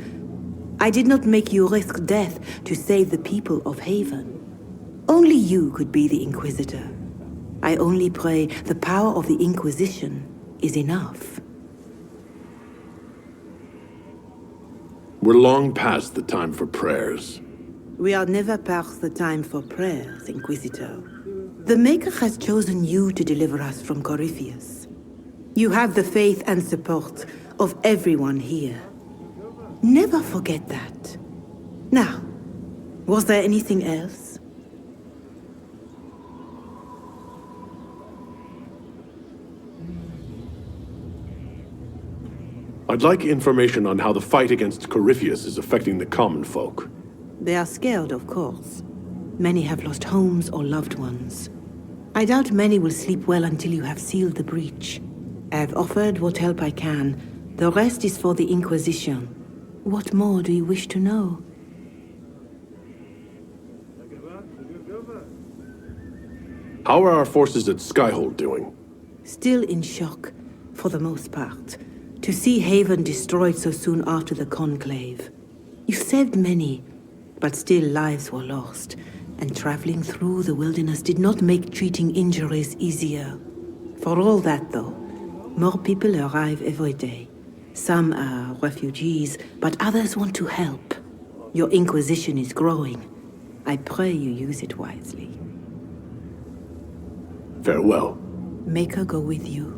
I did not make you risk death to save the people of Haven. Only you could be the Inquisitor. I only pray the power of the Inquisition is enough. We're long past the time for prayers. We are never past the time for prayers, Inquisitor. The Maker has chosen you to deliver us from Corypheus. You have the faith and support of everyone here. Never forget that. Now, was there anything else? I'd like information on how the fight against Corypheus is affecting the common folk. They are scared, of course. Many have lost homes or loved ones. I doubt many will sleep well until you have sealed the breach. I have offered what help I can. The rest is for the Inquisition. What more do you wish to know? How are our forces at Skyhold doing? Still in shock, for the most part. To see Haven destroyed so soon after the Conclave. You saved many, but still lives were lost, and traveling through the wilderness did not make treating injuries easier. For all that, though, more people arrive every day. Some are refugees, but others want to help. Your Inquisition is growing. I pray you use it wisely. Farewell. Make her go with you.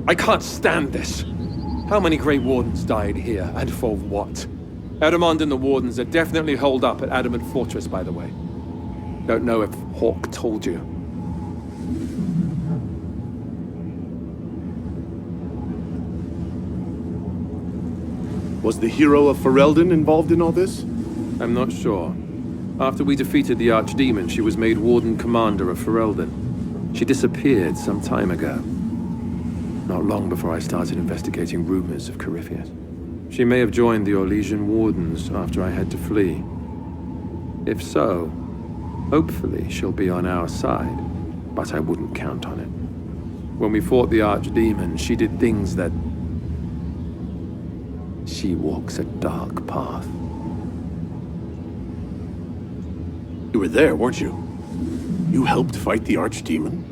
I can't stand this. How many Grey Wardens died here, and for what? Edamond and the Wardens are definitely holed up at Adamant Fortress, by the way. Don't know if Hawk told you. Was the hero of Ferelden involved in all this? I'm not sure. After we defeated the Archdemon, she was made Warden Commander of Ferelden. She disappeared some time ago. Not long before I started investigating rumors of Corypheus. She may have joined the Orlesian Wardens after I had to flee. If so, hopefully she'll be on our side, but I wouldn't count on it. When we fought the Archdemon, she did things that... She walks a dark path. You were there, weren't you? You helped fight the Archdemon?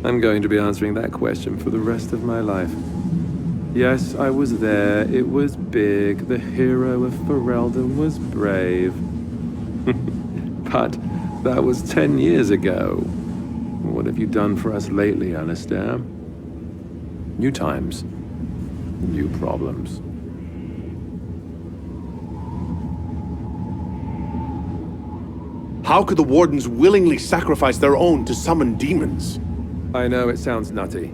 I'm going to be answering that question for the rest of my life. Yes, I was there. It was big. The hero of Ferelden was brave. But that was 10 years ago. What have you done for us lately, Alistair? New times. New problems. How could the Wardens willingly sacrifice their own to summon demons? I know it sounds nutty.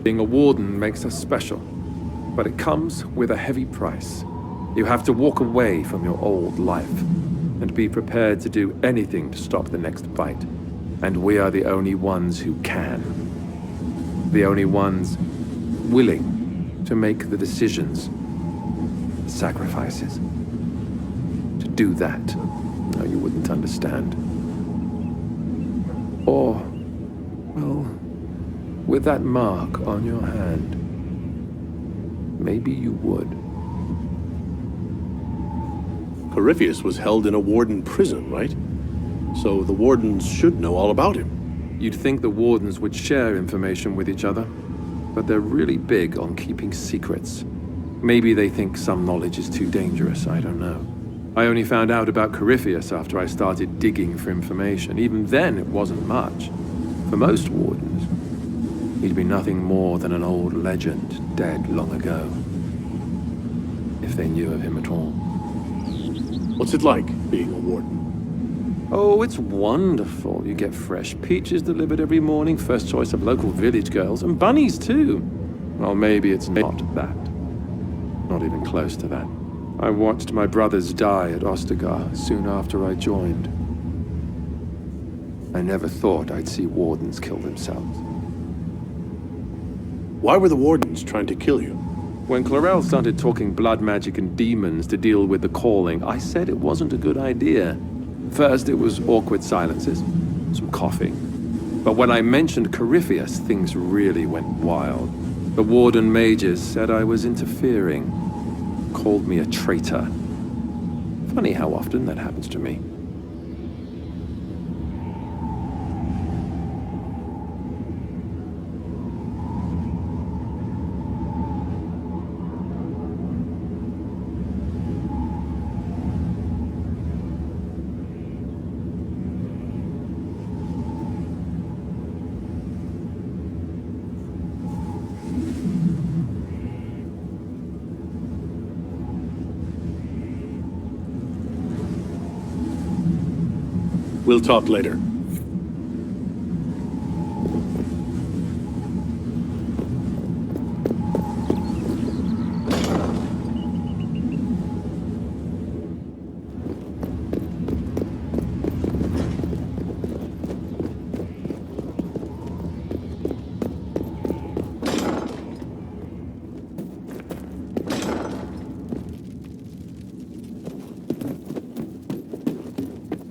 Being a warden makes us special, but it comes with a heavy price. You have to walk away from your old life and be prepared to do anything to stop the next fight. And we are the only ones who can. The only ones willing to make the decisions, the sacrifices. To do that, no, you wouldn't understand. Or, well, with that mark on your hand, maybe you would. Corypheus was held in a Warden prison, right? So the Wardens should know all about him. You'd think the Wardens would share information with each other. but they're really big on keeping secrets. Maybe they think some knowledge is too dangerous, I don't know. I only found out about Corypheus after I started digging for information. Even then, it wasn't much. For most wardens, he'd be nothing more than an old legend, dead long ago. If they knew of him at all. What's it like, being a warden? Oh, it's wonderful. You get fresh peaches delivered every morning, first choice of local village girls, and bunnies too. Well, maybe it's not that. Not even close to that. I watched my brothers die at Ostagar soon after I joined. I never thought I'd see wardens kill themselves. Why were the wardens trying to kill you? When Clarel started talking blood magic and demons to deal with the calling, I said it wasn't a good idea. First, it was awkward silences, some coughing. But when I mentioned Corypheus, things really went wild. The warden mages said I was interfering, called me a traitor. Funny how often that happens to me. We'll talk later.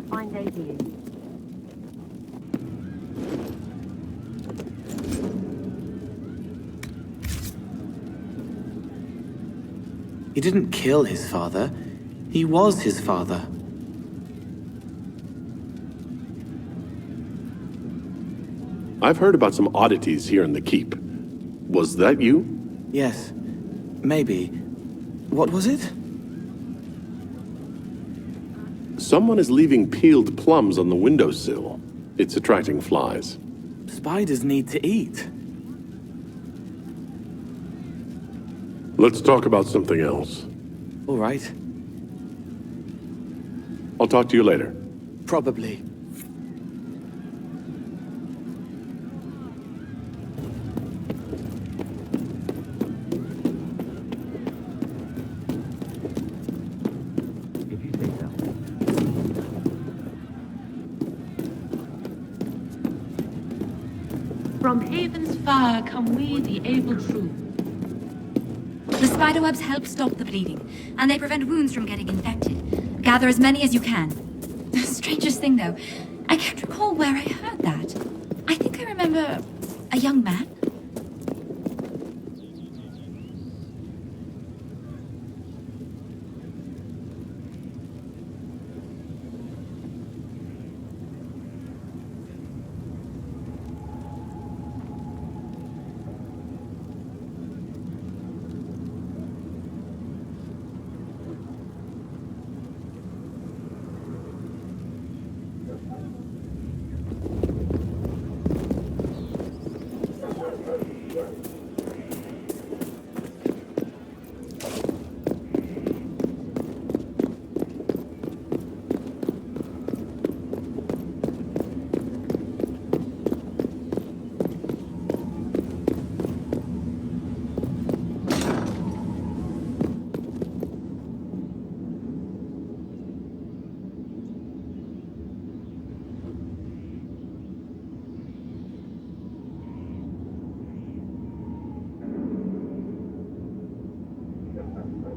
Fine day to you. He didn't kill his father. He was his father. I've heard about some oddities here in the keep. Was that you? Yes. Maybe. What was it? Someone is leaving peeled plums on the windowsill. It's attracting flies. Spiders need to eat. Let's talk about something else. All right. I'll talk to you later. Probably. From Haven's fire come we, the able true. The spiderwebs help stop the bleeding, and they prevent wounds from getting infected. Gather as many as you can. The strangest thing, though, I can't recall where I heard that. I think I remember a young man.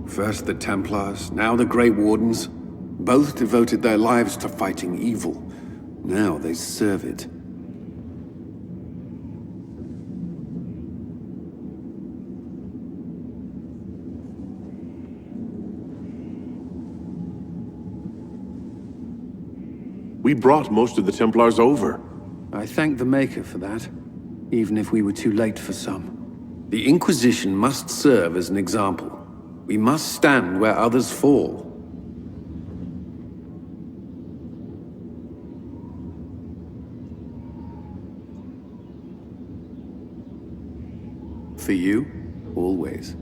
First the Templars, now the Grey Wardens. Both devoted their lives to fighting evil. Now they serve it. We brought most of the Templars over. I thank the Maker for that, even if we were too late for some. The Inquisition must serve as an example. We must stand where others fall. For you, always.